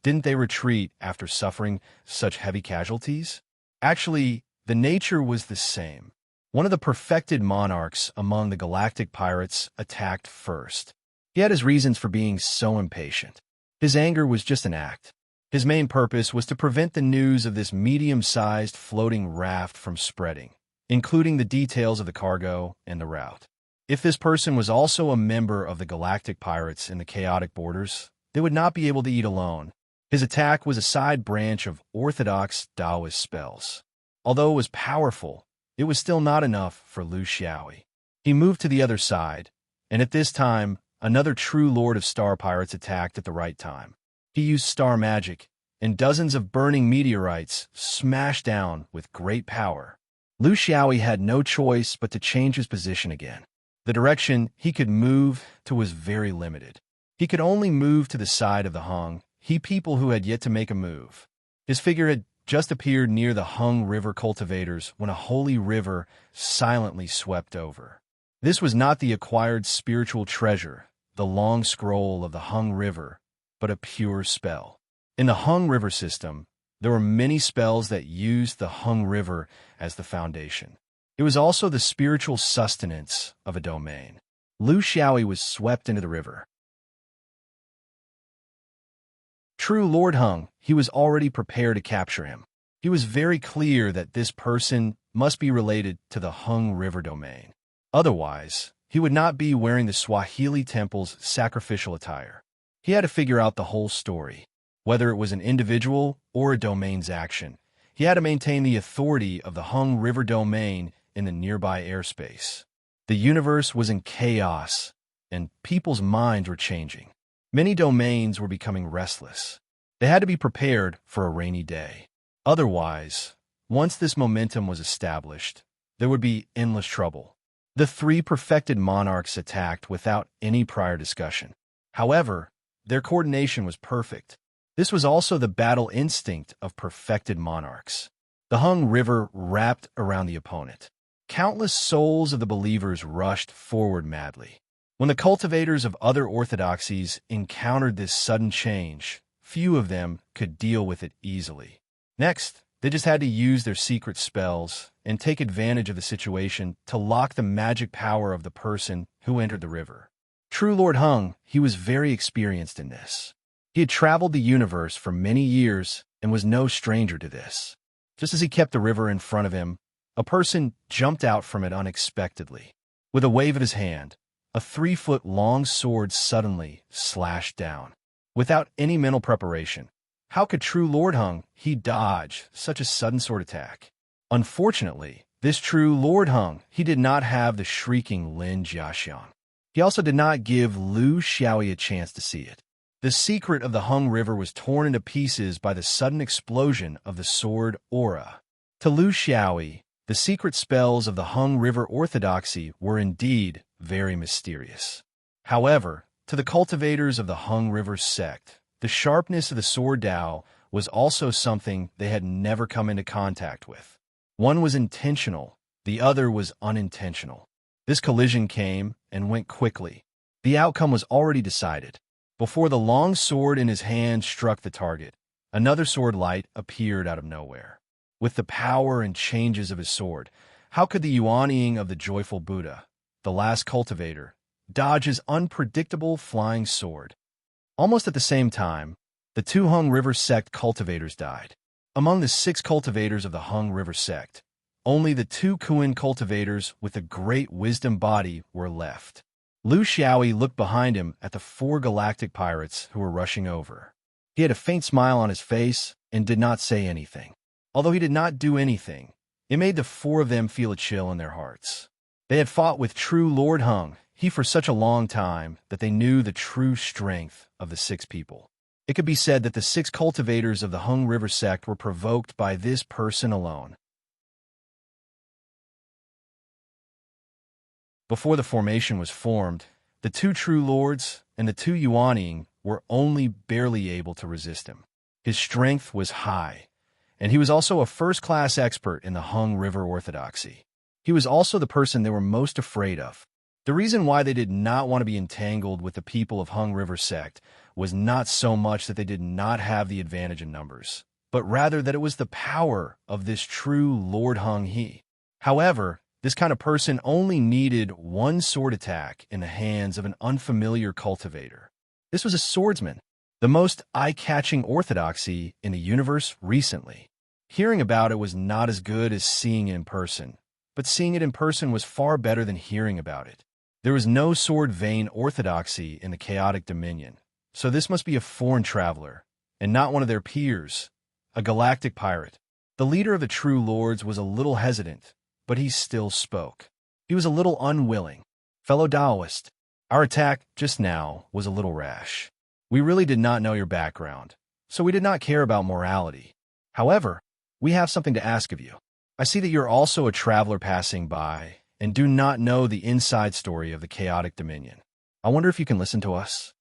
didn't they retreat after suffering such heavy casualties? Actually, the nature was the same. One of the perfected monarchs among the galactic pirates attacked first. He had his reasons for being so impatient. His anger was just an act. His main purpose was to prevent the news of this medium-sized floating raft from spreading, including the details of the cargo and the route. If this person was also a member of the galactic pirates in the chaotic borders, they would not be able to eat alone. His attack was a side branch of orthodox Taoist spells. Although it was powerful, it was still not enough for Lu Xiaoyi. He moved to the other side, and at this time, another true lord of star pirates attacked at the right time. He used star magic, and dozens of burning meteorites smashed down with great power. Lu Xiaoyi had no choice but to change his position again. The direction he could move to was very limited. He could only move to the side of the Hung, people who had yet to make a move. His figure had just appeared near the Hung River cultivators when a holy river silently swept over. This was not the acquired spiritual treasure, the long scroll of the Hung River, but a pure spell. In the Hung River system, there were many spells that used the Hung River as the foundation. It was also the spiritual sustenance of a domain. Lu Xiaoyi was swept into the river. True Lord Hung, he was already prepared to capture him. He was very clear that this person must be related to the Hung River domain. Otherwise, he would not be wearing the Swahili temple's sacrificial attire. He had to figure out the whole story. Whether it was an individual or a domain's action, he had to maintain the authority of the Hung River domain in the nearby airspace. The universe was in chaos, and people's minds were changing. Many domains were becoming restless. They had to be prepared for a rainy day. Otherwise, once this momentum was established, there would be endless trouble. The three perfected monarchs attacked without any prior discussion. However, their coordination was perfect. This was also the battle instinct of perfected monarchs. The Hung River wrapped around the opponent. Countless souls of the believers rushed forward madly. When the cultivators of other orthodoxies encountered this sudden change, few of them could deal with it easily. Next, they just had to use their secret spells and take advantage of the situation to lock the magic power of the person who entered the river. True Lord Hung, he was very experienced in this. He had traveled the universe for many years and was no stranger to this. Just as he kept the river in front of him, a person jumped out from it unexpectedly. With a wave of his hand, a 3-foot-long sword suddenly slashed down. Without any mental preparation, how could true Lord Hung he dodge such a sudden sword attack? Unfortunately, this true Lord Hung he did not have the shrieking Lin Jiaxiang. He also did not give Lu Xiaoyi a chance to see it. The secret of the Hung River was torn into pieces by the sudden explosion of the sword aura. To Lu Xiaoyi, the secret spells of the Hung River orthodoxy were indeed very mysterious. However, to the cultivators of the Hung River sect, the sharpness of the sword Dao was also something they had never come into contact with. One was intentional, the other was unintentional. This collision came and went quickly. The outcome was already decided. Before the long sword in his hand struck the target, another sword light appeared out of nowhere. With the power and changes of his sword, how could the Yuanying of the joyful Buddha, the last cultivator, dodge his unpredictable flying sword? Almost at the same time, the two Hung River sect cultivators died. Among the 6 cultivators of the Hung River sect, only the 2 Kuan cultivators with a great wisdom body were left. Lu Xiaoyi looked behind him at the 4 galactic pirates who were rushing over. He had a faint smile on his face and did not say anything. Although he did not do anything, it made the 4 of them feel a chill in their hearts. They had fought with true Lord Hung, he for such a long time that they knew the true strength of the 6 people. It could be said that the 6 cultivators of the Hung River sect were provoked by this person alone. Before the formation was formed, the 2 true lords and the 2 Yuanying were only barely able to resist him. His strength was high, and he was also a first-class expert in the Hung River orthodoxy. He was also the person they were most afraid of. The reason why they did not want to be entangled with the people of Hung River sect was not so much that they did not have the advantage in numbers, but rather that it was the power of this true Lord Hung He. However, this kind of person only needed one sword attack in the hands of an unfamiliar cultivator. This was a swordsman, the most eye-catching orthodoxy in the universe recently. Hearing about it was not as good as seeing it in person, but seeing it in person was far better than hearing about it. There was no sword vein orthodoxy in the chaotic dominion, so this must be a foreign traveler, and not one of their peers, a galactic pirate. The leader of the true lords was a little hesitant, but he still spoke. He was a little unwilling. Fellow Taoist, our attack just now was a little rash. We really did not know your background, so we did not care about morality. However, we have something to ask of you. I see that you're also a traveler passing by and do not know the inside story of the chaotic dominion. I wonder if you can listen to us.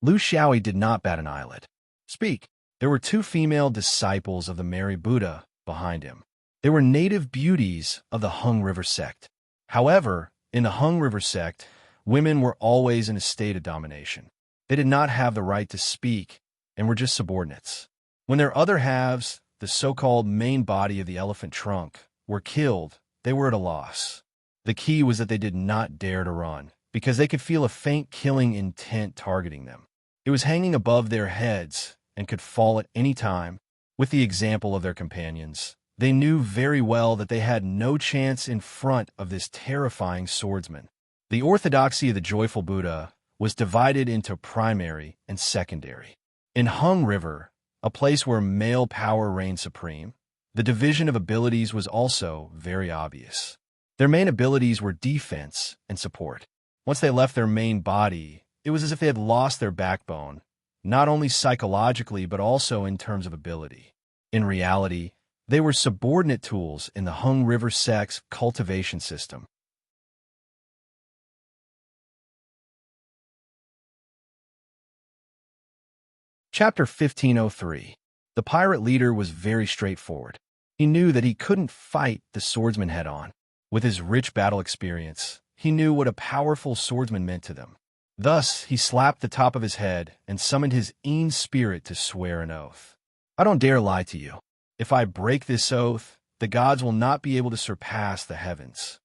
Lu Xiaoyi did not bat an eyelid. Speak. There were 2 female disciples of the Mary Buddha behind him. They were native beauties of the Hung River sect. However, in the Hung River sect, women were always in a state of domination. They did not have the right to speak and were just subordinates. When their other halves, the so-called main body of the elephant trunk, were killed, they were at a loss. The key was that they did not dare to run, because they could feel a faint killing intent targeting them. It was hanging above their heads and could fall at any time. With the example of their companions, they knew very well that they had no chance in front of this terrifying swordsman. The orthodoxy of the joyful Buddha was divided into primary and secondary. In Hung River, a place where male power reigned supreme, the division of abilities was also very obvious. Their main abilities were defense and support. Once they left their main body, it was as if they had lost their backbone, not only psychologically but also in terms of ability. In reality, they were subordinate tools in the Hung River sect's cultivation system. Chapter 1503. The pirate leader was very straightforward. He knew that he couldn't fight the swordsman head-on. With his rich battle experience, he knew what a powerful swordsman meant to them. Thus, he slapped the top of his head and summoned his Een spirit to swear an oath. I don't dare lie to you. If I break this oath, the gods will not be able to surpass the heavens.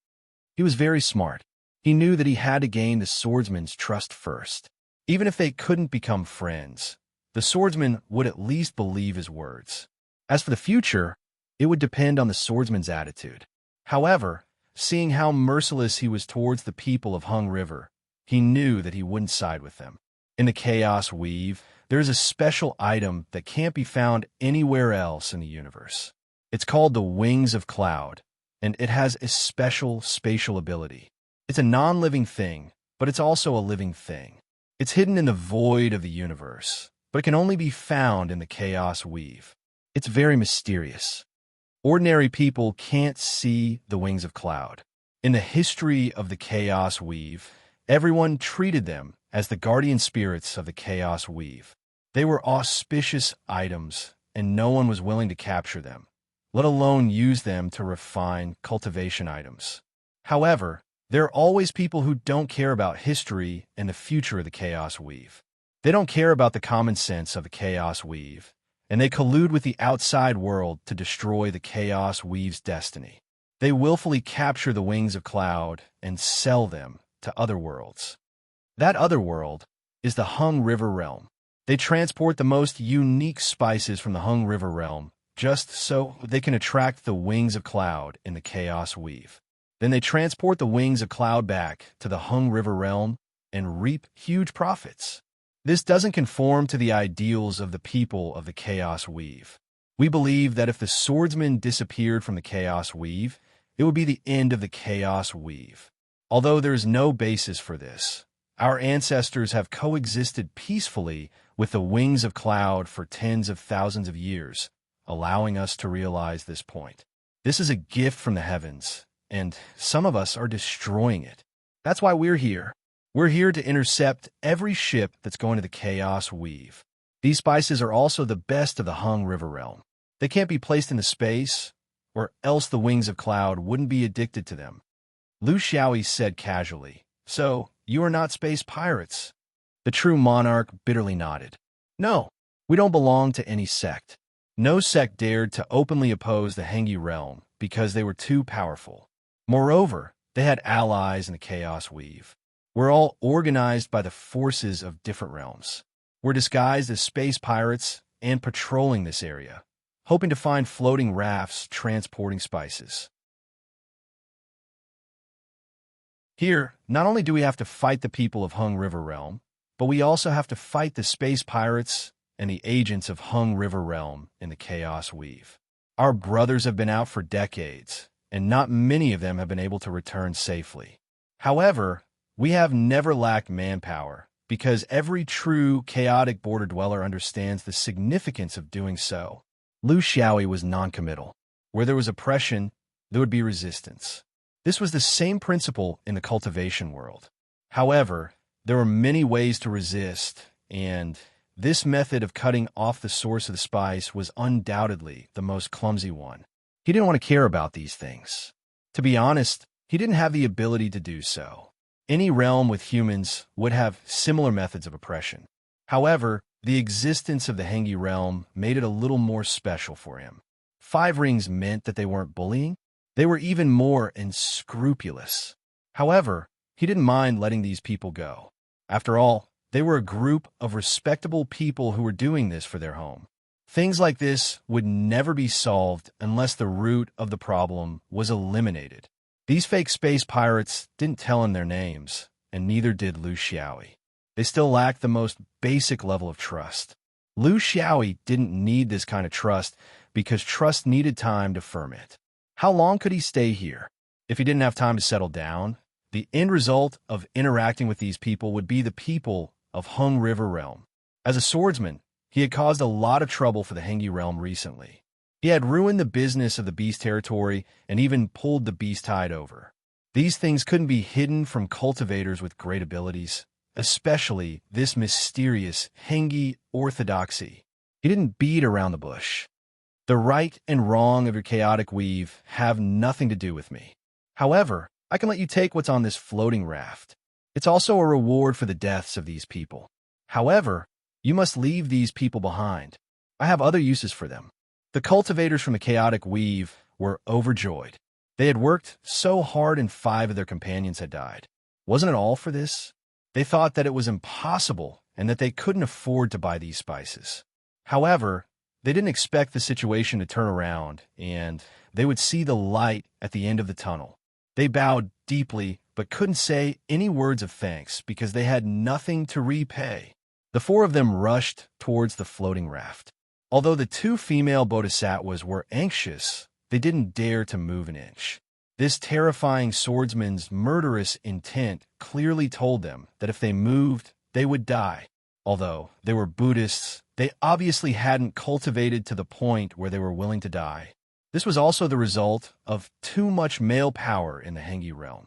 He was very smart. He knew that he had to gain the swordsman's trust first. Even if they couldn't become friends, the swordsman would at least believe his words. As for the future, it would depend on the swordsman's attitude. However, seeing how merciless he was towards the people of Hung River, he knew that he wouldn't side with them. In the Chaos Weave, there is a special item that can't be found anywhere else in the universe. It's called the Wings of Cloud, and it has a special spatial ability. It's a non-living thing, but it's also a living thing. It's hidden in the void of the universe, but it can only be found in the Chaos Weave. It's very mysterious. Ordinary people can't see the Wings of Cloud. In the history of the Chaos Weave, everyone treated them as the guardian spirits of the Chaos Weave. They were auspicious items, and no one was willing to capture them, let alone use them to refine cultivation items. However, there are always people who don't care about history and the future of the Chaos Weave. They don't care about the common sense of the Chaos Weave, and they collude with the outside world to destroy the Chaos Weave's destiny. They willfully capture the wings of cloud and sell them to other worlds. That other world is the Hung River realm. They transport the most unique spices from the Hung River realm just so they can attract the wings of cloud in the Chaos Weave. Then they transport the wings of cloud back to the Hung River realm and reap huge profits. This doesn't conform to the ideals of the people of the Chaos Weave. We believe that if the swordsman disappeared from the Chaos Weave, it would be the end of the Chaos Weave. Although there is no basis for this, our ancestors have coexisted peacefully with the wings of cloud for tens of thousands of years, allowing us to realize this point. This is a gift from the heavens, and some of us are destroying it. That's why we're here. We're here to intercept every ship that's going to the Chaos Weave. These spices are also the best of the Hung River realm. They can't be placed into space, or else the wings of cloud wouldn't be addicted to them. Lu Xiaoyi said casually, "So, you are not space pirates?" The true monarch bitterly nodded. "No, we don't belong to any sect. No sect dared to openly oppose the Hengi realm because they were too powerful. Moreover, they had allies in the Chaos Weave. We're all organized by the forces of different realms. We're disguised as space pirates and patrolling this area, hoping to find floating rafts transporting spices. Here, not only do we have to fight the people of Hung River Realm, but we also have to fight the space pirates and the agents of Hung River Realm in the Chaos Weave. Our brothers have been out for decades, and not many of them have been able to return safely. However, we have never lacked manpower, because every true chaotic border dweller understands the significance of doing so." Lu Xiaoyi was noncommittal. Where there was oppression, there would be resistance. This was the same principle in the cultivation world. However, there were many ways to resist, and this method of cutting off the source of the spice was undoubtedly the most clumsy one. He didn't want to care about these things. To be honest, he didn't have the ability to do so. Any realm with humans would have similar methods of oppression. However, the existence of the Hengi realm made it a little more special for him. 5 rings meant that they weren't bullying. They were even more unscrupulous. However, he didn't mind letting these people go. After all, they were a group of respectable people who were doing this for their home. Things like this would never be solved unless the root of the problem was eliminated. These fake space pirates didn't tell him their names, and neither did Lu Xiaoyi. They still lacked the most basic level of trust. Lu Xiaoyi didn't need this kind of trust because trust needed time to ferment. How long could he stay here? If he didn't have time to settle down, the end result of interacting with these people would be the people of Hung River Realm. As a swordsman, he had caused a lot of trouble for the Hengi realm recently. He had ruined the business of the beast territory and even pulled the beast tide over. These things couldn't be hidden from cultivators with great abilities, especially this mysterious Hengi orthodoxy. He didn't beat around the bush. The right and wrong of your chaotic weave have nothing to do with me. However, I can let you take what's on this floating raft. It's also a reward for the deaths of these people. However, you must leave these people behind. I have other uses for them. The cultivators from the chaotic weave were overjoyed. They had worked so hard and 5 of their companions had died. Wasn't it all for this? They thought that it was impossible and that they couldn't afford to buy these spices. However, they didn't expect the situation to turn around and they would see the light at the end of the tunnel. They bowed deeply but couldn't say any words of thanks because they had nothing to repay. The 4 of them rushed towards the floating raft. Although the 2 female bodhisattvas were anxious, they didn't dare to move an inch. This terrifying swordsman's murderous intent clearly told them that if they moved, they would die. Although they were Buddhists, they obviously hadn't cultivated to the point where they were willing to die. This was also the result of too much male power in the Hengi realm.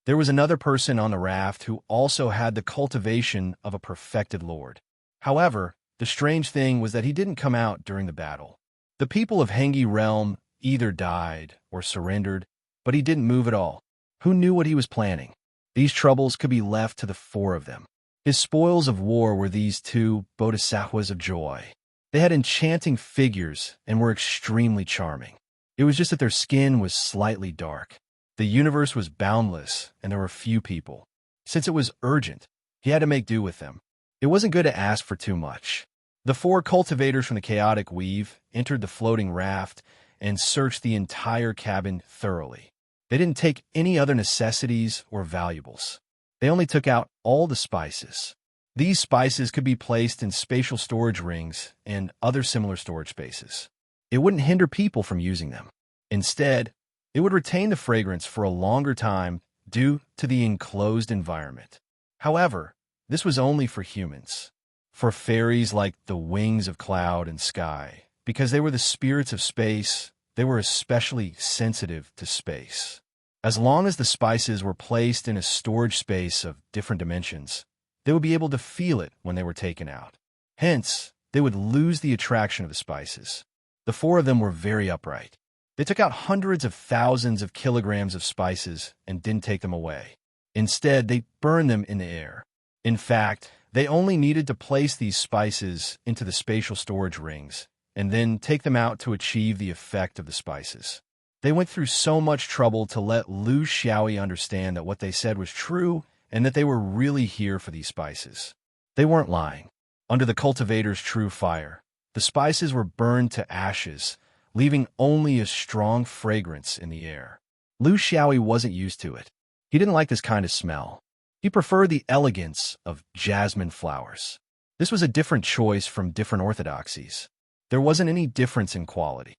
There was another person on the raft who also had the cultivation of a perfected lord. However, the strange thing was that he didn't come out during the battle. The people of Hengi realm either died or surrendered, but he didn't move at all. Who knew what he was planning? These troubles could be left to the four of them. His spoils of war were these two bodhisattvas of joy. They had enchanting figures and were extremely charming. It was just that their skin was slightly dark. The universe was boundless, and there were few people. Since it was urgent, he had to make do with them. It wasn't good to ask for too much. The four cultivators from the chaotic weave entered the floating raft and searched the entire cabin thoroughly. They didn't take any other necessities or valuables. They only took out all the spices. These spices could be placed in spatial storage rings and other similar storage spaces. It wouldn't hinder people from using them. Instead, it would retain the fragrance for a longer time due to the enclosed environment. However, this was only for humans. For fairies like the wings of cloud and sky, because they were the spirits of space, they were especially sensitive to space. As long as the spices were placed in a storage space of different dimensions, they would be able to feel it when they were taken out. Hence, they would lose the attraction of the spices. The four of them were very upright. They took out hundreds of thousands of kilograms of spices and didn't take them away. Instead, they burned them in the air. In fact, they only needed to place these spices into the spatial storage rings and then take them out to achieve the effect of the spices. They went through so much trouble to let Lu Xiaoyi understand that what they said was true and that they were really here for these spices. They weren't lying. Under the cultivator's true fire, the spices were burned to ashes, leaving only a strong fragrance in the air. Lu Xiaoyi wasn't used to it. He didn't like this kind of smell. He preferred the elegance of jasmine flowers. This was a different choice from different orthodoxies. There wasn't any difference in quality.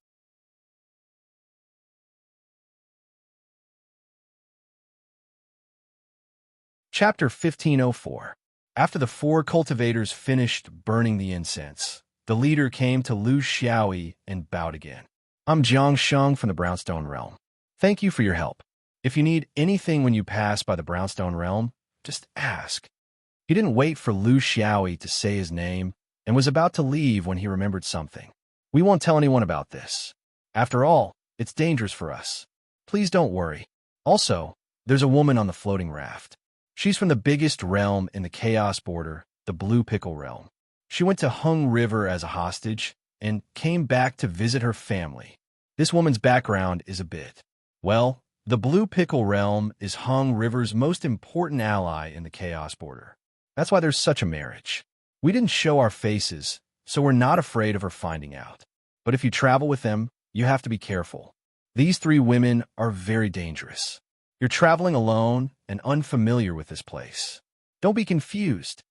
Chapter 1504. After the four cultivators finished burning the incense, the leader came to Lu Xiaoyi and bowed again. I'm Jiang Sheng from the Brownstone Realm. Thank you for your help. If you need anything when you pass by the Brownstone Realm, just ask. He didn't wait for Lu Xiaoyi to say his name and was about to leave when he remembered something. We won't tell anyone about this. After all, it's dangerous for us. Please don't worry. Also, there's a woman on the floating raft. She's from the biggest realm in the Chaos Border, the Blue Pickle Realm. She went to Hung River as a hostage and came back to visit her family. This woman's background is a bit, well, the Blue Pickle Realm is Hung River's most important ally in the Chaos Border. That's why there's such a marriage. We didn't show our faces, so we're not afraid of her finding out. But if you travel with them, you have to be careful. These three women are very dangerous. You're traveling alone and unfamiliar with this place. Don't be confused.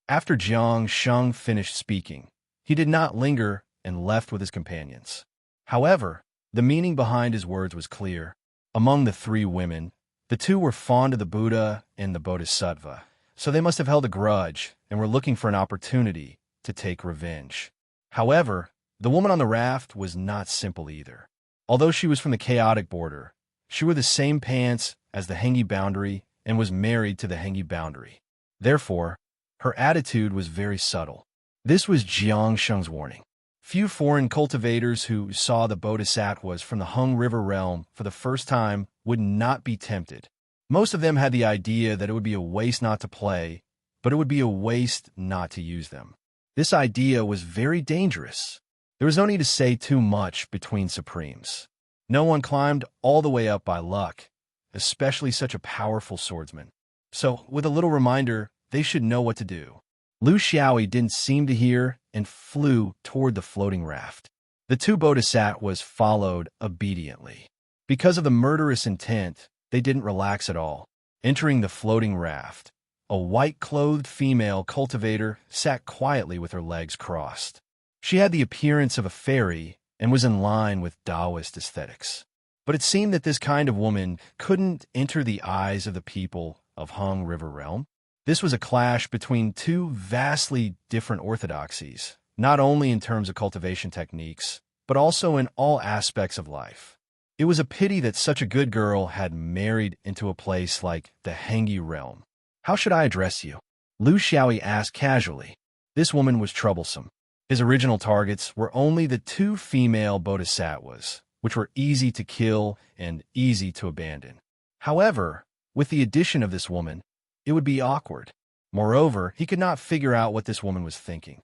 After Jiang Sheng finished speaking, he did not linger and left with his companions. However, the meaning behind his words was clear. Among the three women, the two were fond of the Buddha and the Bodhisattva, so they must have held a grudge and were looking for an opportunity to take revenge. However, the woman on the raft was not simple either. Although she was from the chaotic border, she wore the same pants as the Hengi boundary and was married to the Hengi boundary. Therefore, her attitude was very subtle. This was Jiang Sheng's warning. Few foreign cultivators who saw the bodhisattvas from the Hung River realm for the first time would not be tempted. Most of them had the idea that it would be a waste not to play, but it would be a waste not to use them. This idea was very dangerous. There was no need to say too much between supremes. No one climbed all the way up by luck, especially such a powerful swordsman. So, with a little reminder, they should know what to do. Lu Xiaoyi didn't seem to hear and flew toward the floating raft. The two bodhisattvas followed obediently. Because of the murderous intent, they didn't relax at all. Entering the floating raft, a white-clothed female cultivator sat quietly with her legs crossed. She had the appearance of a fairy and was in line with Taoist aesthetics. But it seemed that this kind of woman couldn't enter the eyes of the people of Hung River Realm. This was a clash between two vastly different orthodoxies, not only in terms of cultivation techniques, but also in all aspects of life. It was a pity that such a good girl had married into a place like the Hengi realm. How should I address you? Lu Xiaoyi asked casually. This woman was troublesome. His original targets were only the two female bodhisattvas, which were easy to kill and easy to abandon. However, With the addition of this woman, it would be awkward. Moreover, he could not figure out what this woman was thinking.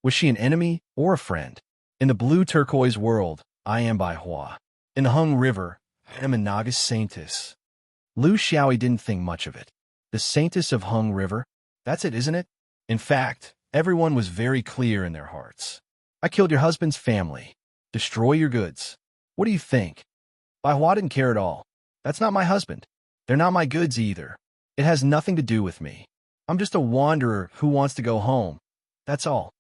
Was she an enemy or a friend? In the blue turquoise world, I am by Hua. In the Hung River, I am a Nagas Saintess. Lu Xiaoyi didn't think much of it. The Saintess of Hung River? That's it, isn't it? In fact, everyone was very clear in their hearts. I killed your husband's family. Destroy your goods. What do you think? Bai Hua didn't care at all. That's not my husband. They're not my goods either. It has nothing to do with me. I'm just a wanderer who wants to go home. That's all.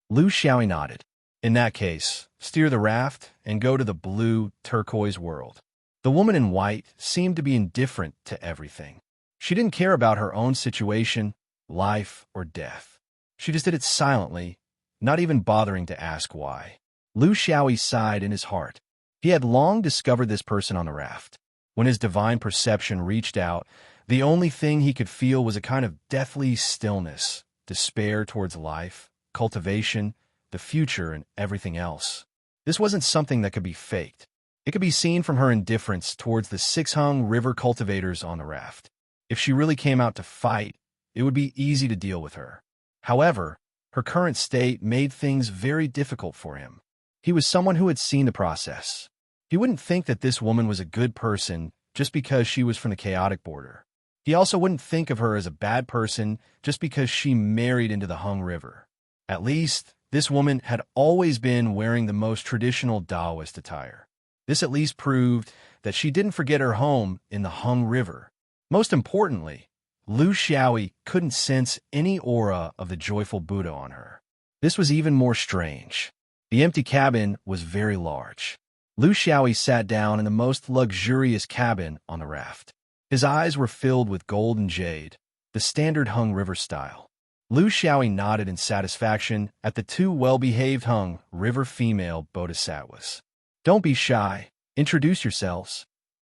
Lu Xiaoyi nodded. In that case, steer the raft and go to the blue turquoise world. The woman in white seemed to be indifferent to everything. She didn't care about her own situation, life, or death. She just did it silently, not even bothering to ask why. Lu Xiaoyi sighed in his heart. He had long discovered this person on the raft. When his divine perception reached out, the only thing he could feel was a kind of deathly stillness, despair towards life, cultivation, the future, and everything else. This wasn't something that could be faked. It could be seen from her indifference towards the Sixhung River cultivators on the raft. If she really came out to fight, it would be easy to deal with her. However, her current state made things very difficult for him. He was someone who had seen the process. He wouldn't think that this woman was a good person just because she was from the chaotic border. He also wouldn't think of her as a bad person just because she married into the Hung River. At least, this woman had always been wearing the most traditional Taoist attire. This at least proved that she didn't forget her home in the Hung River. Most importantly, Lu Xiaoyi couldn't sense any aura of the joyful Buddha on her. This was even more strange. The empty cabin was very large. Lu Xiaoyi sat down in the most luxurious cabin on the raft. His eyes were filled with gold and jade, the standard Hung River style. Lu Xiaoyi nodded in satisfaction at the two well-behaved Hung River female bodhisattvas. Don't be shy. Introduce yourselves.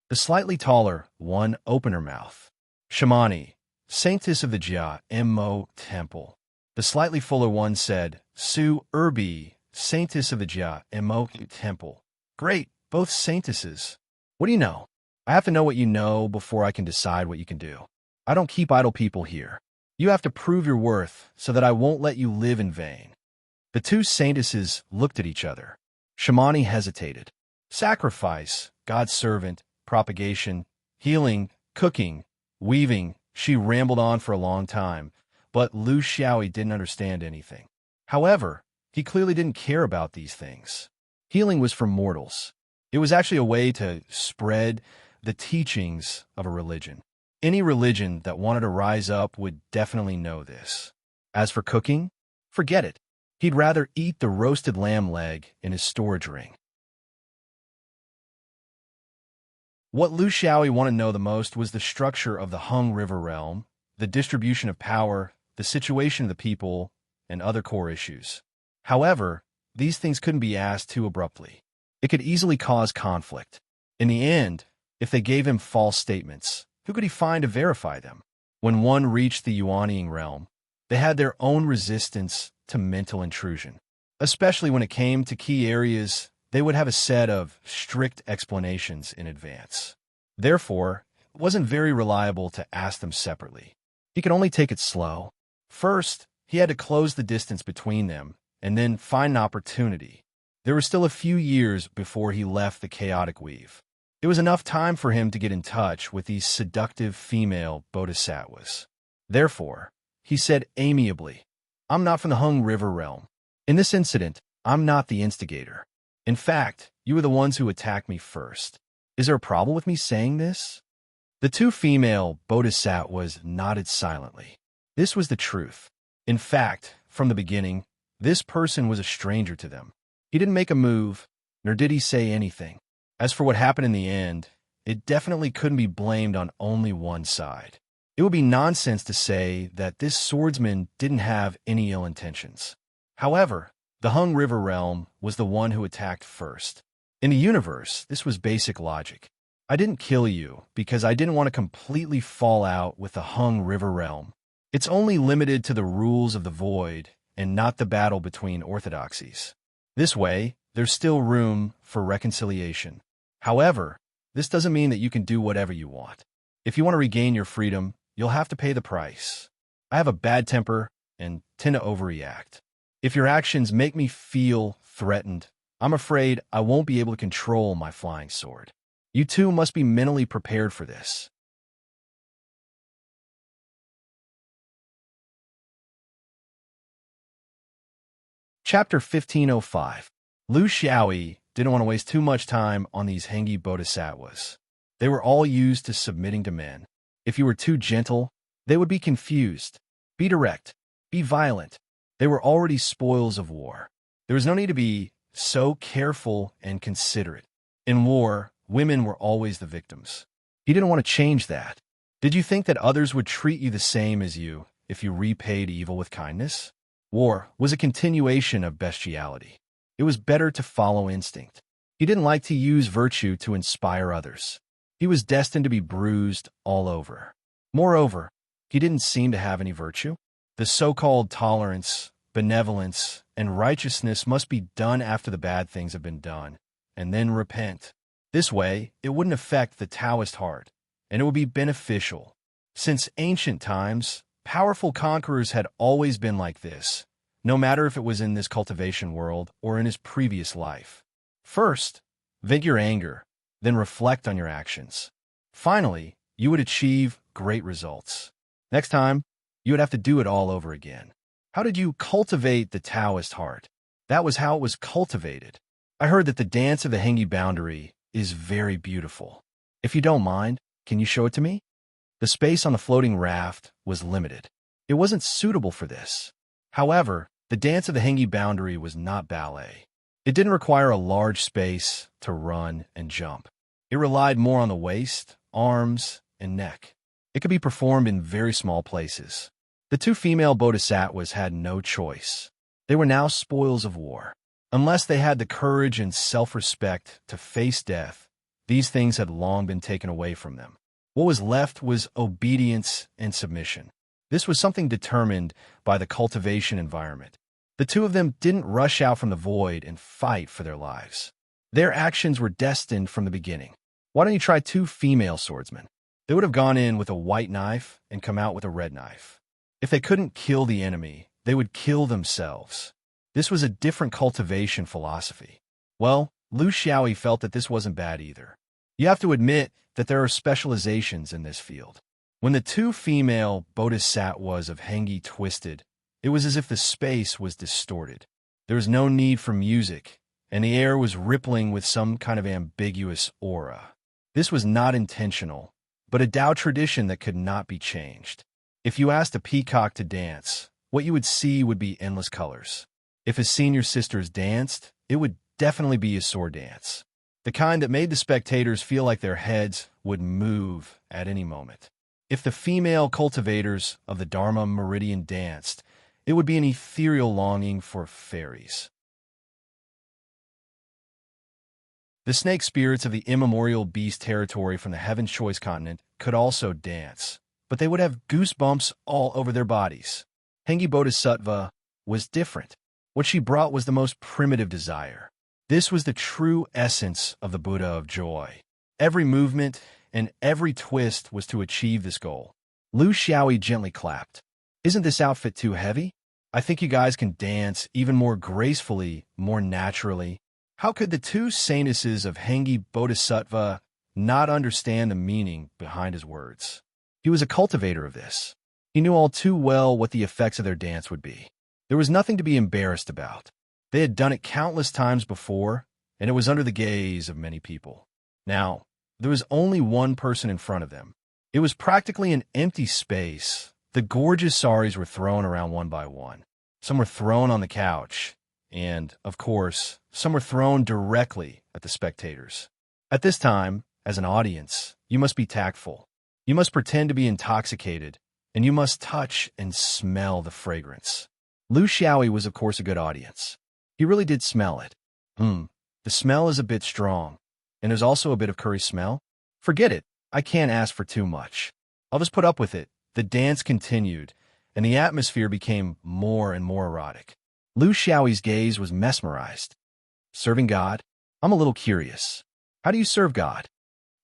The slightly taller one opened her mouth. Shamani, Saintess of the Jia Mo Temple. The slightly fuller one said, Su Erbi, Saintess of the Jia Mo Temple. Great, both saintesses. What do you know? I have to know what you know before I can decide what you can do. I don't keep idle people here. You have to prove your worth so that I won't let you live in vain. The two saintesses looked at each other. Shamani hesitated. Sacrifice, God's servant, propagation, healing, cooking, weaving. She rambled on for a long time, but Lu Xiaoyi didn't understand anything. However, he clearly didn't care about these things. Healing was for mortals. It was actually a way to spread the teachings of a religion. Any religion that wanted to rise up would definitely know this. As for cooking, forget it. He'd rather eat the roasted lamb leg in his storage ring. What Lu Xiaoyi wanted to know the most was the structure of the Hung River realm, the distribution of power, the situation of the people, and other core issues. However, these things couldn't be asked too abruptly. It could easily cause conflict. In the end, if they gave him false statements, who could he find to verify them? When one reached the Yuanying realm, they had their own resistance to mental intrusion. Especially when it came to key areas, they would have a set of strict explanations in advance. Therefore, it wasn't very reliable to ask them separately. He could only take it slow. First, he had to close the distance between them, and then find an opportunity. There were still a few years before he left the chaotic weave. It was enough time for him to get in touch with these seductive female bodhisattvas. Therefore, he said amiably, I'm not from the Hung River realm. In this incident, I'm not the instigator. In fact, you are the ones who attacked me first. Is there a problem with me saying this? The two female bodhisattvas nodded silently. This was the truth. In fact, from the beginning, this person was a stranger to them. He didn't make a move, nor did he say anything. As for what happened in the end, it definitely couldn't be blamed on only one side. It would be nonsense to say that this swordsman didn't have any ill intentions. However, the Hung River realm was the one who attacked first. In the universe, this was basic logic. I didn't kill you because I didn't want to completely fall out with the Hung River realm. It's only limited to the rules of the void and not the battle between orthodoxies. This way, there's still room for reconciliation. However, this doesn't mean that you can do whatever you want. If you want to regain your freedom, you'll have to pay the price. I have a bad temper and tend to overreact. If your actions make me feel threatened, I'm afraid I won't be able to control my flying sword. You too must be mentally prepared for this. Chapter 1505. Lu Xiaoyi didn't want to waste too much time on these Hengi bodhisattvas. They were all used to submitting to men. If you were too gentle, they would be confused. Be direct. Be violent. They were already spoils of war. There was no need to be so careful and considerate. In war, women were always the victims. He didn't want to change that. Did you think that others would treat you the same as you if you repaid evil with kindness? War was a continuation of bestiality. It was better to follow instinct. He didn't like to use virtue to inspire others. He was destined to be bruised all over. Moreover, he didn't seem to have any virtue. The so-called tolerance, benevolence, and righteousness must be done after the bad things have been done, and then repent. This way, it wouldn't affect the Taoist heart, and it would be beneficial. Since ancient times, powerful conquerors had always been like this, no matter if it was in this cultivation world or in his previous life. First, vent your anger, then reflect on your actions. Finally, you would achieve great results. Next time, you would have to do it all over again. How did you cultivate the Taoist heart? That was how it was cultivated. I heard that the dance of the Hengi boundary is very beautiful. If you don't mind, can you show it to me? The space on the floating raft was limited. It wasn't suitable for this. However, the dance of the Hengi boundary was not ballet. It didn't require a large space to run and jump. It relied more on the waist, arms, and neck. It could be performed in very small places. The two female bodhisattvas had no choice. They were now spoils of war. Unless they had the courage and self-respect to face death, these things had long been taken away from them. What was left was obedience and submission. This was something determined by the cultivation environment. The two of them didn't rush out from the void and fight for their lives. Their actions were destined from the beginning. Why don't you try two female swordsmen? They would have gone in with a white knife and come out with a red knife. If they couldn't kill the enemy, they would kill themselves. This was a different cultivation philosophy. Well, Lu Xiaoyi felt that this wasn't bad either. You have to admit that there are specializations in this field. When the two female bodhisattvas of Hengi twisted, it was as if the space was distorted. There was no need for music, and the air was rippling with some kind of ambiguous aura. This was not intentional, but a Tao tradition that could not be changed. If you asked a peacock to dance, what you would see would be endless colors. If his senior sisters danced, it would definitely be a sword dance. The kind that made the spectators feel like their heads would move at any moment. If the female cultivators of the Dharma meridian danced, it would be an ethereal longing for fairies. The snake spirits of the immemorial beast territory from the Heaven's Choice continent could also dance, but they would have goosebumps all over their bodies. Hengi Bodhisattva was different. What she brought was the most primitive desire. This was the true essence of the Buddha of joy. Every movement and every twist was to achieve this goal. Lu Xiaoyi gently clapped. Isn't this outfit too heavy? I think you guys can dance even more gracefully, more naturally. How could the two saintesses of Hengi Bodhisattva not understand the meaning behind his words? He was a cultivator of this. He knew all too well what the effects of their dance would be. There was nothing to be embarrassed about. They had done it countless times before, and it was under the gaze of many people. Now, there was only one person in front of them. It was practically an empty space. The gorgeous saris were thrown around one by one. Some were thrown on the couch, and, of course, some were thrown directly at the spectators. At this time, as an audience, you must be tactful. You must pretend to be intoxicated, and you must touch and smell the fragrance. Lu Xiaoyi was, of course, a good audience. He really did smell it. The smell is a bit strong, and there's also a bit of curry smell. Forget it. I can't ask for too much. I'll just put up with it. The dance continued, and the atmosphere became more and more erotic. Lu Xiaoyi's gaze was mesmerized. Serving God? I'm a little curious. How do you serve God?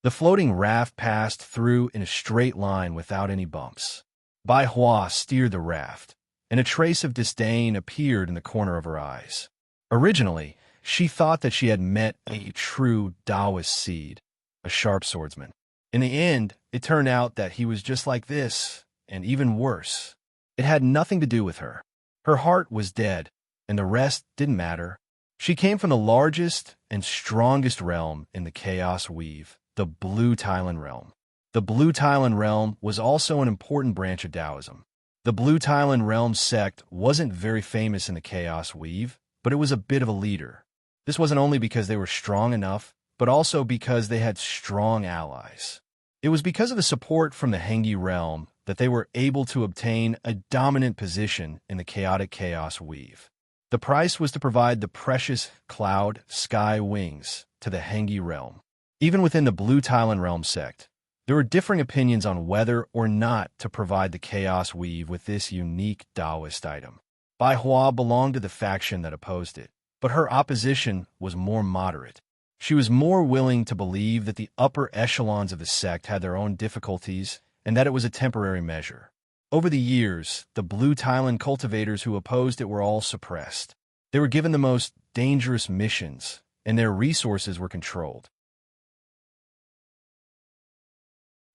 The floating raft passed through in a straight line without any bumps. Bai Hua steered the raft, and a trace of disdain appeared in the corner of her eyes. Originally, she thought that she had met a true Taoist seed, a sharp swordsman. In the end, it turned out that he was just like this, and even worse. It had nothing to do with her. Her heart was dead, and the rest didn't matter. She came from the largest and strongest realm in the Chaos Weave, the Blue Thailand realm. The Blue Thailand realm was also an important branch of Taoism. The Blue Thailand realm sect wasn't very famous in the Chaos Weave, but it was a bit of a leader. This wasn't only because they were strong enough, but also because they had strong allies. It was because of the support from the Hengi realm that they were able to obtain a dominant position in the chaotic Chaos Weave. The price was to provide the precious cloud sky wings to the Hengi realm. Even within the Blue Thailand realm sect, there were differing opinions on whether or not to provide the Chaos Weave with this unique Taoist item. Bai Hua belonged to the faction that opposed it, but her opposition was more moderate. She was more willing to believe that the upper echelons of the sect had their own difficulties and that it was a temporary measure. Over the years, the Blue Thailand cultivators who opposed it were all suppressed. They were given the most dangerous missions, and their resources were controlled.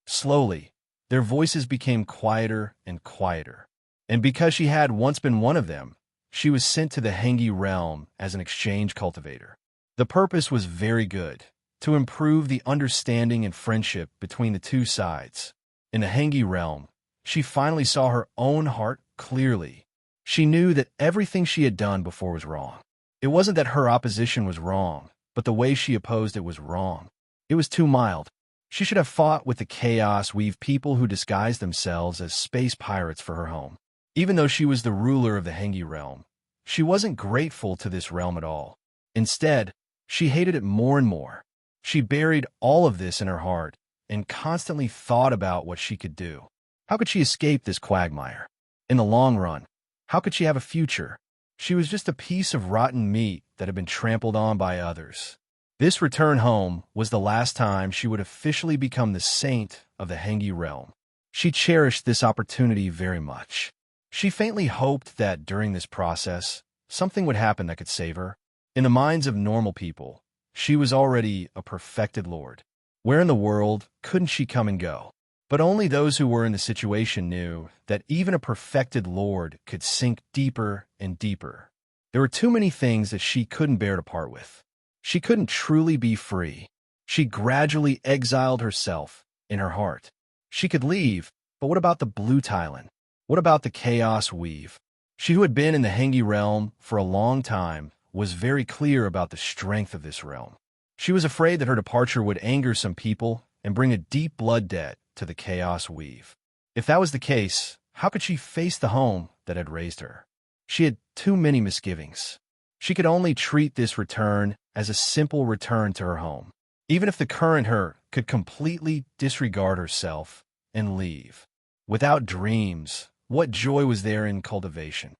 Slowly, their voices became quieter and quieter. And because she had once been one of them, she was sent to the Hengi realm as an exchange cultivator. The purpose was very good, to improve the understanding and friendship between the two sides. In the Hengi realm, she finally saw her own heart clearly. She knew that everything she had done before was wrong. It wasn't that her opposition was wrong, but the way she opposed it was wrong. It was too mild. She should have fought with the Chaos Weave people who disguised themselves as space pirates for her home. Even though she was the ruler of the Hengi realm, she wasn't grateful to this realm at all. Instead, she hated it more and more. She buried all of this in her heart and constantly thought about what she could do. How could she escape this quagmire? In the long run, how could she have a future? She was just a piece of rotten meat that had been trampled on by others. This return home was the last time she would officially become the saint of the Hengi realm. She cherished this opportunity very much. She faintly hoped that during this process, something would happen that could save her. In the minds of normal people, she was already a perfected lord. Where in the world couldn't she come and go? But only those who were in the situation knew that even a perfected lord could sink deeper and deeper. There were too many things that she couldn't bear to part with. She couldn't truly be free. She gradually exiled herself in her heart. She could leave, but what about the Blue Thailand? What about the Chaos Weave? She, who had been in the Hengi realm for a long time, was very clear about the strength of this realm. She was afraid that her departure would anger some people and bring a deep blood debt to the Chaos Weave. If that was the case, how could she face the home that had raised her? She had too many misgivings. She could only treat this return as a simple return to her home, even if the current her could completely disregard herself and leave. Without dreams, what joy was there in cultivation?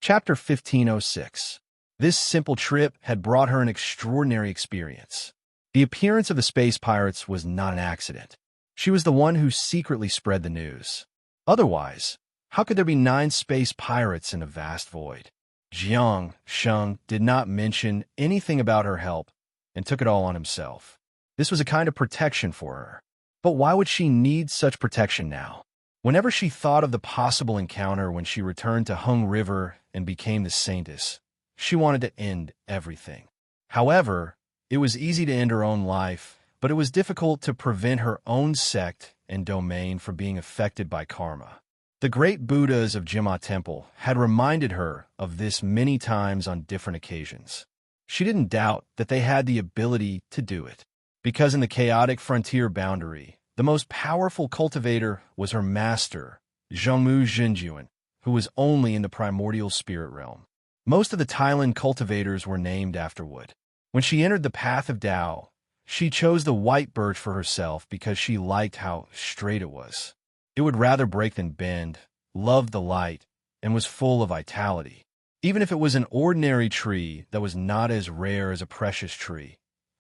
Chapter 1506. This simple trip had brought her an extraordinary experience. The appearance of the space pirates was not an accident. She was the one who secretly spread the news. Otherwise, how could there be 9 space pirates in a vast void? Jiang Sheng did not mention anything about her help and took it all on himself. This was a kind of protection for her. But why would she need such protection now? Whenever she thought of the possible encounter when she returned to Hung River and became the saintess, she wanted to end everything. However, it was easy to end her own life, but it was difficult to prevent her own sect and domain from being affected by karma. The great Buddhas of Jima Temple had reminded her of this many times on different occasions. She didn't doubt that they had the ability to do it, because in the chaotic frontier boundary, the most powerful cultivator was her master, Zhongmu Zhenjuan, who was only in the primordial spirit realm. Most of the Thailand cultivators were named after wood. When she entered the path of Tao, she chose the white birch for herself because she liked how straight it was. It would rather break than bend, loved the light, and was full of vitality. even if it was an ordinary tree that was not as rare as a precious tree.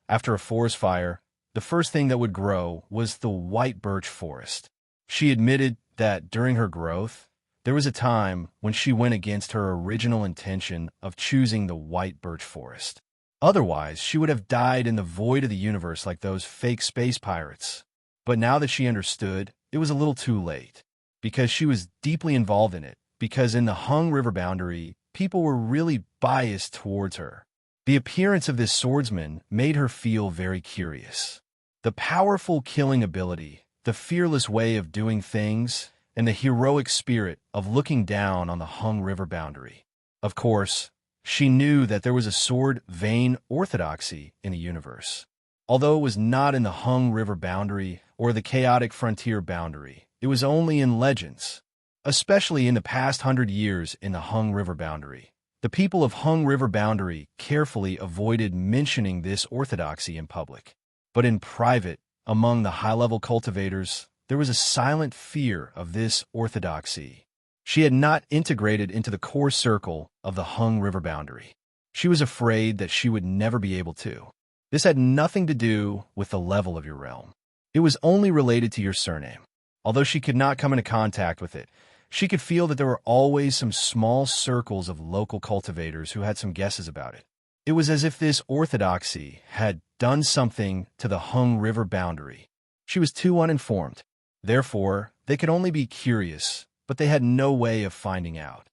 After a forest fire, the first thing that would grow was the white birch forest. She admitted that during her growth, there was a time when she went against her original intention of choosing the white birch forest. Otherwise, she would have died in the void of the universe like those fake space pirates. But now that she understood, it was a little too late, because she was deeply involved in it, because in the Hung River boundary, people were really biased towards her. The appearance of this swordsman made her feel very curious. The powerful killing ability, the fearless way of doing things, and the heroic spirit of looking down on the Hung River boundary. Of course, she knew that there was a sword vein orthodoxy in the universe. Although it was not in the Hung River boundary or the chaotic frontier boundary, it was only in legends, especially in the past 100 years in the Hung River boundary. The people of Hung River boundary carefully avoided mentioning this orthodoxy in public. But in private, among the high-level cultivators, there was a silent fear of this orthodoxy. She had not integrated into the core circle of the Hung River boundary. She was afraid that she would never be able to. This had nothing to do with the level of your realm. It was only related to your surname. Although she could not come into contact with it, she could feel that there were always some small circles of local cultivators who had some guesses about it. It was as if this orthodoxy had done something to the Hung River boundary. She was too uninformed. Therefore, they could only be curious, but they had no way of finding out.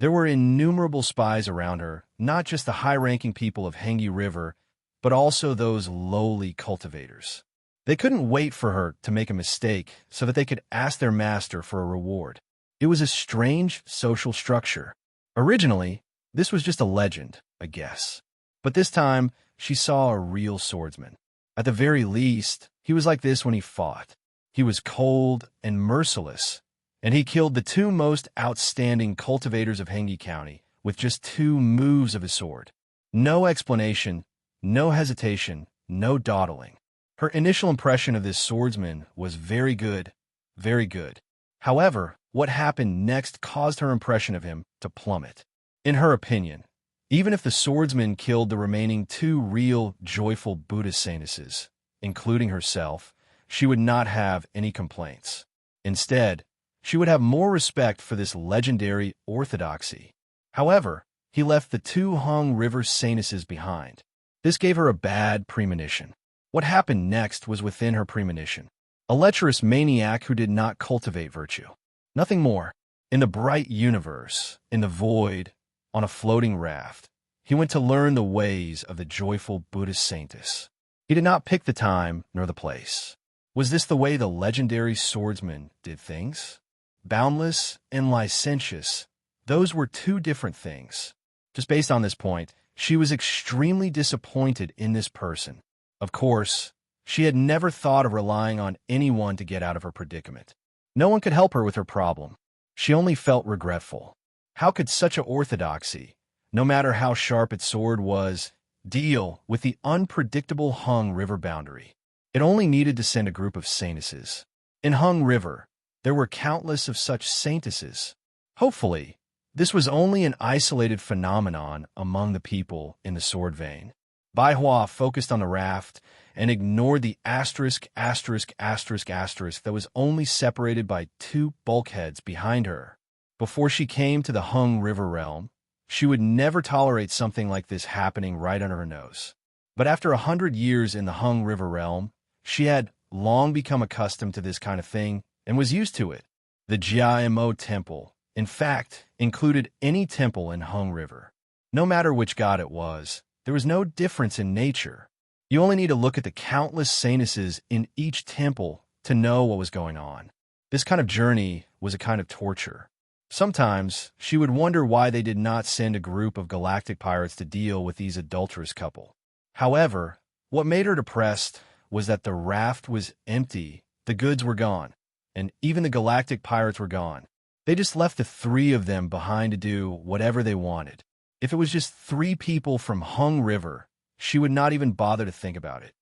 There were innumerable spies around her, not just the high-ranking people of Hengi River, but also those lowly cultivators. They couldn't wait for her to make a mistake so that they could ask their master for a reward. It was a strange social structure. Originally, this was just a legend, a guess. But this time, she saw a real swordsman. At the very least, he was like this when he fought. He was cold and merciless, and he killed the two most outstanding cultivators of Hengi County with just 2 moves of his sword. No explanation, no hesitation, no dawdling. Her initial impression of this swordsman was very good, very good. However, what happened next caused her impression of him to plummet. In her opinion, even if the swordsman killed the remaining 2 real, joyful Buddhist saintesses, including herself, she would not have any complaints. Instead, she would have more respect for this legendary orthodoxy. However, he left the 2 Hung River saintesses behind. This gave her a bad premonition. What happened next was within her premonition. A lecherous maniac who did not cultivate virtue. Nothing more. In the bright universe, in the void, on a floating raft, he went to learn the ways of the joyful Buddhist saintess. He did not pick the time nor the place. Was this the way the legendary swordsman did things? Boundless and licentious, those were 2 different things. Just based on this point, she was extremely disappointed in this person. Of course, she had never thought of relying on anyone to get out of her predicament. No one could help her with her problem. She only felt regretful. How could such a orthodoxy, no matter how sharp its sword was, deal with the unpredictable Hung River boundary? It only needed to send a group of saintesses. In Hung River, there were countless of such saintesses. Hopefully, this was only an isolated phenomenon among the people in the sword vein. Bai Hua focused on the raft and ignored the asterisk that was only separated by 2 bulkheads behind her. Before she came to the Hung River realm, she would never tolerate something like this happening right under her nose. But after 100 years in the Hung River realm, she had long become accustomed to this kind of thing and was used to it. The Jiaimo Temple, in fact, included any temple in Hung River. No matter which god it was, there was no difference in nature. You only need to look at the countless saintesses in each temple to know what was going on. This kind of journey was a kind of torture. Sometimes she would wonder why they did not send a group of galactic pirates to deal with these adulterous couple. However, what made her depressed was that the raft was empty, the goods were gone, and even the galactic pirates were gone. They just left the 3 of them behind to do whatever they wanted. If it was just 3 people from Hung River, she would not even bother to think about it.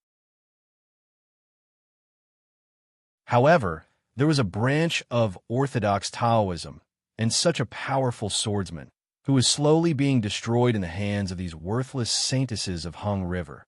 However, there was a branch of Orthodox Taoism and such a powerful swordsman, who was slowly being destroyed in the hands of these worthless saintesses of Hung River.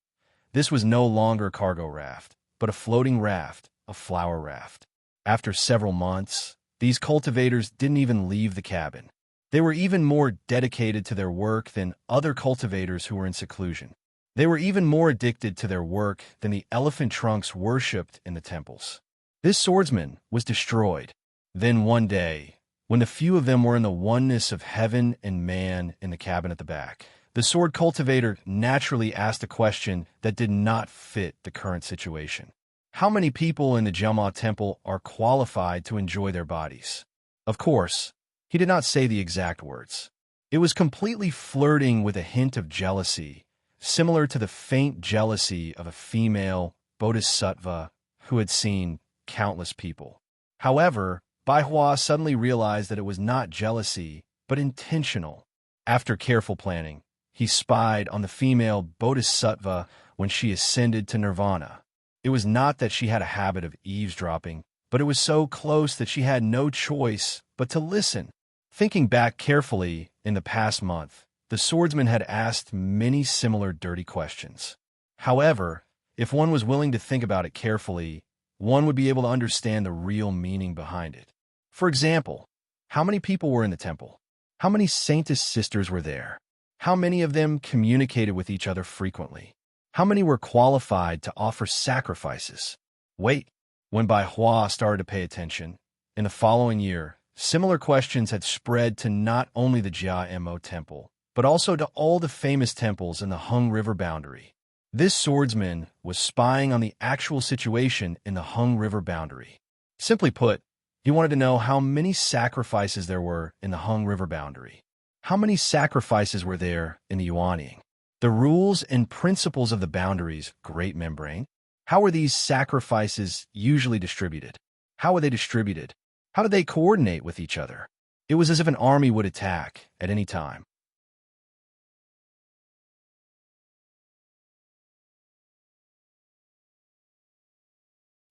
This was no longer a cargo raft, but a floating raft, a flower raft. After several months, these cultivators didn't even leave the cabin. They were even more dedicated to their work than other cultivators who were in seclusion. They were even more addicted to their work than the elephant trunks worshipped in the temples. This swordsman was destroyed. Then one day, when the few of them were in the oneness of heaven and man in the cabin at the back, the sword cultivator naturally asked a question that did not fit the current situation. How many people in the Jama temple are qualified to enjoy their bodies? Of course, he did not say the exact words. It was completely flirting with a hint of jealousy, similar to the faint jealousy of a female bodhisattva who had seen countless people. However, Bai Hua suddenly realized that it was not jealousy, but intentional. After careful planning, he spied on the female bodhisattva when she ascended to nirvana. It was not that she had a habit of eavesdropping, but it was so close that she had no choice but to listen. Thinking back carefully in the past month, the swordsman had asked many similar dirty questions. However, if one was willing to think about it carefully, one would be able to understand the real meaning behind it. For example, how many people were in the temple? How many saintess sisters were there? How many of them communicated with each other frequently? How many were qualified to offer sacrifices? Wait, when Bai Hua started to pay attention, in the following year, similar questions had spread to not only the Jia Mo temple, but also to all the famous temples in the Hung River boundary. This swordsman was spying on the actual situation in the Hung River boundary. Simply put, he wanted to know how many sacrifices there were in the Hung River boundary. How many sacrifices were there in the Yuanying? The rules and principles of the boundaries, Great Membrane. How were these sacrifices usually distributed? How were they distributed? How did they coordinate with each other? It was as if an army would attack at any time.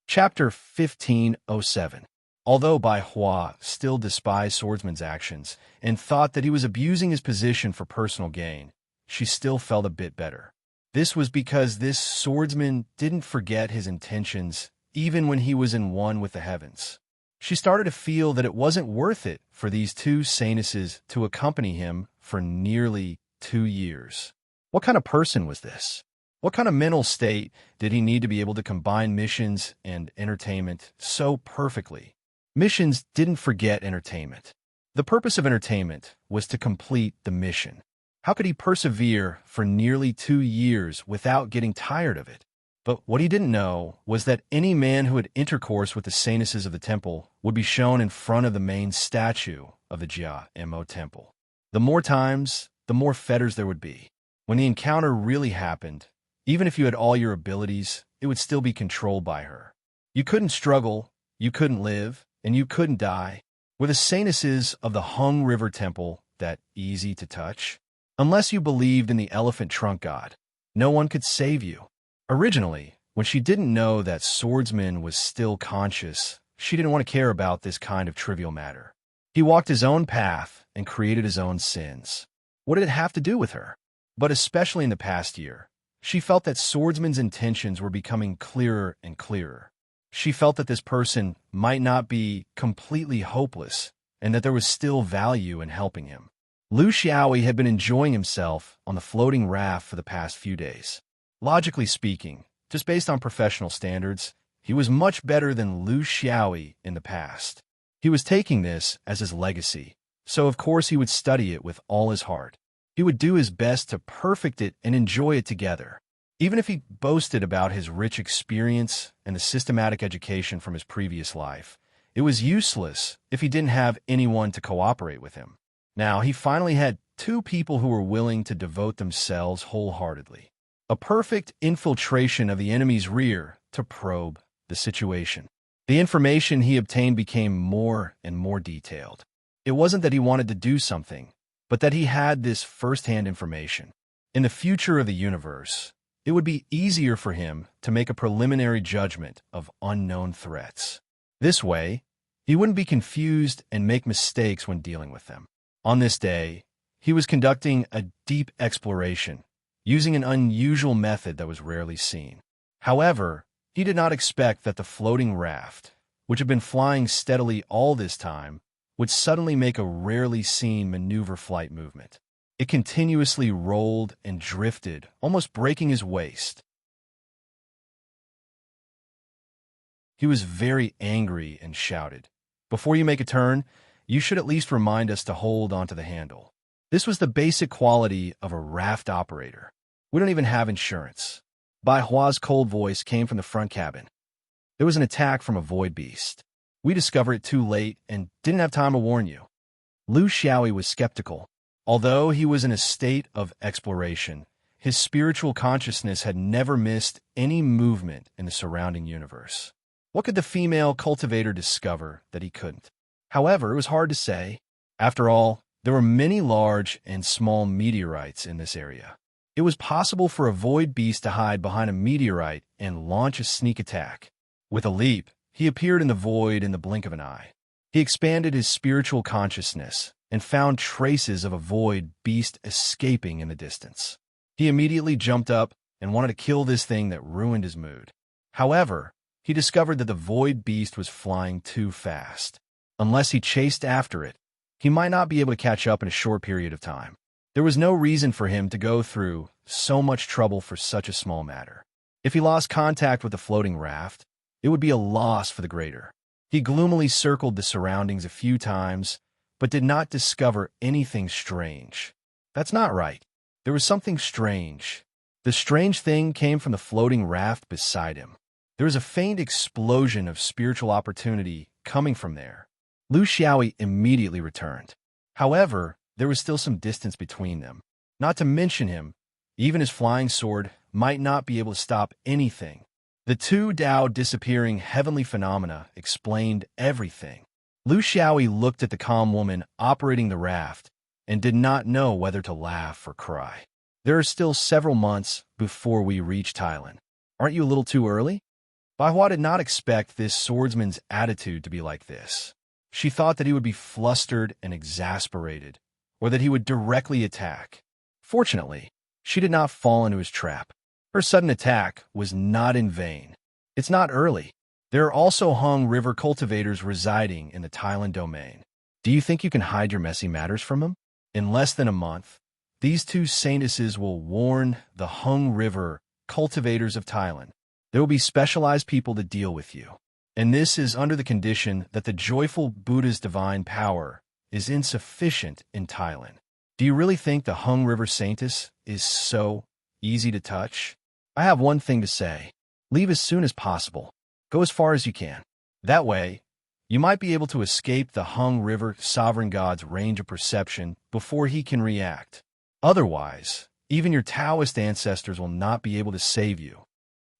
Chapter 1507. Although Bai Hua still despised Swordsman's actions and thought that he was abusing his position for personal gain, she still felt a bit better. This was because this swordsman didn't forget his intentions even when he was in one with the heavens. She started to feel that it wasn't worth it for these two saintesses to accompany him for nearly 2 years. What kind of person was this? What kind of mental state did he need to be able to combine missions and entertainment so perfectly? Missions didn't forget entertainment. The purpose of entertainment was to complete the mission. How could he persevere for nearly 2 years without getting tired of it? But what he didn't know was that any man who had intercourse with the saintesses of the temple would be shown in front of the main statue of the Jia Mo temple. The more times, the more fetters there would be. When the encounter really happened, even if you had all your abilities, it would still be controlled by her. You couldn't struggle, you couldn't live, and you couldn't die. Were the saintesses of the Hung River temple that easy to touch? Unless you believed in the elephant trunk god, no one could save you. Originally, when she didn't know that swordsman was still conscious, she didn't want to care about this kind of trivial matter. He walked his own path and created his own sins. What did it have to do with her? But especially in the past year, she felt that swordsman's intentions were becoming clearer and clearer. She felt that this person might not be completely hopeless and that there was still value in helping him. Lu Xiaoyi had been enjoying himself on the floating raft for the past few days. Logically speaking, just based on professional standards, he was much better than Lu Xiaoyi in the past. He was taking this as his legacy, so of course he would study it with all his heart. He would do his best to perfect it and enjoy it together. Even if he boasted about his rich experience and the systematic education from his previous life, it was useless if he didn't have anyone to cooperate with him. Now, he finally had 2 people who were willing to devote themselves wholeheartedly. A perfect infiltration of the enemy's rear to probe the situation. The information he obtained became more and more detailed. It wasn't that he wanted to do something, but that he had this first-hand information. In the future of the universe, it would be easier for him to make a preliminary judgment of unknown threats. This way, He wouldn't be confused and make mistakes when dealing with them. On this day, he was conducting a deep exploration, using an unusual method that was rarely seen. However, he did not expect that the floating raft, which had been flying steadily all this time, would suddenly make a rarely seen maneuver flight movement. It continuously rolled and drifted, almost breaking his waist. He was very angry and shouted, "Before you make a turn, you should at least remind us to hold onto the handle." This was the basic quality of a raft operator. "We don't even have insurance." Bai Hua's cold voice came from the front cabin. "There was an attack from a void beast. We discovered it too late and didn't have time to warn you." Lu Xiaoyi was skeptical. Although he was in a state of exploration, his spiritual consciousness had never missed any movement in the surrounding universe. What could the female cultivator discover that he couldn't? However, it was hard to say. After all, there were many large and small meteorites in this area. It was possible for a void beast to hide behind a meteorite and launch a sneak attack. With a leap, he appeared in the void in the blink of an eye. He expanded his spiritual consciousness and found traces of a void beast escaping in the distance. He immediately jumped up and wanted to kill this thing that ruined his mood. However, he discovered that the void beast was flying too fast. Unless he chased after it, he might not be able to catch up in a short period of time. There was no reason for him to go through so much trouble for such a small matter. If he lost contact with the floating raft, it would be a loss for the greater. He gloomily circled the surroundings a few times, but did not discover anything strange. That's not right. There was something strange. The strange thing came from the floating raft beside him. There was a faint explosion of spiritual opportunity coming from there. Lu Xiaoyi immediately returned. However, there was still some distance between them. Not to mention him, even his flying sword might not be able to stop anything. The two Tao disappearing heavenly phenomena explained everything. Lu Xiaoyi looked at the calm woman operating the raft and did not know whether to laugh or cry. There are still several months before we reach Thailand. Aren't you a little too early? Bai Hua did not expect this swordsman's attitude to be like this. She thought that he would be flustered and exasperated, or that he would directly attack. Fortunately, she did not fall into his trap. Her sudden attack was not in vain. It's not early. There are also Hung River cultivators residing in the Thailand domain. Do you think you can hide your messy matters from them? In less than a month, these two saintesses will warn the Hung River cultivators of Thailand. There will be specialized people to deal with you. And this is under the condition that the joyful Buddha's divine power is insufficient in Thailand. Do you really think the Hung River saintess is so easy to touch? I have one thing to say. Leave as soon as possible. Go as far as you can. That way, you might be able to escape the Hung River sovereign god's range of perception before he can react. Otherwise, even your Taoist ancestors will not be able to save you.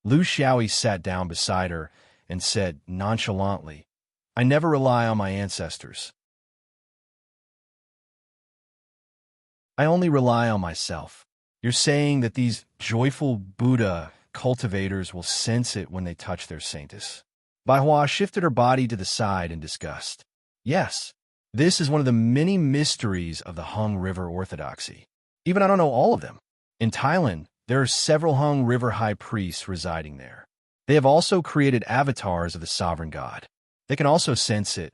Lu Xiaoyi sat down beside her and said nonchalantly, "I never rely on my ancestors. I only rely on myself." You're saying that these joyful Buddha cultivators will sense it when they touch their saintess. Bai Hua shifted her body to the side in disgust. Yes, this is one of the many mysteries of the Hung River orthodoxy. Even I don't know all of them. In Thailand, there are several Hung River high priests residing there. They have also created avatars of the sovereign god. They can also sense it,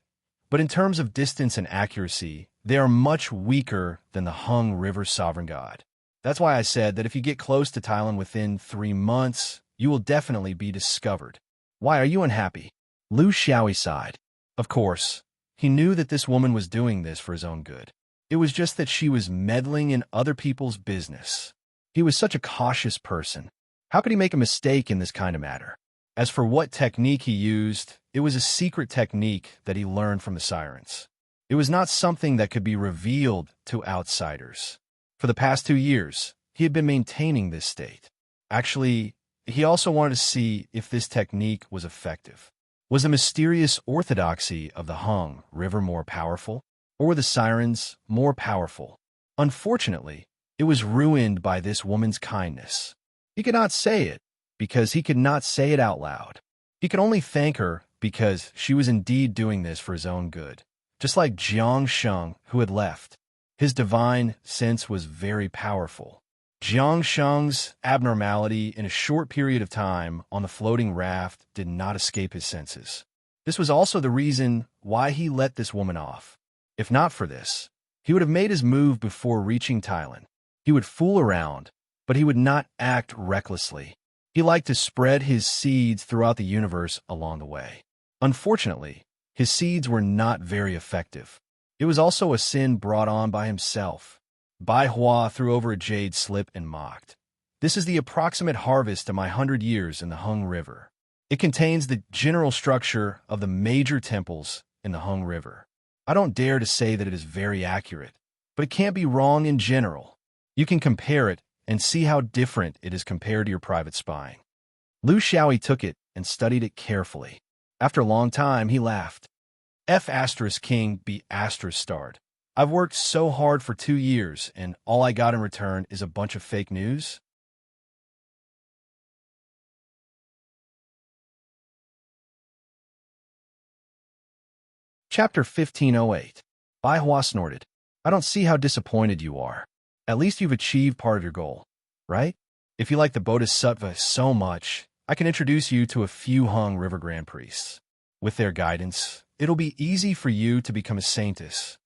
but in terms of distance and accuracy, they are much weaker than the Hung River sovereign god. That's why I said that if you get close to Thailand within 3 months, you will definitely be discovered. Why are you unhappy? Lu Xiaoyi sighed. Of course, he knew that this woman was doing this for his own good. It was just that she was meddling in other people's business. He was such a cautious person. How could he make a mistake in this kind of matter? As for what technique he used, it was a secret technique that he learned from the sirens. It was not something that could be revealed to outsiders. For the past 2 years, he had been maintaining this state. Actually, he also wanted to see if this technique was effective. Was the mysterious orthodoxy of the Hung River more powerful, or were the sirens more powerful? Unfortunately, it was ruined by this woman's kindness. He could not say it, because he could not say it out loud. He could only thank her because she was indeed doing this for his own good. Just like Jiang Sheng, who had left. His divine sense was very powerful. Jiang Sheng's abnormality in a short period of time on the floating raft did not escape his senses. This was also the reason why he let this woman off. If not for this, he would have made his move before reaching Thailand. He would fool around, but he would not act recklessly. He liked to spread his seeds throughout the universe along the way. Unfortunately, his seeds were not very effective. It was also a sin brought on by himself. Bai Hua threw over a jade slip and mocked. This is the approximate harvest of my 100 years in the Hung River. It contains the general structure of the major temples in the Hung River. I don't dare to say that it is very accurate, but it can't be wrong in general. You can compare it and see how different it is compared to your private spying. Lu Xiaoyi took it and studied it carefully. After a long time, he laughed. F asterisk king be asterisk starred. I've worked so hard for 2 years, and all I got in return is a bunch of fake news? Chapter 1508. Bai Hua snorted. I don't see how disappointed you are. At least you've achieved part of your goal, right? If you like the Bodhisattva so much, I can introduce you to a few Hung River Grand Priests. With their guidance, it'll be easy for you to become a saintess.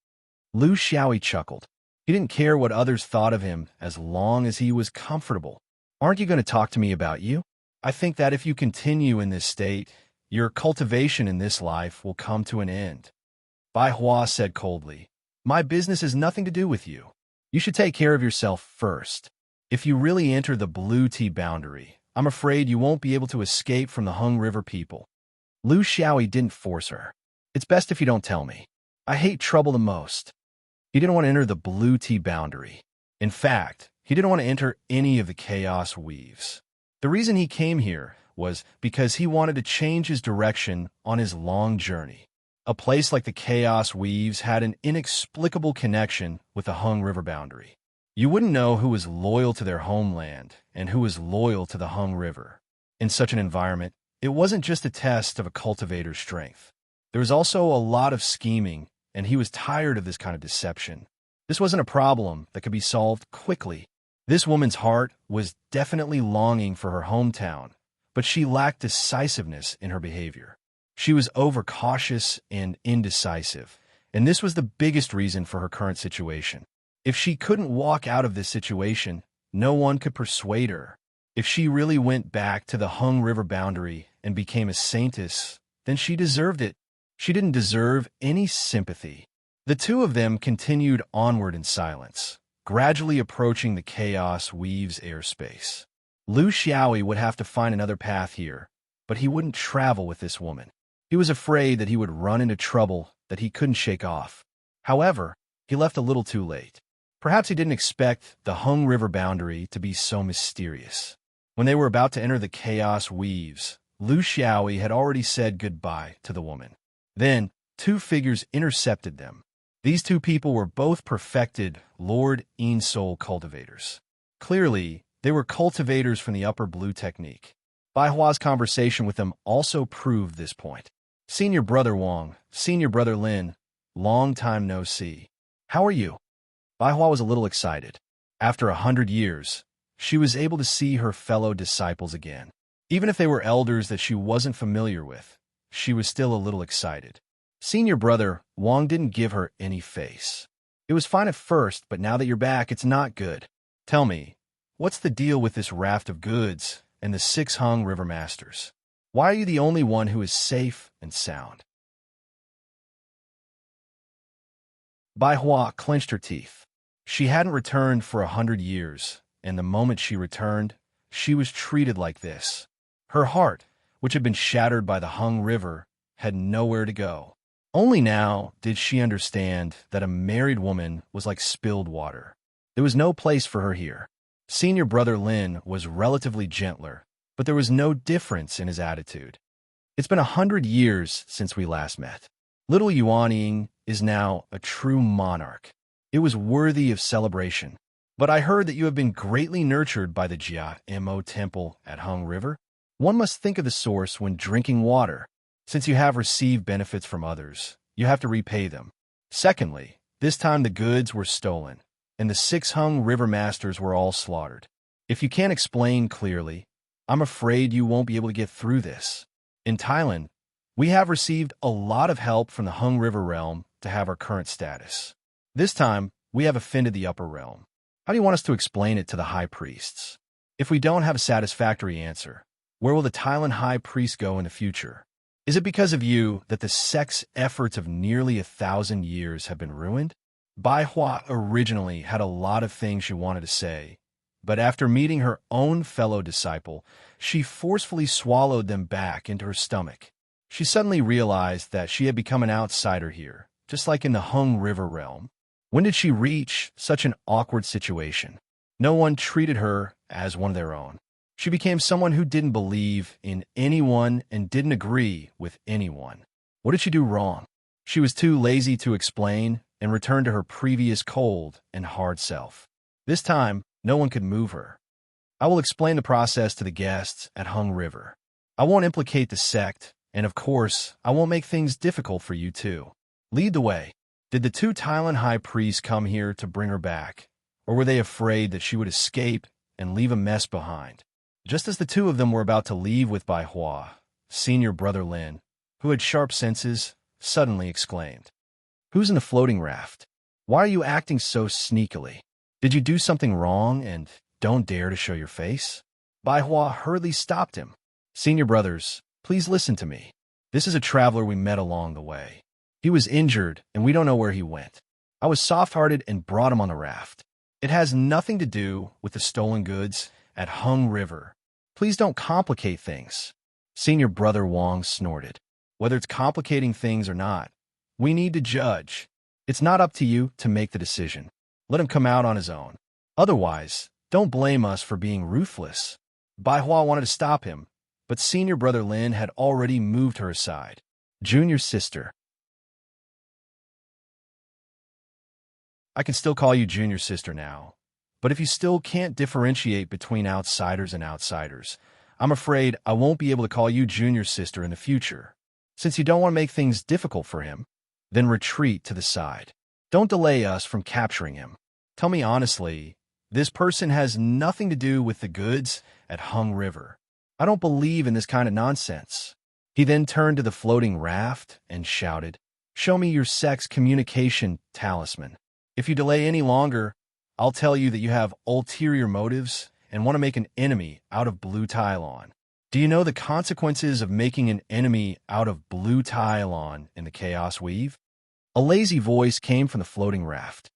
Lu Xiaoyi chuckled. He didn't care what others thought of him as long as he was comfortable. Aren't you going to talk to me about you? I think that if you continue in this state, your cultivation in this life will come to an end. Bai Hua said coldly, my business has nothing to do with you. You should take care of yourself first. If you really enter the blue tea boundary, I'm afraid you won't be able to escape from the Hung River people. Lu Xiaoyi didn't force her. It's best if you don't tell me. I hate trouble the most. He didn't want to enter the blue tea boundary. In fact, he didn't want to enter any of the chaos weaves. The reason he came here was because he wanted to change his direction on his long journey. A place like the chaos weaves had an inexplicable connection with the Hung River boundary. You wouldn't know who was loyal to their homeland and who was loyal to the Hung River. In such an environment, it wasn't just a test of a cultivator's strength. There was also a lot of scheming, and he was tired of this kind of deception. This wasn't a problem that could be solved quickly. This woman's heart was definitely longing for her hometown, but she lacked decisiveness in her behavior. She was overcautious and indecisive, and this was the biggest reason for her current situation. If she couldn't walk out of this situation, no one could persuade her. If she really went back to the Hung River boundary and became a saintess, then she deserved it. She didn't deserve any sympathy. The two of them continued onward in silence, gradually approaching the chaos weaves airspace. Lu Xiaoyi would have to find another path here, but he wouldn't travel with this woman. He was afraid that he would run into trouble that he couldn't shake off. However, he left a little too late. Perhaps he didn't expect the Hung River boundary to be so mysterious. When they were about to enter the chaos weaves, Lu Xiaoyi had already said goodbye to the woman. Then, 2 figures intercepted them. These 2 people were both perfected Lord In Soul cultivators. Clearly, they were cultivators from the Upper Blue technique. Bai Hua's conversation with them also proved this point. Senior Brother Wang, Senior Brother Lin, long time no see. How are you? Bai Hua was a little excited. After 100 years, she was able to see her fellow disciples again. Even if they were elders that she wasn't familiar with, she was still a little excited. Senior Brother Wang didn't give her any face. It was fine at first, but now that you're back, it's not good. Tell me, what's the deal with this raft of goods and the 6 Hung River Masters? Why are you the only one who is safe and sound? Bai Hua clenched her teeth. She hadn't returned for 100 years, and the moment she returned, she was treated like this. Her heart, which had been shattered by the Hung River, had nowhere to go. Only now did she understand that a married woman was like spilled water. There was no place for her here. Senior Brother Lin was relatively gentler, but there was no difference in his attitude. It's been 100 years since we last met. Little Yuanying is now a true monarch. It was worthy of celebration. But I heard that you have been greatly nurtured by the Jia Mo temple at Hung River. One must think of the source when drinking water. Since you have received benefits from others, you have to repay them. Secondly, this time the goods were stolen, and the 6 Hung River Masters were all slaughtered. If you can't explain clearly, I'm afraid you won't be able to get through this. In Thailand, we have received a lot of help from the Hung River realm to have our current status. This time, we have offended the upper realm. How do you want us to explain it to the high priests? If we don't have a satisfactory answer, where will the Thailand high priest go in the future? Is it because of you that the sect's efforts of nearly 1,000 years have been ruined? Bai Hua originally had a lot of things she wanted to say, but after meeting her own fellow disciple, she forcefully swallowed them back into her stomach. She suddenly realized that she had become an outsider here, just like in the Hung River realm. When did she reach such an awkward situation? No one treated her as one of their own. She became someone who didn't believe in anyone and didn't agree with anyone. What did she do wrong? She was too lazy to explain and returned to her previous cold and hard self. This time, no one could move her. I will explain the process to the guests at Hung River. I won't implicate the sect, and of course, I won't make things difficult for you too. Lead the way. Did the 2 Thailand high priests come here to bring her back, or were they afraid that she would escape and leave a mess behind? Just as the 2 of them were about to leave with Bai Hua, senior brother Lin, who had sharp senses, suddenly exclaimed, "Who's in the floating raft? Why are you acting so sneakily? Did you do something wrong and don't dare to show your face?" Bai Hua hurriedly stopped him. "Senior brothers, please listen to me. This is a traveler we met along the way. He was injured and we don't know where he went. I was soft-hearted and brought him on the raft. It has nothing to do with the stolen goods at Hung River. Please don't complicate things." Senior brother Wang snorted. "Whether it's complicating things or not, we need to judge. It's not up to you to make the decision. Let him come out on his own. Otherwise, don't blame us for being ruthless." Bai Hua wanted to stop him, but senior brother Lin had already moved her aside. "Junior sister. I can still call you junior sister now. But if you still can't differentiate between outsiders and outsiders, I'm afraid I won't be able to call you junior sister in the future. Since you don't want to make things difficult for him, then retreat to the side. Don't delay us from capturing him. Tell me honestly, this person has nothing to do with the goods at Hung River. I don't believe in this kind of nonsense." He then turned to the floating raft and shouted, "Show me your sex communication talisman. If you delay any longer, I'll tell you that you have ulterior motives and want to make an enemy out of Blue Tylon. Do you know the consequences of making an enemy out of Blue Tylon in the Chaos Weave?" A lazy voice came from the floating raft.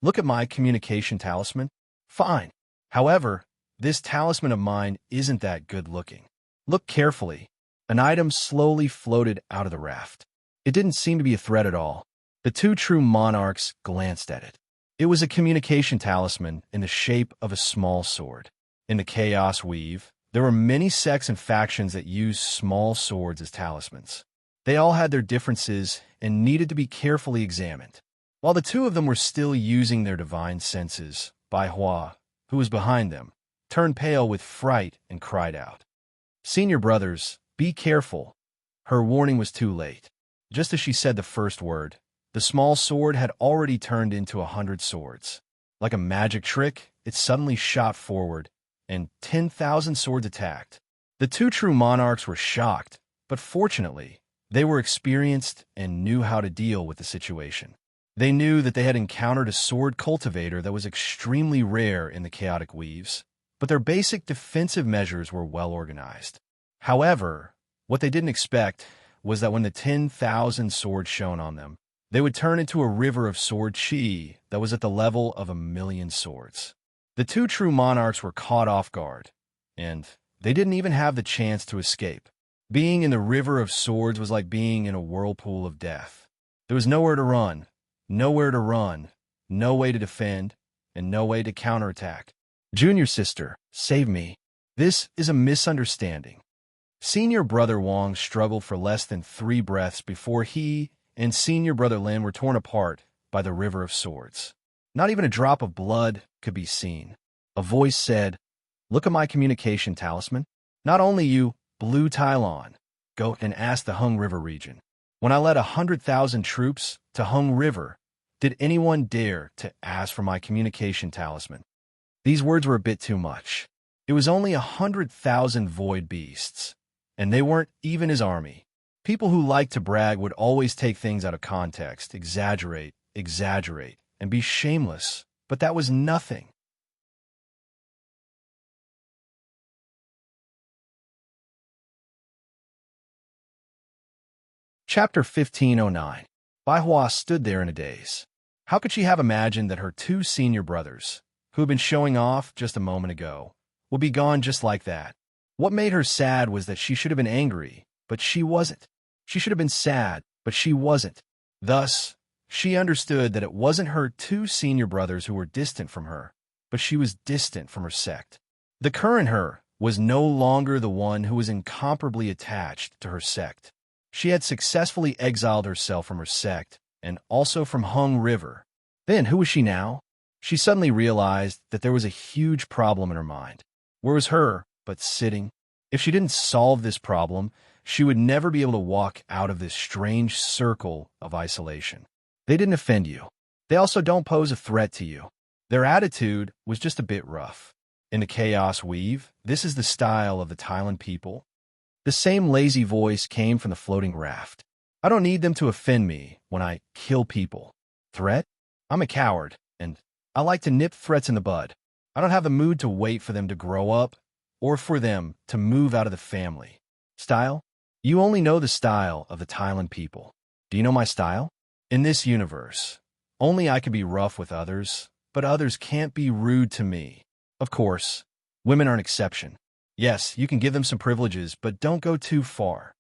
"Look at my communication talisman. Fine. However, this talisman of mine isn't that good looking. Look carefully." An item slowly floated out of the raft. It didn't seem to be a threat at all. The 2 true monarchs glanced at it. It was a communication talisman in the shape of a small sword. In the Chaos Weave, there were many sects and factions that used small swords as talismans. They all had their differences and needed to be carefully examined. While the 2 of them were still using their divine senses, Bai Hua, who was behind them, turned pale with fright and cried out, "Senior brothers, be careful." Her warning was too late. Just as she said the first word, the small sword had already turned into 100 swords. Like a magic trick, it suddenly shot forward, and 10,000 swords attacked. The 2 true monarchs were shocked, but fortunately, they were experienced and knew how to deal with the situation. They knew that they had encountered a sword cultivator that was extremely rare in the chaotic weaves, but their basic defensive measures were well organized. However, what they didn't expect was that when the 10,000 swords shone on them, they would turn into a river of sword chi that was at the level of 1,000,000 swords. The 2 true monarchs were caught off guard, and they didn't even have the chance to escape. Being in the river of swords was like being in a whirlpool of death. There was nowhere to run, no way to defend, and no way to counterattack. "Junior sister, save me. This is a misunderstanding." Senior brother Wang struggled for less than 3 breaths before he and senior brother Lin were torn apart by the river of swords. Not even a drop of blood could be seen. A voice said, "Look at my communication talisman. Not only you, Blue Tylon. go and ask the Hung River region. When I led 100,000 troops to Hung River, did anyone dare to ask for my communication talisman? These words were a bit too much. It was only 100,000 void beasts, and they weren't even his army. People who liked to brag would always take things out of context, exaggerate, and be shameless, but that was nothing. Chapter 1509. Bai Hua stood there in a daze. How could she have imagined that her two senior brothers, who had been showing off just a moment ago, would be gone just like that? What made her sad was that she should have been angry, but she wasn't. She should have been sad, but she wasn't. Thus, she understood that it wasn't her two senior brothers who were distant from her, but she was distant from her sect. The current her was no longer the one who was incomparably attached to her sect. She had successfully exiled herself from her sect and also from Hung River. Then, who was she now? She suddenly realized that there was a huge problem in her mind. Where was her but sitting? If she didn't solve this problem, she would never be able to walk out of this strange circle of isolation. They didn't offend you. They also don't pose a threat to you. Their attitude was just a bit rough. In the chaos weave, this is the style of the Thailand people. The same lazy voice came from the floating raft. I don't need them to offend me when I kill people. Threat? I'm a coward, and I like to nip threats in the bud. I don't have the mood to wait for them to grow up or for them to move out of the family. Style? You only know the style of the Thailand people. Do you know my style? In this universe, only I can be rough with others, but others can't be rude to me. Of course, women are an exception. Yes, you can give them some privileges, but don't go too far.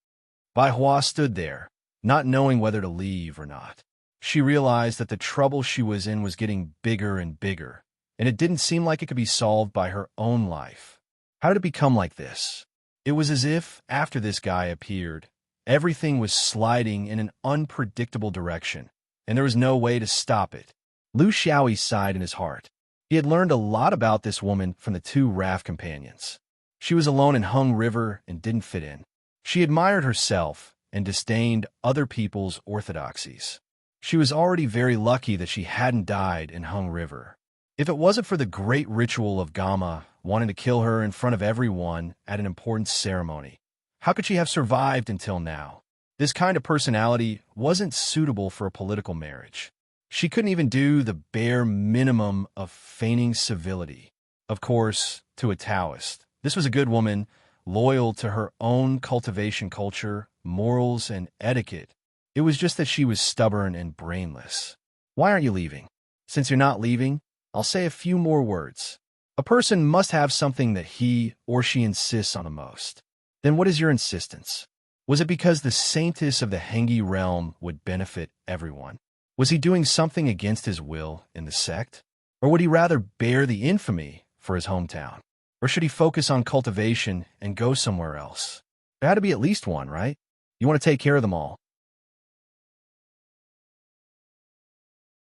Bai Hua stood there, not knowing whether to leave or not. She realized that the trouble she was in was getting bigger and bigger, and it didn't seem like it could be solved by her own life. How did it become like this? It was as if, after this guy appeared, everything was sliding in an unpredictable direction, and there was no way to stop it. Lu Xiaoyi sighed in his heart. He had learned a lot about this woman from the two raft companions. She was alone in Hung River and didn't fit in. She admired herself and disdained other people's orthodoxies. She was already very lucky that she hadn't died in Hung River. If it wasn't for the great ritual of Gama wanting to kill her in front of everyone at an important ceremony, how could she have survived until now? This kind of personality wasn't suitable for a political marriage. She couldn't even do the bare minimum of feigning civility. Of course, to a Taoist, this was a good woman, loyal to her own cultivation culture, morals, and etiquette. It was just that she was stubborn and brainless. Why aren't you leaving? Since you're not leaving, I'll say a few more words. A person must have something that he or she insists on the most. Then what is your insistence? Was it because the saintess of the Hengi realm would benefit everyone? Was he doing something against his will in the sect? Or would he rather bear the infamy for his hometown? Or should he focus on cultivation and go somewhere else? There had to be at least one, right? You want to take care of them all.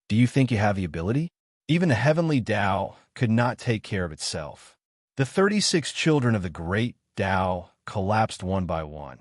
Do you think you have the ability? Even the heavenly Tao could not take care of itself. The 36 children of the great Tao collapsed one by one,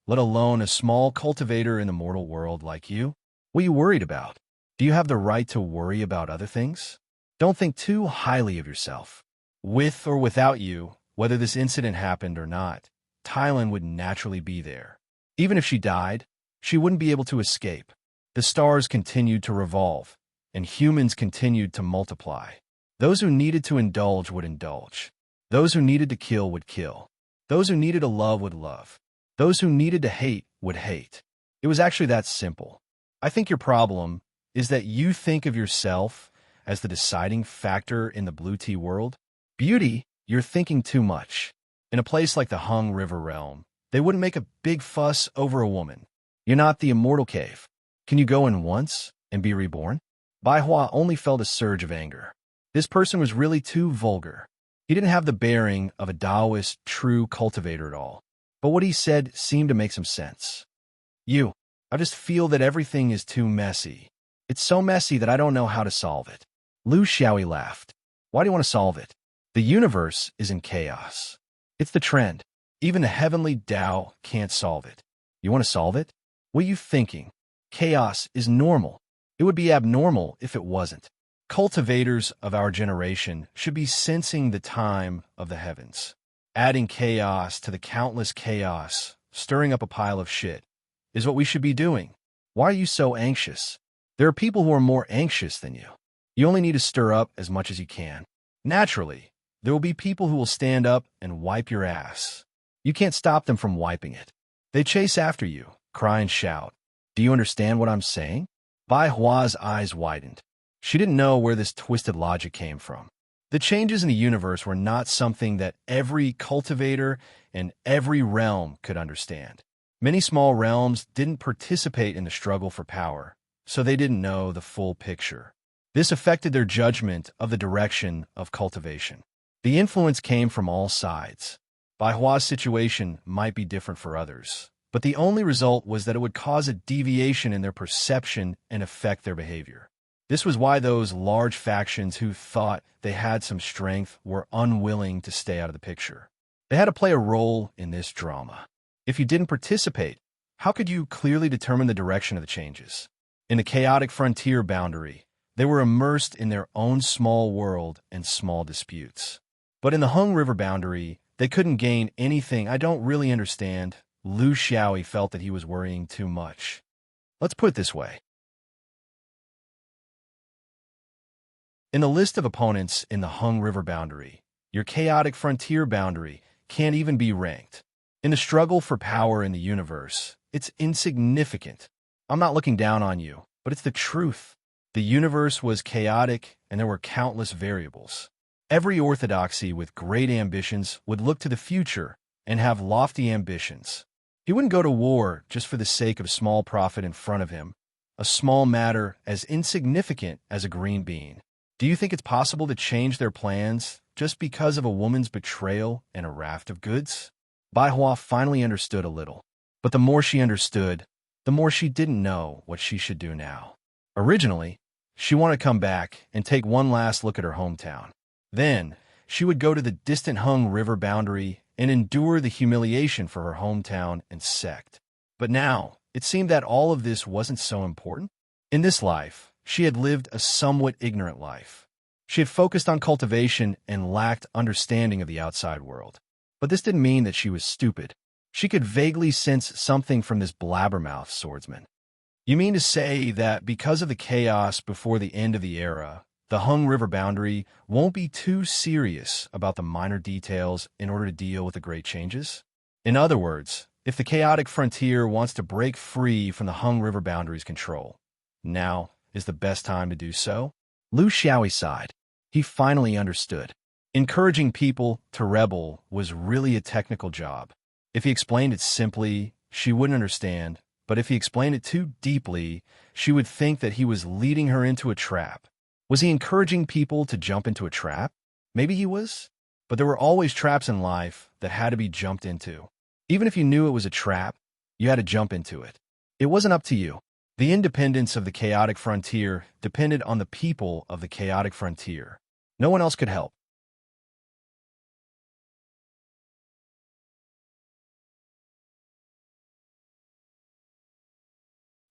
let alone a small cultivator in the mortal world like you. What are you worried about? Do you have the right to worry about other things? Don't think too highly of yourself. With or without you, whether this incident happened or not, Thailand would naturally be there. Even if she died, she wouldn't be able to escape. The stars continued to revolve, and humans continued to multiply. Those who needed to indulge would indulge. Those who needed to kill would kill. Those who needed to love would love. Those who needed to hate would hate. It was actually that simple. I think your problem is that you think of yourself as the deciding factor in the blue tea world. Beauty, you're thinking too much. In a place like the Hung River realm, they wouldn't make a big fuss over a woman. You're not the immortal cave. Can you go in once and be reborn? Bai Hua only felt a surge of anger. This person was really too vulgar. He didn't have the bearing of a Taoist true cultivator at all. But what he said seemed to make some sense. I just feel that everything is too messy. It's so messy that I don't know how to solve it. Lu Xiaoyi laughed. Why do you want to solve it? The universe is in chaos. It's the trend. Even the heavenly Tao can't solve it. You want to solve it? What are you thinking? Chaos is normal. It would be abnormal if it wasn't. Cultivators of our generation should be sensing the time of the heavens. Adding chaos to the countless chaos, stirring up a pile of shit, is what we should be doing. Why are you so anxious? There are people who are more anxious than you. You only need to stir up as much as you can. Naturally, there will be people who will stand up and wipe your ass. You can't stop them from wiping it. They chase after you, cry and shout. Do you understand what I'm saying? Bai Hua's eyes widened. She didn't know where this twisted logic came from. The changes in the universe were not something that every cultivator in every realm could understand. Many small realms didn't participate in the struggle for power, so they didn't know the full picture. This affected their judgment of the direction of cultivation. The influence came from all sides. Bai Hua's situation might be different for others, but the only result was that it would cause a deviation in their perception and affect their behavior. This was why those large factions who thought they had some strength were unwilling to stay out of the picture. They had to play a role in this drama. If you didn't participate, how could you clearly determine the direction of the changes? In the chaotic frontier boundary, they were immersed in their own small world and small disputes. But in the Hung River boundary, they couldn't gain anything. I don't really understand. Lu Xiaoyi felt that he was worrying too much. Let's put it this way. In the list of opponents in the Hung River boundary, your chaotic frontier boundary can't even be ranked. In the struggle for power in the universe, it's insignificant. I'm not looking down on you, but it's the truth. The universe was chaotic, and there were countless variables. Every orthodoxy with great ambitions would look to the future and have lofty ambitions. He wouldn't go to war just for the sake of small profit in front of him, a small matter as insignificant as a green bean. Do you think it's possible to change their plans just because of a woman's betrayal and a raft of goods? Bai Hua finally understood a little, but the more she understood, the more she didn't know what she should do now. Originally, she wanted to come back and take one last look at her hometown. Then, she would go to the distant Hung River boundary and endure the humiliation for her hometown and sect. But now, it seemed that all of this wasn't so important. In this life, she had lived a somewhat ignorant life. She had focused on cultivation and lacked understanding of the outside world. But this didn't mean that she was stupid. She could vaguely sense something from this blabbermouth swordsman. You mean to say that because of the chaos before the end of the era, the Hung River boundary won't be too serious about the minor details in order to deal with the great changes? In other words, if the chaotic frontier wants to break free from the Hung River boundary's control, now is the best time to do so? Lu Xiaoyi sighed. He finally understood. Encouraging people to rebel was really a technical job. If he explained it simply, she wouldn't understand, but if he explained it too deeply, she would think that he was leading her into a trap. Was he encouraging people to jump into a trap? Maybe he was. But there were always traps in life that had to be jumped into. Even if you knew it was a trap, you had to jump into it. It wasn't up to you. The independence of the chaotic frontier depended on the people of the chaotic frontier. No one else could help.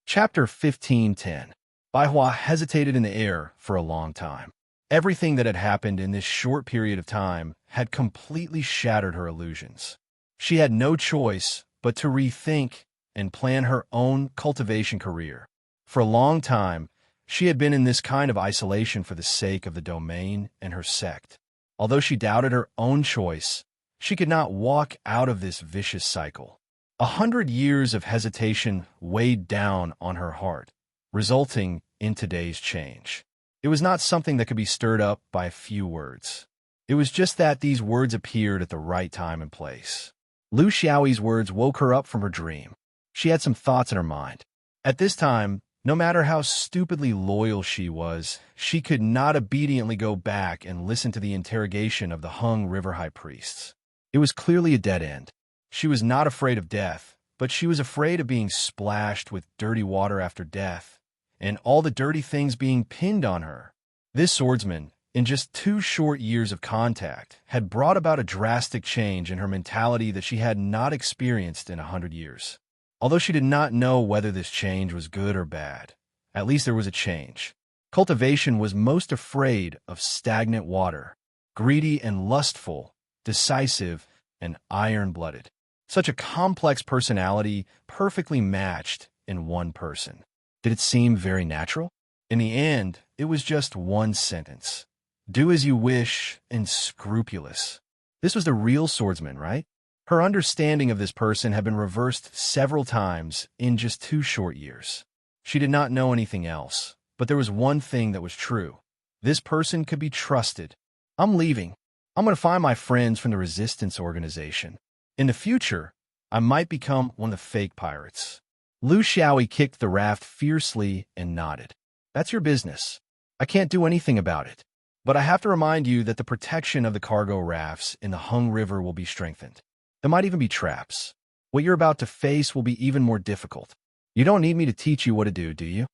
Chapter 15:10. Bai Hua hesitated in the air for a long time. Everything that had happened in this short period of time had completely shattered her illusions. She had no choice but to rethink and plan her own cultivation career. For a long time, she had been in this kind of isolation for the sake of the domain and her sect. Although she doubted her own choice, she could not walk out of this vicious cycle. 100 years of hesitation weighed down on her heart, resulting in today's change. It was not something that could be stirred up by a few words. It was just that these words appeared at the right time and place. Lu Xiaoyi's words woke her up from her dream. She had some thoughts in her mind. At this time, no matter how stupidly loyal she was, she could not obediently go back and listen to the interrogation of the Hung River High Priests. It was clearly a dead end. She was not afraid of death, but she was afraid of being splashed with dirty water after death, and all the dirty things being pinned on her. This swordsman, in just 2 short years of contact, had brought about a drastic change in her mentality that she had not experienced in 100 years. Although she did not know whether this change was good or bad, at least there was a change. Cultivation was most afraid of stagnant water, greedy and lustful, decisive and iron-blooded. Such a complex personality perfectly matched in one person. Did it seem very natural? In the end, it was just one sentence. Do as you wish and scrupulous. This was the real swordsman, right? Her understanding of this person had been reversed several times in just 2 short years. She did not know anything else, but there was one thing that was true. This person could be trusted. I'm leaving. I'm going to find my friends from the resistance organization. In the future, I might become one of the fake pirates. Lu Xiaoyi kicked the raft fiercely and nodded. That's your business. I can't do anything about it. But I have to remind you that the protection of the cargo rafts in the Hung River will be strengthened. There might even be traps. What you're about to face will be even more difficult. You don't need me to teach you what to do you?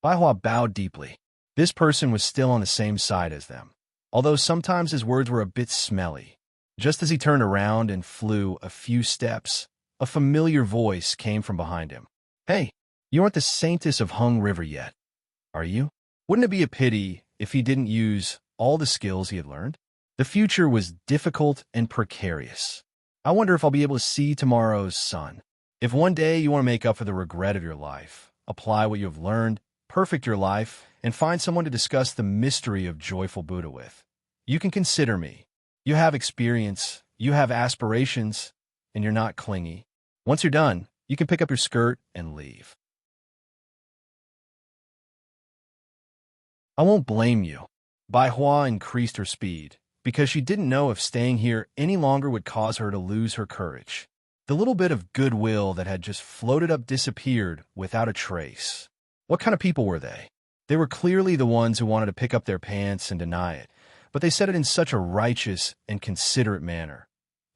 Baihua bowed deeply. This person was still on the same side as them, although sometimes his words were a bit smelly. Just as he turned around and flew a few steps, a familiar voice came from behind him. Hey, you aren't the saintess of Hung River yet, are you? Wouldn't it be a pity if he didn't use all the skills he had learned? The future was difficult and precarious. I wonder if I'll be able to see tomorrow's sun. If one day you want to make up for the regret of your life, apply what you have learned, perfect your life, and find someone to discuss the mystery of joyful Buddha with, you can consider me. You have experience, you have aspirations, and you're not clingy. Once you're done, you can pick up your skirt and leave. I won't blame you. Baihua increased her speed, because she didn't know if staying here any longer would cause her to lose her courage. The little bit of goodwill that had just floated up disappeared without a trace. What kind of people were they? They were clearly the ones who wanted to pick up their pants and deny it, but they said it in such a righteous and considerate manner.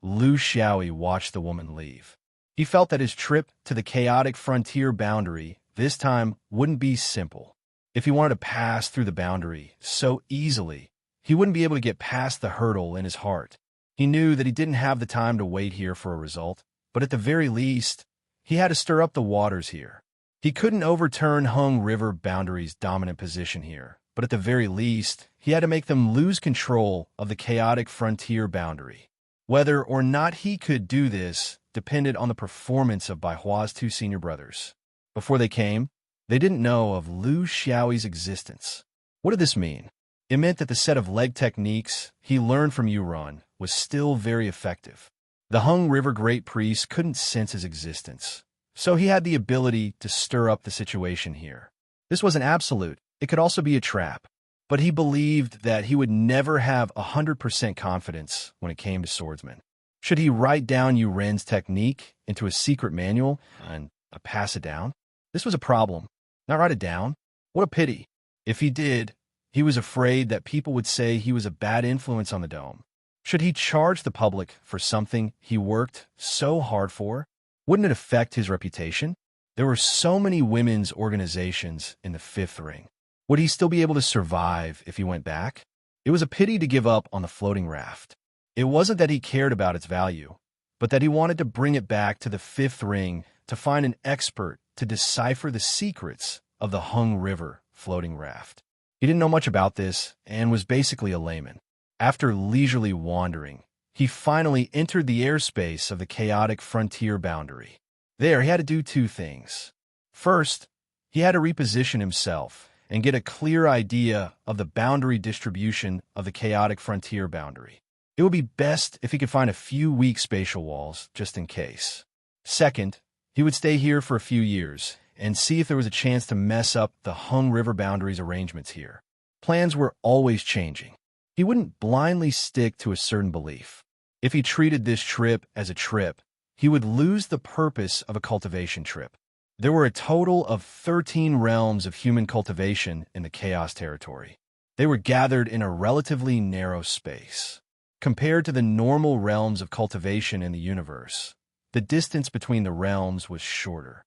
Lu Xiaoyi watched the woman leave. He felt that his trip to the chaotic frontier boundary this time wouldn't be simple. If he wanted to pass through the boundary so easily, he wouldn't be able to get past the hurdle in his heart. He knew that he didn't have the time to wait here for a result, but at the very least, he had to stir up the waters here. He couldn't overturn Hung River Boundary's dominant position here, but at the very least, he had to make them lose control of the chaotic frontier boundary. Whether or not he could do this depended on the performance of Baihua's 2 senior brothers. Before they came, they didn't know of Lu Xiaoyi's existence. What did this mean? It meant that the set of leg techniques he learned from Yuran was still very effective. The Hung River Great Priest couldn't sense his existence, so he had the ability to stir up the situation here. This was an absolute. It could also be a trap, but he believed that he would never have 100% confidence when it came to swordsmen. Should he write down Yuren's technique into a secret manual and pass it down? This was a problem. Not write it down? What a pity. If he did, he was afraid that people would say he was a bad influence on the dome. Should he charge the public for something he worked so hard for? Wouldn't it affect his reputation? There were so many women's organizations in the 5th ring. Would he still be able to survive if he went back? It was a pity to give up on the floating raft. It wasn't that he cared about its value, but that he wanted to bring it back to the 5th ring to find an expert to decipher the secrets of the Hung River floating raft. He didn't know much about this and was basically a layman. After leisurely wandering, he finally entered the airspace of the chaotic frontier boundary. There, he had to do 2 things. First, he had to reposition himself and get a clear idea of the boundary distribution of the chaotic frontier boundary. It would be best if he could find a few weak spatial walls, just in case. Second, he would stay here for a few years and see if there was a chance to mess up the Hung River boundary's arrangements here. Plans were always changing. He wouldn't blindly stick to a certain belief. If he treated this trip as a trip, he would lose the purpose of a cultivation trip. There were a total of 13 realms of human cultivation in the Chaos Territory. They were gathered in a relatively narrow space. Compared to the normal realms of cultivation in the universe, the distance between the realms was shorter.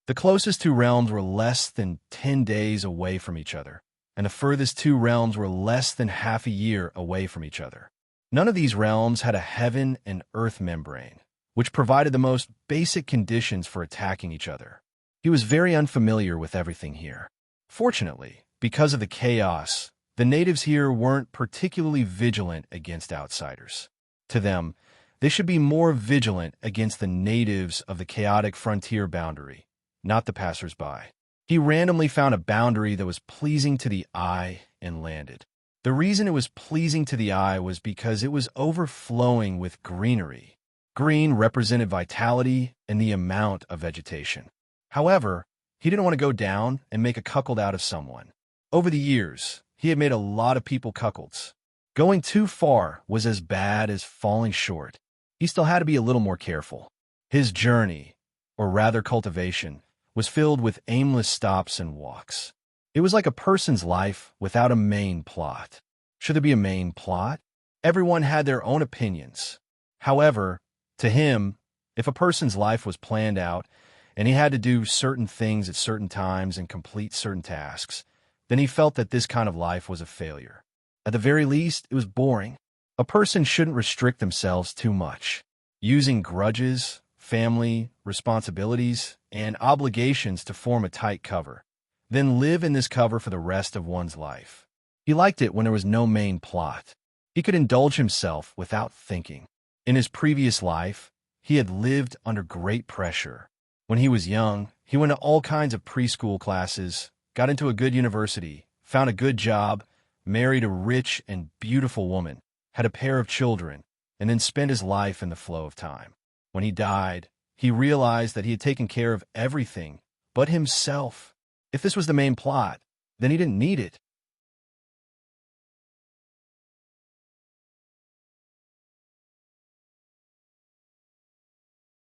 The closest 2 realms were less than 10 days away from each other, and the furthest 2 realms were less than half a year away from each other. None of these realms had a heaven and earth membrane, which provided the most basic conditions for attacking each other. He was very unfamiliar with everything here. Fortunately, because of the chaos, the natives here weren't particularly vigilant against outsiders. To them, they should be more vigilant against the natives of the chaotic frontier boundary, not the passers-by. He randomly found a boundary that was pleasing to the eye and landed. The reason it was pleasing to the eye was because it was overflowing with greenery. Green represented vitality and the amount of vegetation. However, he didn't want to go down and make a cuckold out of someone. Over the years, he had made a lot of people cuckolds. Going too far was as bad as falling short. He still had to be a little more careful. His journey, or rather cultivation, was filled with aimless stops and walks. It was like a person's life without a main plot. Should there be a main plot? Everyone had their own opinions. However, to him, if a person's life was planned out and he had to do certain things at certain times and complete certain tasks, then he felt that this kind of life was a failure. At the very least, it was boring. A person shouldn't restrict themselves too much. Using grudges, family, responsibilities, and obligations to form a tight cover, then live in this cover for the rest of one's life. He liked it when there was no main plot. He could indulge himself without thinking. In his previous life, he had lived under great pressure. When he was young, he went to all kinds of preschool classes, got into a good university, found a good job, married a rich and beautiful woman, had a pair of children, and then spent his life in the flow of time. When he died, he realized that he had taken care of everything but himself. If this was the main plot, then he didn't need it.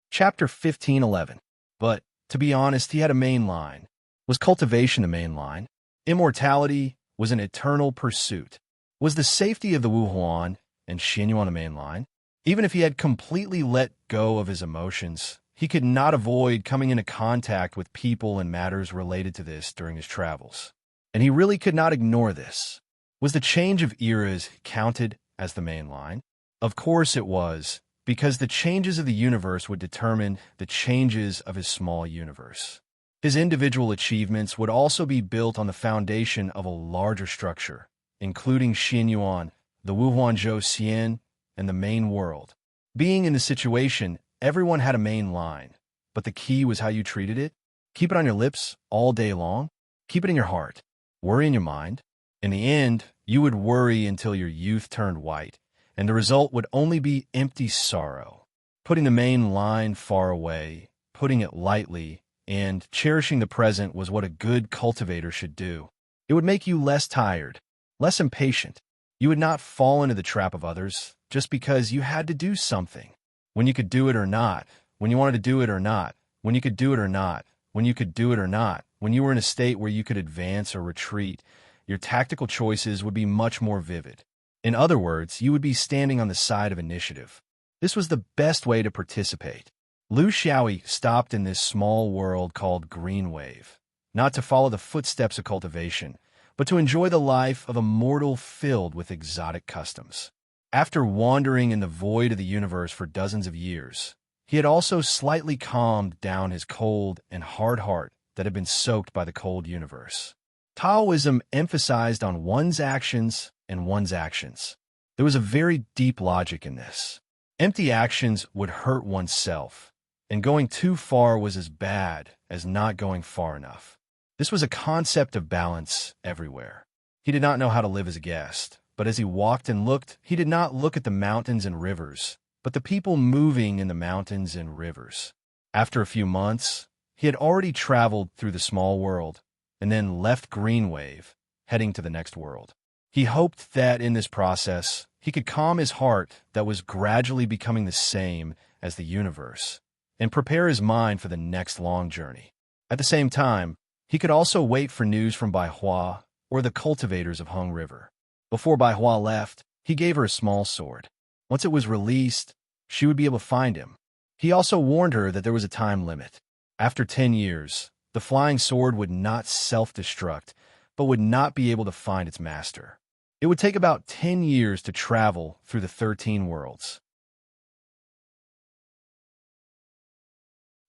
Chapter 15:11. But, to be honest, he had a main line. Was cultivation the main line? Immortality was an eternal pursuit. Was the safety of the Wuhuan and Xinyuan the main line? Even if he had completely let go of his emotions, he could not avoid coming into contact with people and matters related to this during his travels. And he really could not ignore this. Was the change of eras counted as the main line? Of course it was, because the changes of the universe would determine the changes of his small universe. His individual achievements would also be built on the foundation of a larger structure, including Xinyuan, the Wuhuanzhou Xian, and the main world. Being in the situation, everyone had a main line, but the key was how you treated it. Keep it on your lips all day long. Keep it in your heart. Worry in your mind. In the end, you would worry until your youth turned white, and the result would only be empty sorrow. Putting the main line far away, putting it lightly, and cherishing the present was what a good cultivator should do. It would make you less tired, less impatient. You would not fall into the trap of others just because you had to do something. When you could do it or not, when you wanted to do it or not, when you could do it or not, when you could do it or not, when you were in a state where you could advance or retreat, your tactical choices would be much more vivid. In other words, you would be standing on the side of initiative. This was the best way to participate. Lu Xiaoyi stopped in this small world called Green Wave, not to follow the footsteps of cultivation, but to enjoy the life of a mortal filled with exotic customs. After wandering in the void of the universe for dozens of years, he had also slightly calmed down his cold and hard heart that had been soaked by the cold universe. Taoism emphasized on one's actions and one's actions. There was a very deep logic in this. Empty actions would hurt oneself, and going too far was as bad as not going far enough. This was a concept of balance everywhere. He did not know how to live as a guest, but as he walked and looked, he did not look at the mountains and rivers, but the people moving in the mountains and rivers. After a few months, he had already traveled through the small world and then left Green Wave, heading to the next world. He hoped that in this process, he could calm his heart that was gradually becoming the same as the universe and prepare his mind for the next long journey. At the same time, he could also wait for news from Bai Hua or the cultivators of Hung River. Before Bai Hua left, he gave her a small sword. Once it was released, she would be able to find him. He also warned her that there was a time limit. After 10 years, the flying sword would not self-destruct, but would not be able to find its master. It would take about 10 years to travel through the 13 worlds.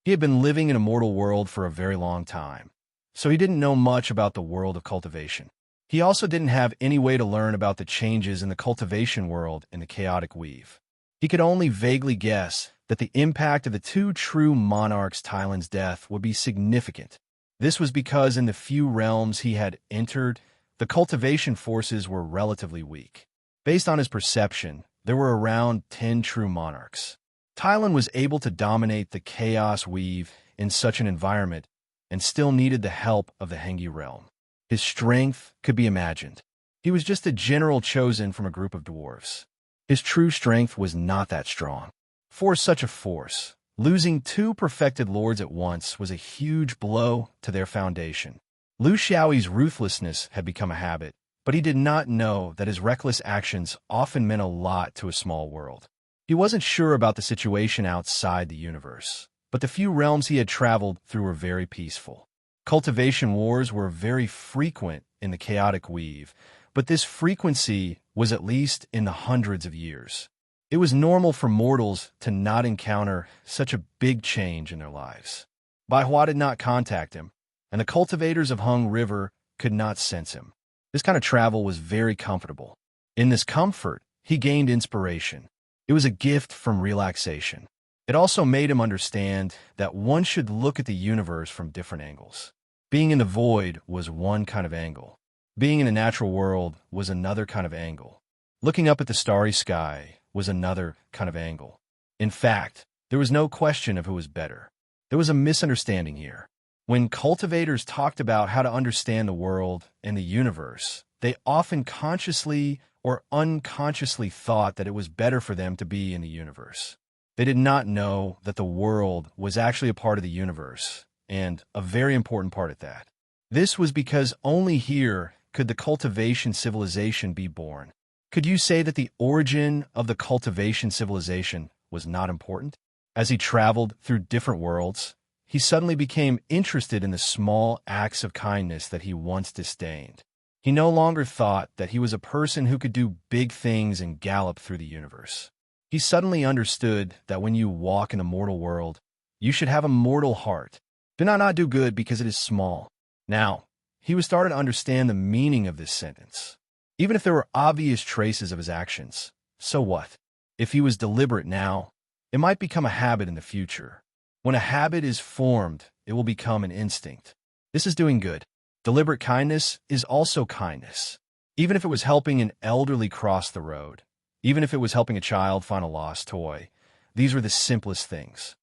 He had been living in a mortal world for a very long time, so he didn't know much about the world of cultivation. He also didn't have any way to learn about the changes in the cultivation world in the chaotic weave. He could only vaguely guess that the impact of the two true monarchs' Tylen's death would be significant. This was because in the few realms he had entered, the cultivation forces were relatively weak. Based on his perception, there were around 10 true monarchs. Tylen was able to dominate the chaos weave in such an environment and still needed the help of the Hengi realm. His strength could be imagined. He was just a general chosen from a group of dwarves. His true strength was not that strong. For such a force, losing two perfected lords at once was a huge blow to their foundation. Lu Xiaoyi's ruthlessness had become a habit, but he did not know that his reckless actions often meant a lot to a small world. He wasn't sure about the situation outside the universe, but the few realms he had traveled through were very peaceful. Cultivation wars were very frequent in the chaotic weave, but this frequency was at least in the hundreds of years. It was normal for mortals to not encounter such a big change in their lives. Baihua did not contact him, and the cultivators of Hung River could not sense him. This kind of travel was very comfortable. In this comfort, he gained inspiration. It was a gift from relaxation. It also made him understand that one should look at the universe from different angles. Being in the void was one kind of angle. Being in a natural world was another kind of angle. Looking up at the starry sky was another kind of angle. In fact, there was no question of who was better. There was a misunderstanding here. When cultivators talked about how to understand the world and the universe, they often consciously or unconsciously thought that it was better for them to be in the universe. They did not know that the world was actually a part of the universe, and a very important part at that. This was because only here could the cultivation civilization be born. Could you say that the origin of the cultivation civilization was not important? As he traveled through different worlds, he suddenly became interested in the small acts of kindness that he once disdained. He no longer thought that he was a person who could do big things and gallop through the universe. He suddenly understood that when you walk in the mortal world, you should have a mortal heart. Do not do good because it is small. Now, he was starting to understand the meaning of this sentence. Even if there were obvious traces of his actions, so what? If he was deliberate now, it might become a habit in the future. When a habit is formed, it will become an instinct. This is doing good. Deliberate kindness is also kindness. Even if it was helping an elderly cross the road, even if it was helping a child find a lost toy, these were the simplest things.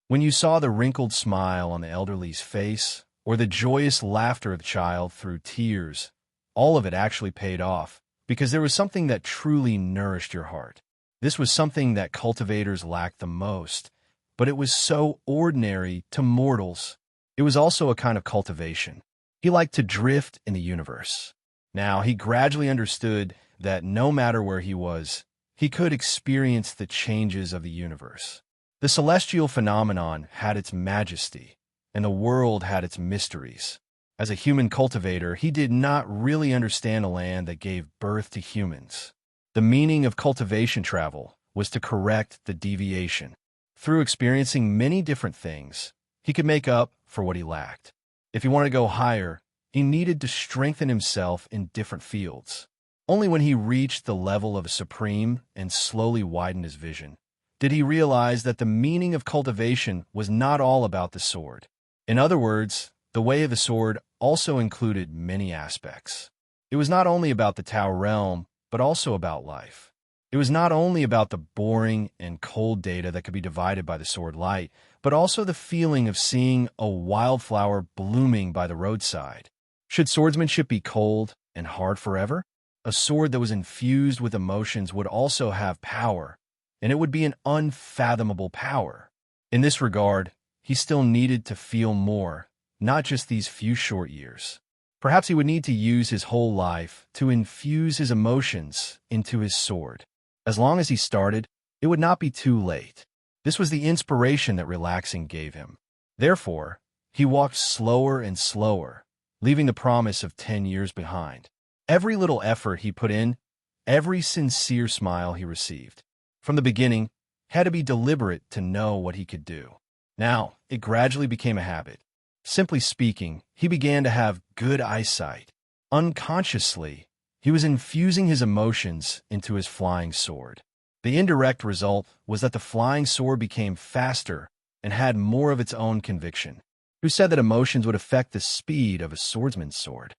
When you saw the wrinkled smile on the elderly's face, or the joyous laughter of the child through tears, all of it actually paid off, because there was something that truly nourished your heart. This was something that cultivators lacked the most, but it was so ordinary to mortals. It was also a kind of cultivation. He liked to drift in the universe. Now, he gradually understood that no matter where he was, he could experience the changes of the universe. The celestial phenomenon had its majesty, and the world had its mysteries. As a human cultivator, he did not really understand a land that gave birth to humans. The meaning of cultivation travel was to correct the deviation. Through experiencing many different things, he could make up for what he lacked. If he wanted to go higher, he needed to strengthen himself in different fields. Only when he reached the level of a supreme and slowly widened his vision, did he realize that the meaning of cultivation was not all about the sword. In other words, the way of the sword also included many aspects. It was not only about the Tao realm, but also about life. It was not only about the boring and cold data that could be divided by the sword light, but also the feeling of seeing a wildflower blooming by the roadside. Should swordsmanship be cold and hard forever? A sword that was infused with emotions would also have power, and it would be an unfathomable power. In this regard, he still needed to feel more, not just these few short years. Perhaps he would need to use his whole life to infuse his emotions into his sword. As long as he started, it would not be too late. This was the inspiration that relaxing gave him. Therefore, he walked slower and slower, leaving the promise of 10 years behind. Every little effort he put in, every sincere smile he received, from the beginning, had to be deliberate to know what he could do. Now, it gradually became a habit. Simply speaking, he began to have good eyesight. Unconsciously, he was infusing his emotions into his flying sword. The indirect result was that the flying sword became faster and had more of its own conviction. Who said that emotions would affect the speed of a swordsman's sword?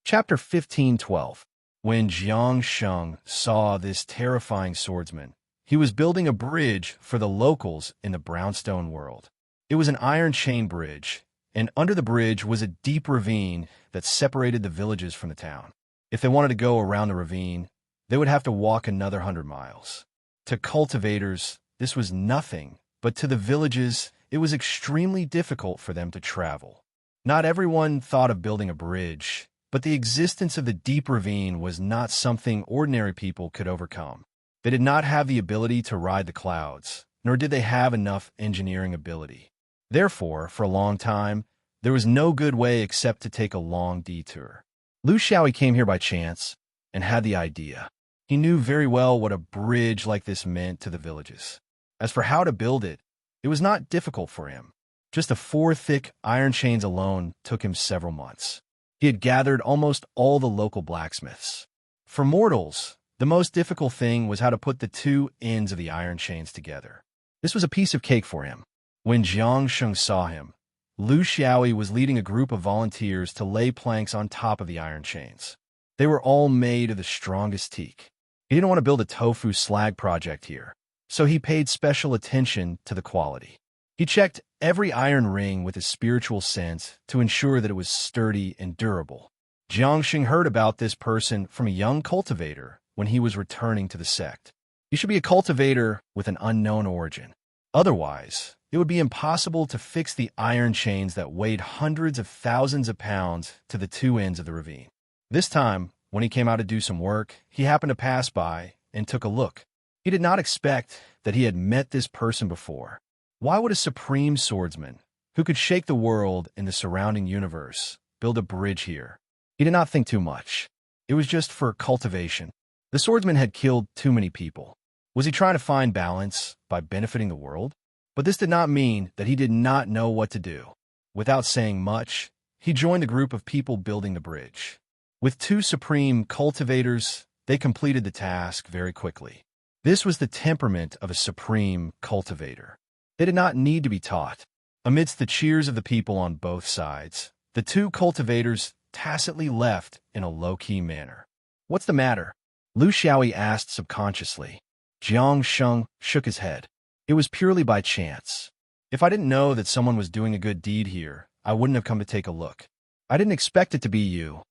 Chapter 15:12. When Jiang Sheng saw this terrifying swordsman, he was building a bridge for the locals in the brownstone world. It was an iron chain bridge, and under the bridge was a deep ravine that separated the villages from the town. If they wanted to go around the ravine, they would have to walk another 100 miles. To cultivators, this was nothing, but to the villages, it was extremely difficult for them to travel. Not everyone thought of building a bridge, but the existence of the deep ravine was not something ordinary people could overcome. They did not have the ability to ride the clouds, nor did they have enough engineering ability. Therefore, for a long time, there was no good way except to take a long detour. Lu Xiaoyi came here by chance and had the idea. He knew very well what a bridge like this meant to the villages. As for how to build it, it was not difficult for him. Just the 4 thick iron chains alone took him several months. He had gathered almost all the local blacksmiths. For mortals, the most difficult thing was how to put the 2 ends of the iron chains together. This was a piece of cake for him. When Jiang Sheng saw him, Lu Xiaoyi was leading a group of volunteers to lay planks on top of the iron chains. They were all made of the strongest teak. He didn't want to build a tofu slag project here, so he paid special attention to the quality. He checked every iron ring with his spiritual sense to ensure that it was sturdy and durable. Jiang Sheng heard about this person from a young cultivator when he was returning to the sect. You should be a cultivator with an unknown origin. Otherwise, it would be impossible to fix the iron chains that weighed hundreds of thousands of pounds to the 2 ends of the ravine. This time, when he came out to do some work, he happened to pass by and took a look. He did not expect that he had met this person before. Why would a supreme swordsman, who could shake the world and the surrounding universe, build a bridge here? He did not think too much. It was just for cultivation. The swordsman had killed too many people. Was he trying to find balance by benefiting the world? But this did not mean that he did not know what to do. Without saying much, he joined the group of people building the bridge. With 2 supreme cultivators, they completed the task very quickly. This was the temperament of a supreme cultivator. They did not need to be taught. Amidst the cheers of the people on both sides, the 2 cultivators tacitly left in a low-key manner. What's the matter? Lu Xiaoyi asked subconsciously. Jiang Sheng shook his head. It was purely by chance. If I didn't know that someone was doing a good deed here, I wouldn't have come to take a look. I didn't expect it to be you.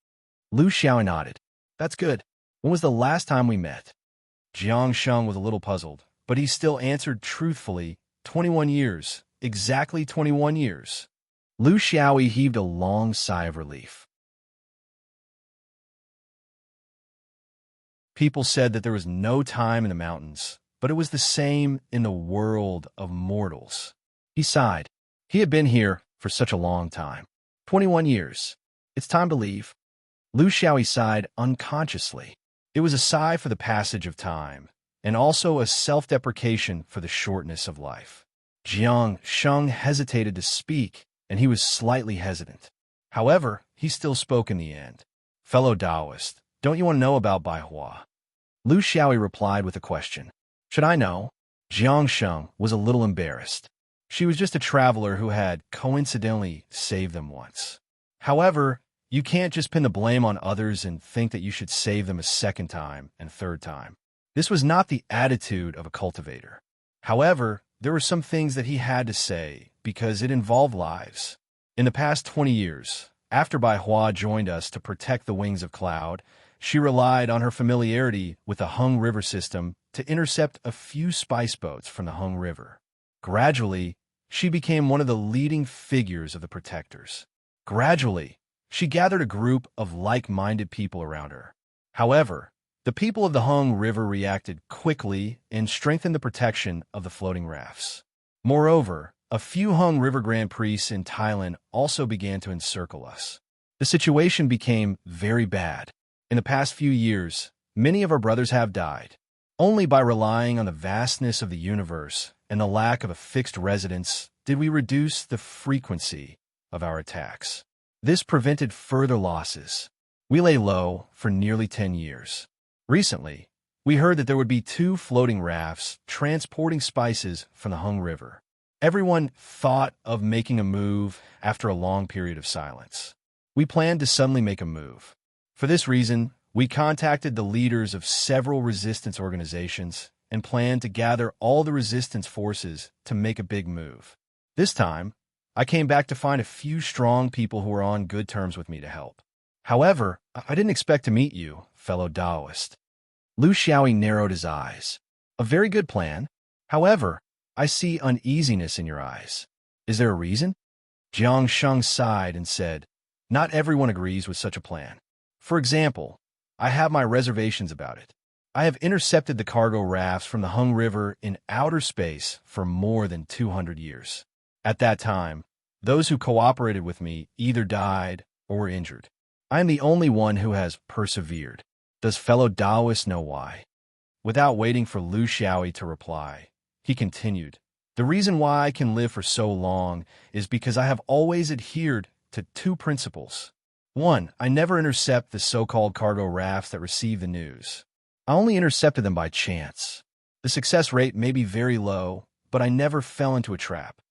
Lu Xiaoyi nodded. That's good. When was the last time we met? Jiang Sheng was a little puzzled, but he still answered truthfully, 21 years. Exactly 21 years. Lu Xiaoyi heaved a long sigh of relief. People said that there was no time in the mountains, but it was the same in the world of mortals. He sighed. He had been here for such a long time. 21 years. It's time to leave. Lu Xiaoyi sighed unconsciously. It was a sigh for the passage of time, and also a self-deprecation for the shortness of life. Jiang Sheng hesitated to speak, and he was slightly hesitant. However, he still spoke in the end. Fellow Taoist, don't you want to know about Baihua? Lu Xiaoyi replied with a question. Should I know? Jiang Sheng was a little embarrassed. She was just a traveler who had coincidentally saved them once. However, you can't just pin the blame on others and think that you should save them a second time and third time. This was not the attitude of a cultivator. However, there were some things that he had to say because it involved lives. In the past 20 years, after Baihua joined us to protect the wings of cloud, she relied on her familiarity with the Hung River system to intercept a few spice boats from the Hung River. Gradually, she became one of the leading figures of the protectors. Gradually, she gathered a group of like-minded people around her. However, The people of the Hung River reacted quickly and strengthened the protection of the floating rafts. Moreover, a few Hung River Grand Priests in Thailand also began to encircle us. The situation became very bad. In the past few years, many of our brothers have died. Only by relying on the vastness of the universe and the lack of a fixed residence did we reduce the frequency of our attacks. This prevented further losses. We lay low for nearly 10 years. Recently, we heard that there would be 2 floating rafts transporting spices from the Hung River. Everyone thought of making a move after a long period of silence. We planned to suddenly make a move. For this reason, we contacted the leaders of several resistance organizations and planned to gather all the resistance forces to make a big move. This time, I came back to find a few strong people who were on good terms with me to help. However, I didn't expect to meet you, fellow Taoist. Lu Xiaoyi narrowed his eyes. A very good plan. However, I see uneasiness in your eyes. Is there a reason? Jiang Sheng sighed and said, not everyone agrees with such a plan. For example, I have my reservations about it. I have intercepted the cargo rafts from the Hung River in outer space for more than 200 years. At that time, those who cooperated with me either died or were injured. I am the only one who has persevered. Does fellow Taoist know why? Without waiting for Lu Xiaoyi to reply, he continued, the reason why I can live for so long is because I have always adhered to 2 principles. 1, I never intercept the so-called cargo rafts that receive the news. I only intercepted them by chance. The success rate may be very low, but I never fell into a trap.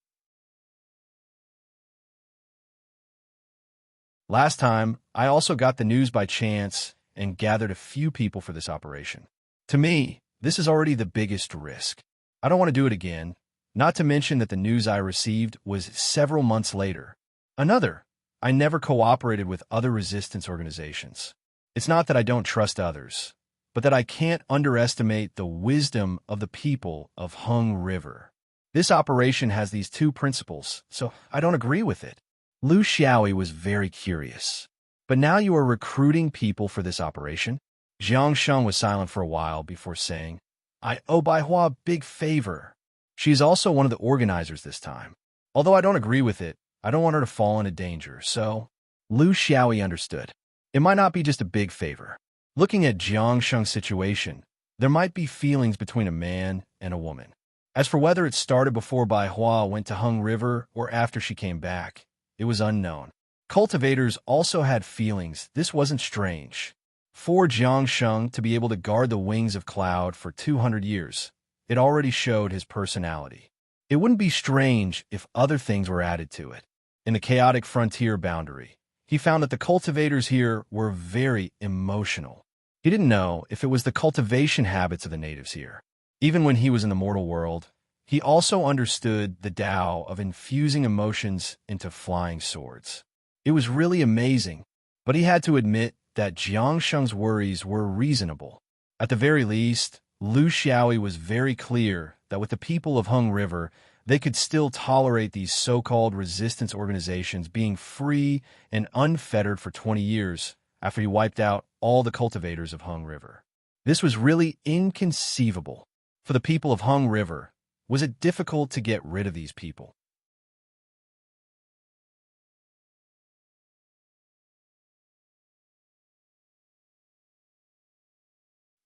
Last time, I also got the news by chance and gathered a few people for this operation. To me, this is already the biggest risk. I don't want to do it again, not to mention that the news I received was several months later. Another, I never cooperated with other resistance organizations. It's not that I don't trust others, but that I can't underestimate the wisdom of the people of Hung River. This operation has these 2 principles, so I don't agree with it. Lu Xiaoyi was very curious. But now you are recruiting people for this operation? Jiang Sheng was silent for a while before saying, I owe Baihua a big favor. She is also one of the organizers this time. Although I don't agree with it, I don't want her to fall into danger, so Lu Xiaoyi understood. It might not be just a big favor. Looking at Jiang Sheng's situation, there might be feelings between a man and a woman. As for whether it started before Baihua went to Hung River or after she came back, it was unknown. Cultivators also had feelings. This wasn't strange. For Jiang Sheng to be able to guard the wings of cloud for 200 years, it already showed his personality. It wouldn't be strange if other things were added to it. In the chaotic frontier boundary, he found that the cultivators here were very emotional. He didn't know if it was the cultivation habits of the natives here. Even when he was in the mortal world, he also understood the Tao of infusing emotions into flying swords. It was really amazing, but he had to admit that Jiang Sheng's worries were reasonable. At the very least, Lu Xiaoyi was very clear that with the people of Hung River, they could still tolerate these so-called resistance organizations being free and unfettered for 20 years after he wiped out all the cultivators of Hung River. This was really inconceivable. For the people of Hung River, was it difficult to get rid of these people?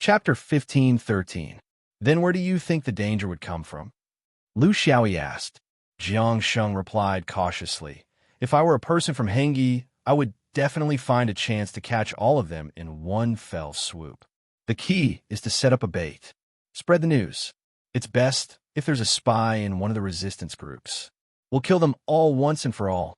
Chapter 15:13. Then where do you think the danger would come from? Lu Xiaoyi asked. Jiang Sheng replied cautiously. If I were a person from Hengi, I would definitely find a chance to catch all of them in one fell swoop. The key is to set up a bait. Spread the news. It's best if there's a spy in one of the resistance groups. We'll kill them all once and for all.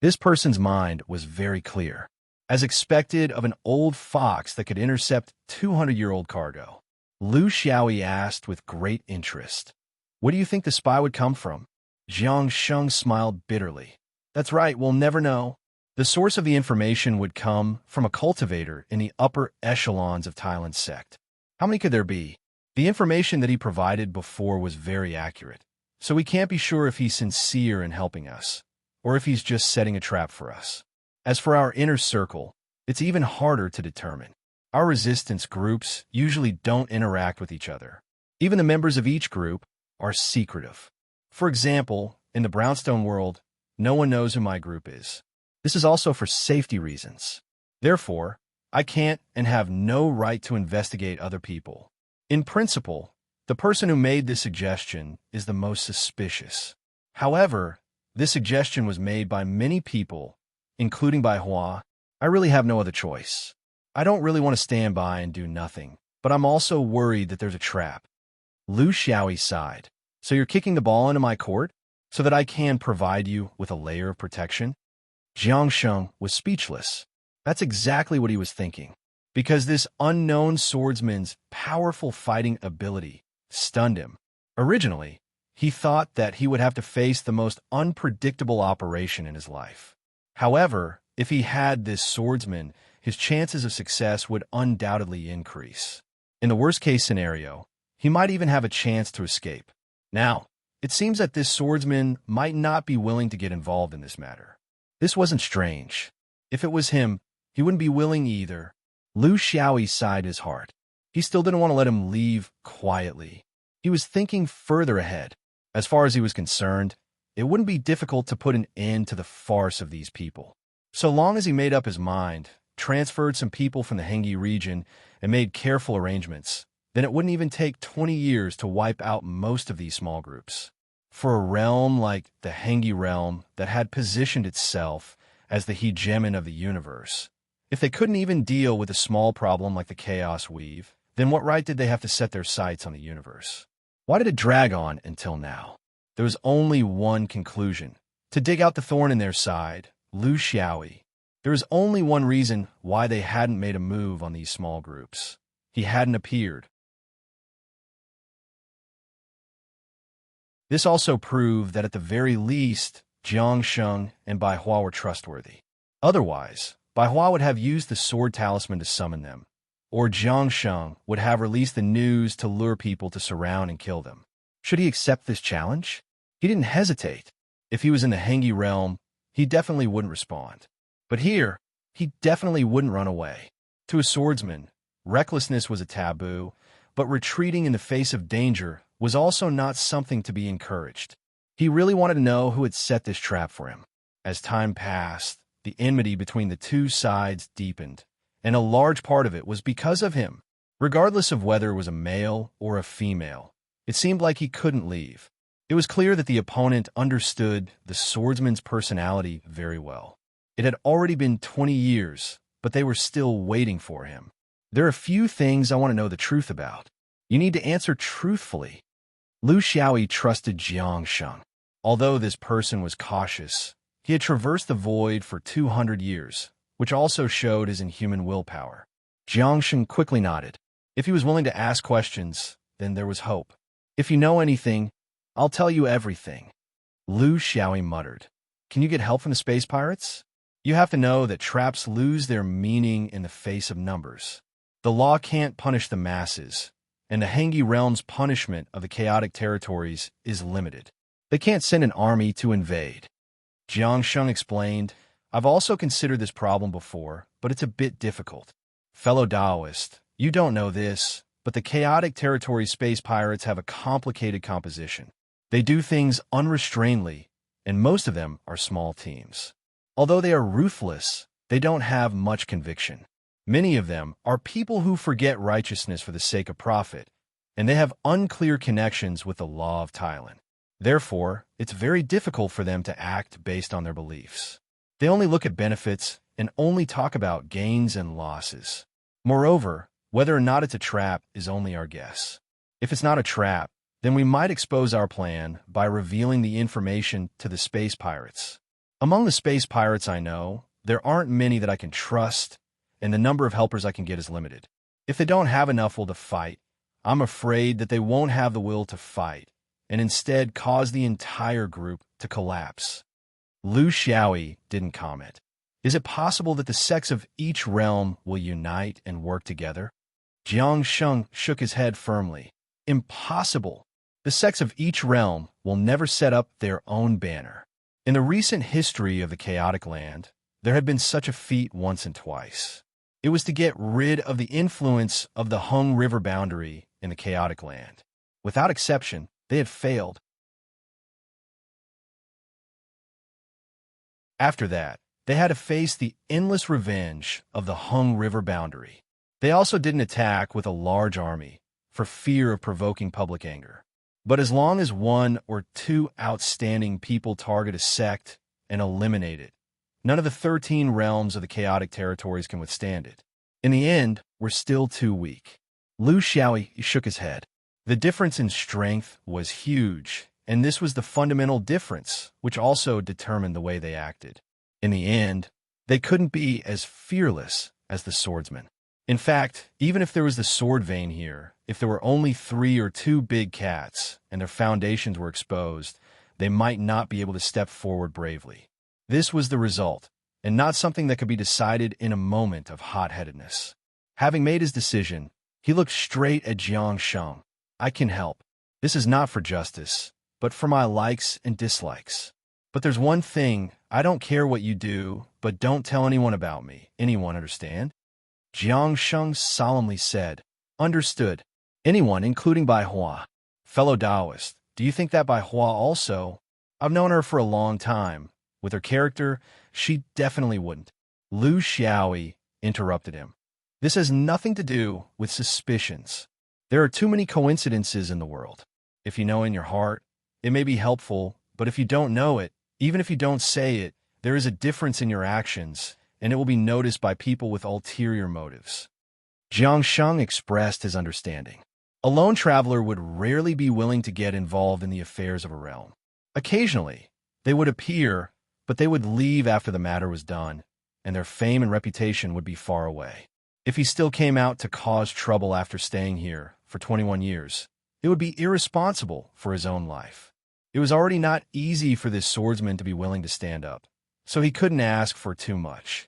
This person's mind was very clear, as expected of an old fox that could intercept 200-year-old cargo. Lu Xiaoyi asked with great interest, "What do you think the spy would come from?" Jiang Sheng smiled bitterly. "That's right, we'll never know. The source of the information would come from a cultivator in the upper echelons of Thailand's sect. How many could there be? The information that he provided before was very accurate, so we can't be sure if he's sincere in helping us, or if he's just setting a trap for us. As for our inner circle, it's even harder to determine. Our resistance groups usually don't interact with each other. Even the members of each group are secretive. For example, in the brownstone world, no one knows who my group is. This is also for safety reasons. Therefore, I can't and have no right to investigate other people. In principle, the person who made this suggestion is the most suspicious. However, this suggestion was made by many people, including by Hua. I really have no other choice. I don't really want to stand by and do nothing, but I'm also worried that there's a trap. Lu Xiaoyi sighed. So you're kicking the ball into my court so that I can provide you with a layer of protection? Jiang Sheng was speechless. That's exactly what he was thinking, because this unknown swordsman's powerful fighting ability stunned him. Originally, he thought that he would have to face the most unpredictable operation in his life. However, if he had this swordsman, his chances of success would undoubtedly increase. In the worst-case scenario, he might even have a chance to escape. Now, it seems that this swordsman might not be willing to get involved in this matter. This wasn't strange. If it was him, he wouldn't be willing either. Lu Xiaoyi sighed his heart. He still didn't want to let him leave quietly. He was thinking further ahead. As far as he was concerned, it wouldn't be difficult to put an end to the farce of these people. So long as he made up his mind, transferred some people from the Hengyi region, and made careful arrangements, then it wouldn't even take 20 years to wipe out most of these small groups. For a realm like the Hengyi realm that had positioned itself as the hegemon of the universe, if they couldn't even deal with a small problem like the Chaos Weave, then what right did they have to set their sights on the universe? Why did it drag on until now? There was only one conclusion: to dig out the thorn in their side, Lu Xiaoyi. There was only one reason why they hadn't made a move on these small groups. He hadn't appeared. This also proved that at the very least, Jiang Sheng and Bai Hua were trustworthy. Otherwise, Bai Hua would have used the sword talisman to summon them, or Jiang Sheng would have released the news to lure people to surround and kill them. Should he accept this challenge? He didn't hesitate. If he was in the Hengyi realm, he definitely wouldn't respond. But here, he definitely wouldn't run away. To a swordsman, recklessness was a taboo, but retreating in the face of danger was also not something to be encouraged. He really wanted to know who had set this trap for him. As time passed, the enmity between the two sides deepened, and a large part of it was because of him. Regardless of whether it was a male or a female, it seemed like he couldn't leave. It was clear that the opponent understood the swordsman's personality very well. It had already been 20 years, but they were still waiting for him. There are a few things I want to know the truth about. You need to answer truthfully. Lu Xiaoyi trusted Jiang Sheng. Although this person was cautious, he had traversed the void for 200 years, which also showed his inhuman willpower. Jiang Sheng quickly nodded. If he was willing to ask questions, then there was hope. If you know anything, I'll tell you everything. Lu Xiaoyi muttered. Can you get help from the space pirates? You have to know that traps lose their meaning in the face of numbers. The law can't punish the masses, and the Hengyi realm's punishment of the chaotic territories is limited. They can't send an army to invade. Jiang Sheng explained, I've also considered this problem before, but it's a bit difficult. Fellow Taoist, you don't know this, but the chaotic territory space pirates have a complicated composition. They do things unrestrainedly, and most of them are small teams. Although they are ruthless, they don't have much conviction. Many of them are people who forget righteousness for the sake of profit, and they have unclear connections with the law of Thailand. Therefore, it's very difficult for them to act based on their beliefs. They only look at benefits and only talk about gains and losses. Moreover, whether or not it's a trap is only our guess. If it's not a trap, then we might expose our plan by revealing the information to the space pirates. Among the space pirates I know, there aren't many that I can trust, and the number of helpers I can get is limited. If they don't have enough will to fight, I'm afraid that they won't have the will to fight, and instead cause the entire group to collapse. Lu Xiaoyi didn't comment. Is it possible that the sects of each realm will unite and work together? Jiang Sheng shook his head firmly. Impossible. The sects of each realm will never set up their own banner. In the recent history of the chaotic land, there had been such a feat once and twice. It was to get rid of the influence of the Hung River boundary in the chaotic land. Without exception, they had failed. After that, they had to face the endless revenge of the Hung River boundary. They also didn't attack with a large army, for fear of provoking public anger. But as long as one or two outstanding people target a sect and eliminate it, none of the 13 realms of the chaotic territories can withstand it. In the end, we're still too weak. Lu Xiaoyi shook his head. The difference in strength was huge, and this was the fundamental difference, which also determined the way they acted. In the end, they couldn't be as fearless as the swordsmen. In fact, even if there was the sword vein here, if there were only 3 or 2 big cats and their foundations were exposed, they might not be able to step forward bravely. This was the result, and not something that could be decided in a moment of hot-headedness. Having made his decision, he looked straight at Jiang Sheng. I can help. This is not for justice, but for my likes and dislikes. But there's one thing, I don't care what you do, but don't tell anyone about me. Anyone, understand? Jiang Sheng solemnly said, Understood. Anyone, including Bai Hua. Fellow Taoist, do you think that Bai Hua also? I've known her for a long time. With her character, she definitely wouldn't. Lu Xiaoyi interrupted him. This has nothing to do with suspicions. There are too many coincidences in the world. If you know in your heart, it may be helpful, but if you don't know it, even if you don't say it, there is a difference in your actions, and it will be noticed by people with ulterior motives. Jiang Sheng expressed his understanding. A lone traveler would rarely be willing to get involved in the affairs of a realm. Occasionally, they would appear, but they would leave after the matter was done, and their fame and reputation would be far away. If he still came out to cause trouble after staying here for 21 years, it would be irresponsible for his own life. It was already not easy for this swordsman to be willing to stand up, so he couldn't ask for too much.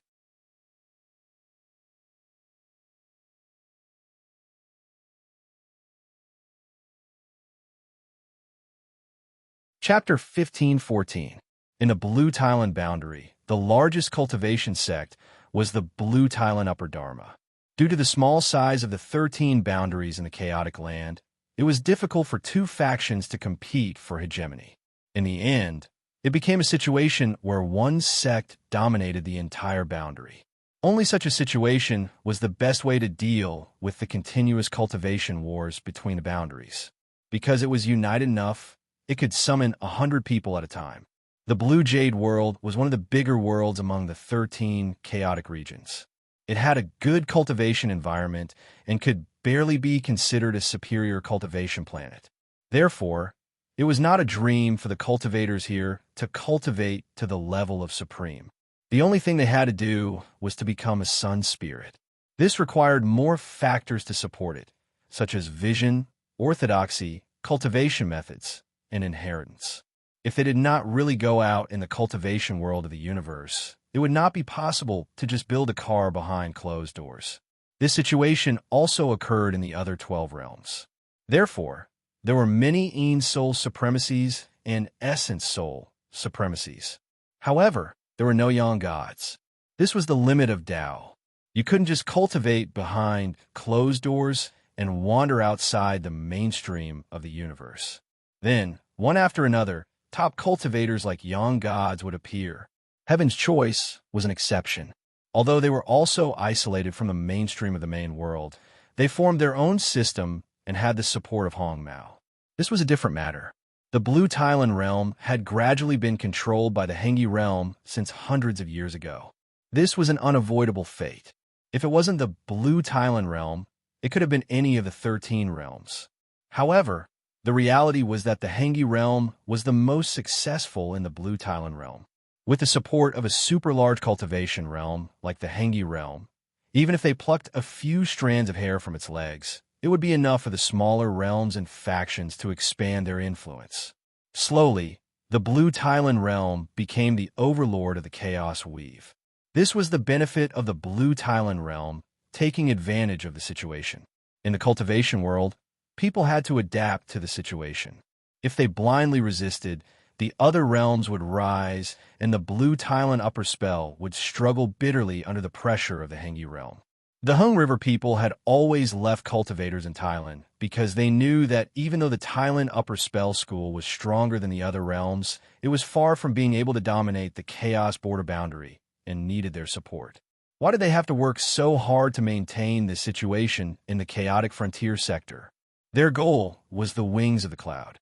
Chapter 15:14. In the Blue Thailand boundary, the largest cultivation sect was the Blue Thailand Upper Dharma. Due to the small size of the 13 boundaries in the chaotic land, it was difficult for 2 factions to compete for hegemony. In the end, it became a situation where one sect dominated the entire boundary. Only such a situation was the best way to deal with the continuous cultivation wars between the boundaries. Because it was united enough, it could summon 100 people at a time. The Blue Jade world was one of the bigger worlds among the 13 chaotic regions. It had a good cultivation environment and could barely be considered a superior cultivation planet. Therefore, it was not a dream for the cultivators here to cultivate to the level of supreme. The only thing they had to do was to become a sun spirit. This required more factors to support it, such as vision, orthodoxy, cultivation methods, and inheritance. If they did not really go out in the cultivation world of the universe, it would not be possible to just build a car behind closed doors. This situation also occurred in the other 12 realms. Therefore, there were many Ein Soul supremacies and Essence Soul supremacies. However, there were no Yang gods. This was the limit of Tao. You couldn't just cultivate behind closed doors and wander outside the mainstream of the universe. Then, one after another, top cultivators like Yang gods would appear. Heaven's Choice was an exception. Although they were also isolated from the mainstream of the main world, they formed their own system and had the support of Hong Mao. This was a different matter. The Blue Thailand realm had gradually been controlled by the Hengi realm since hundreds of years ago. This was an unavoidable fate. If it wasn't the Blue Thailand realm, it could have been any of the 13 realms. However, the reality was that the Hengi realm was the most successful in the Blue Thailand realm. With the support of a super large cultivation realm like the Hengi realm, even if they plucked a few strands of hair from its legs, it would be enough for the smaller realms and factions to expand their influence. Slowly, the Blue Thailand realm became the overlord of the Chaos Weave. This was the benefit of the Blue Thailand realm taking advantage of the situation. In the cultivation world, people had to adapt to the situation. If they blindly resisted, the other realms would rise, and the Blue Thailand upper spell would struggle bitterly under the pressure of the Hengi realm. The Hung River people had always left cultivators in Thailand because they knew that even though the Thailand Upper Spell School was stronger than the other realms, it was far from being able to dominate the chaos border boundary and needed their support. Why did they have to work so hard to maintain this situation in the chaotic frontier sector? Their goal was the wings of the cloud.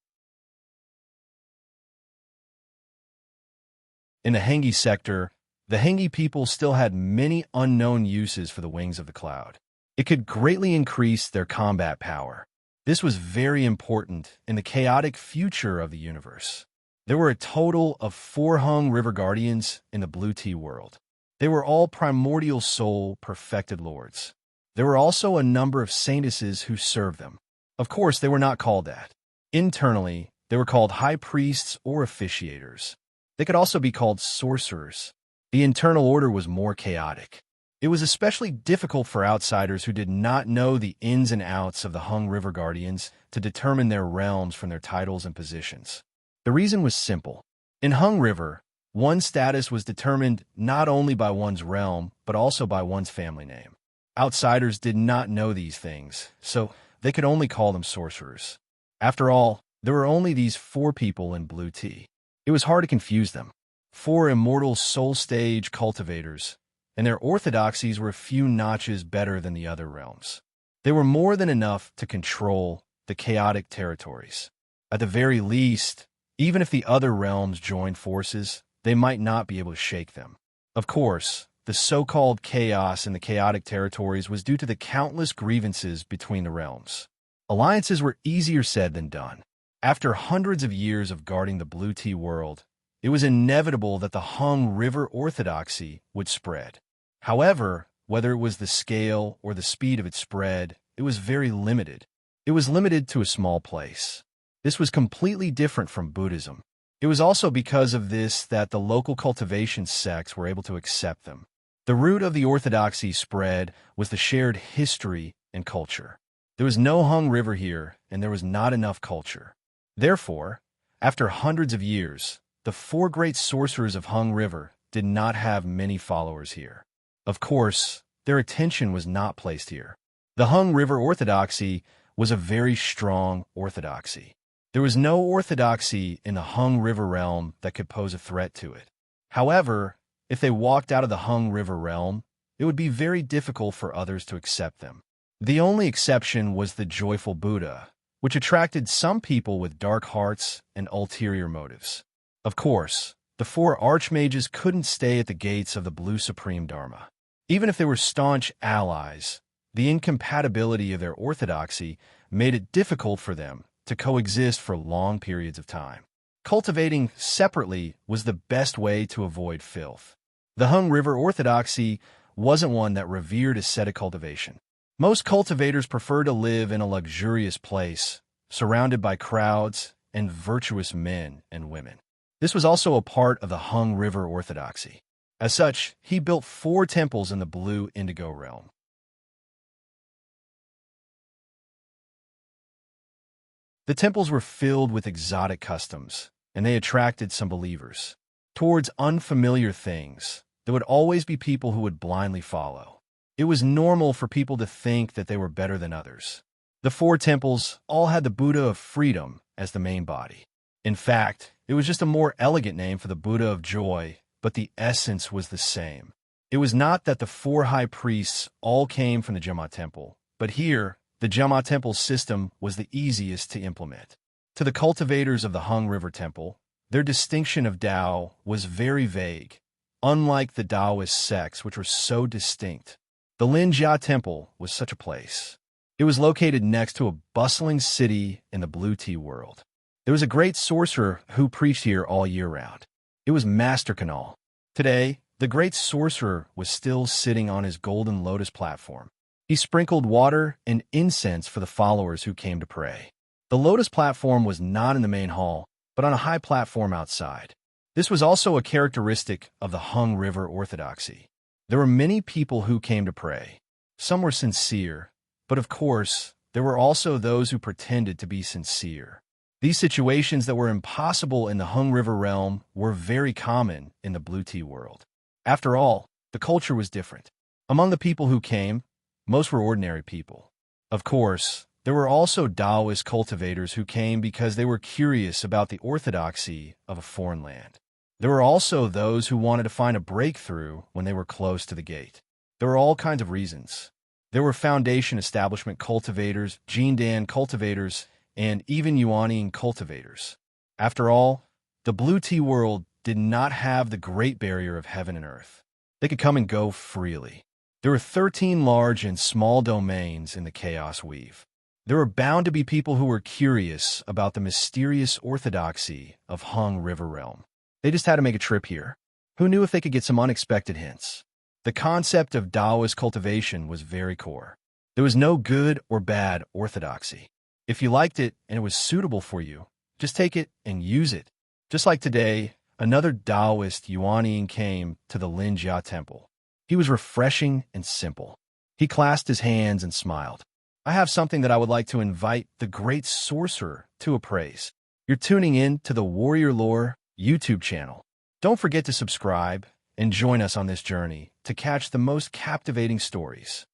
In the Hengi sector, the Hengi people still had many unknown uses for the wings of the cloud. It could greatly increase their combat power. This was very important in the chaotic future of the universe. There were a total of 4 Hung River Guardians in the Blue Tea world. They were all primordial soul perfected lords. There were also a number of saintesses who served them. Of course, they were not called that. Internally, they were called high priests or officiators. They could also be called sorcerers. The internal order was more chaotic. It was especially difficult for outsiders who did not know the ins and outs of the Hung River Guardians to determine their realms from their titles and positions. The reason was simple. In Hung River, one's status was determined not only by one's realm, but also by one's family name. Outsiders did not know these things, so they could only call them sorcerers. After all, there were only these 4 people in Blue Tea. It was hard to confuse them. 4 immortal soul stage cultivators, and their orthodoxies were a few notches better than the other realms. They were more than enough to control the chaotic territories. At the very least, even if the other realms joined forces, they might not be able to shake them. Of course, the so-called chaos in the chaotic territories was due to the countless grievances between the realms. Alliances were easier said than done. After hundreds of years of guarding the Blue Tea world, it was inevitable that the Hung River orthodoxy would spread. However, whether it was the scale or the speed of its spread, it was very limited. It was limited to a small place. This was completely different from Buddhism. It was also because of this that the local cultivation sects were able to accept them. The root of the orthodoxy spread was the shared history and culture. There was no Hung River here, and there was not enough culture. Therefore, after hundreds of years, the 4 great sorcerers of Hung River did not have many followers here. Of course, their attention was not placed here. The Hung River orthodoxy was a very strong orthodoxy. There was no orthodoxy in the Hung River realm that could pose a threat to it. However, if they walked out of the Hung River realm, it would be very difficult for others to accept them. The only exception was the joyful Buddha, which attracted some people with dark hearts and ulterior motives. Of course, the 4 archmages couldn't stay at the gates of the Blue Supreme Dharma. Even if they were staunch allies, the incompatibility of their orthodoxy made it difficult for them to coexist for long periods of time. Cultivating separately was the best way to avoid filth. The Hung River orthodoxy wasn't one that revered ascetic cultivation. Most cultivators prefer to live in a luxurious place, surrounded by crowds and virtuous men and women. This was also a part of the Hung River orthodoxy. As such, he built 4 temples in the Blue Indigo realm. The temples were filled with exotic customs, and they attracted some believers. Towards unfamiliar things, there would always be people who would blindly follow. It was normal for people to think that they were better than others. The 4 temples all had the Buddha of freedom as the main body. In fact, it was just a more elegant name for the Buddha of joy, but the essence was the same. It was not that the 4 high priests all came from the Jama temple, but here, the Jama temple system was the easiest to implement. To the cultivators of the Hung River temple, their distinction of Tao was very vague, unlike the Taoist sects which were so distinct. The Linjia temple was such a place. It was located next to a bustling city in the Blue Tea world. There was a great sorcerer who preached here all year round. It was Master Canal. Today, the great sorcerer was still sitting on his golden lotus platform. He sprinkled water and incense for the followers who came to pray. The lotus platform was not in the main hall, but on a high platform outside. This was also a characteristic of the Hung River orthodoxy. There were many people who came to pray. Some were sincere, but of course, there were also those who pretended to be sincere. These situations that were impossible in the Hung River realm were very common in the Blue Tea world. After all, the culture was different. Among the people who came, Most were ordinary people. Of course, there were also Taoist cultivators who came because they were curious about the orthodoxy of a foreign land. There were also those who wanted to find a breakthrough when they were close to the gate. There were all kinds of reasons. There were foundation establishment cultivators, Jindan cultivators, and even Yuanian cultivators. After all, the blue tea world did not have the great barrier of heaven and earth. They could come and go freely. There were 13 large and small domains in the chaos weave. There were bound to be people who were curious about the mysterious orthodoxy of Hung River Realm. They just had to make a trip here. Who knew if they could get some unexpected hints? The concept of Taoist cultivation was very core. There was no good or bad orthodoxy. If you liked it and it was suitable for you, just take it and use it. Just like today, another Taoist Yuanian came to the Linjia temple. He was refreshing and simple. He clasped his hands and smiled. I have something that I would like to invite the great sorcerer to appraise. You're tuning in to the Warrior Lore YouTube channel. Don't forget to subscribe and join us on this journey to catch the most captivating stories.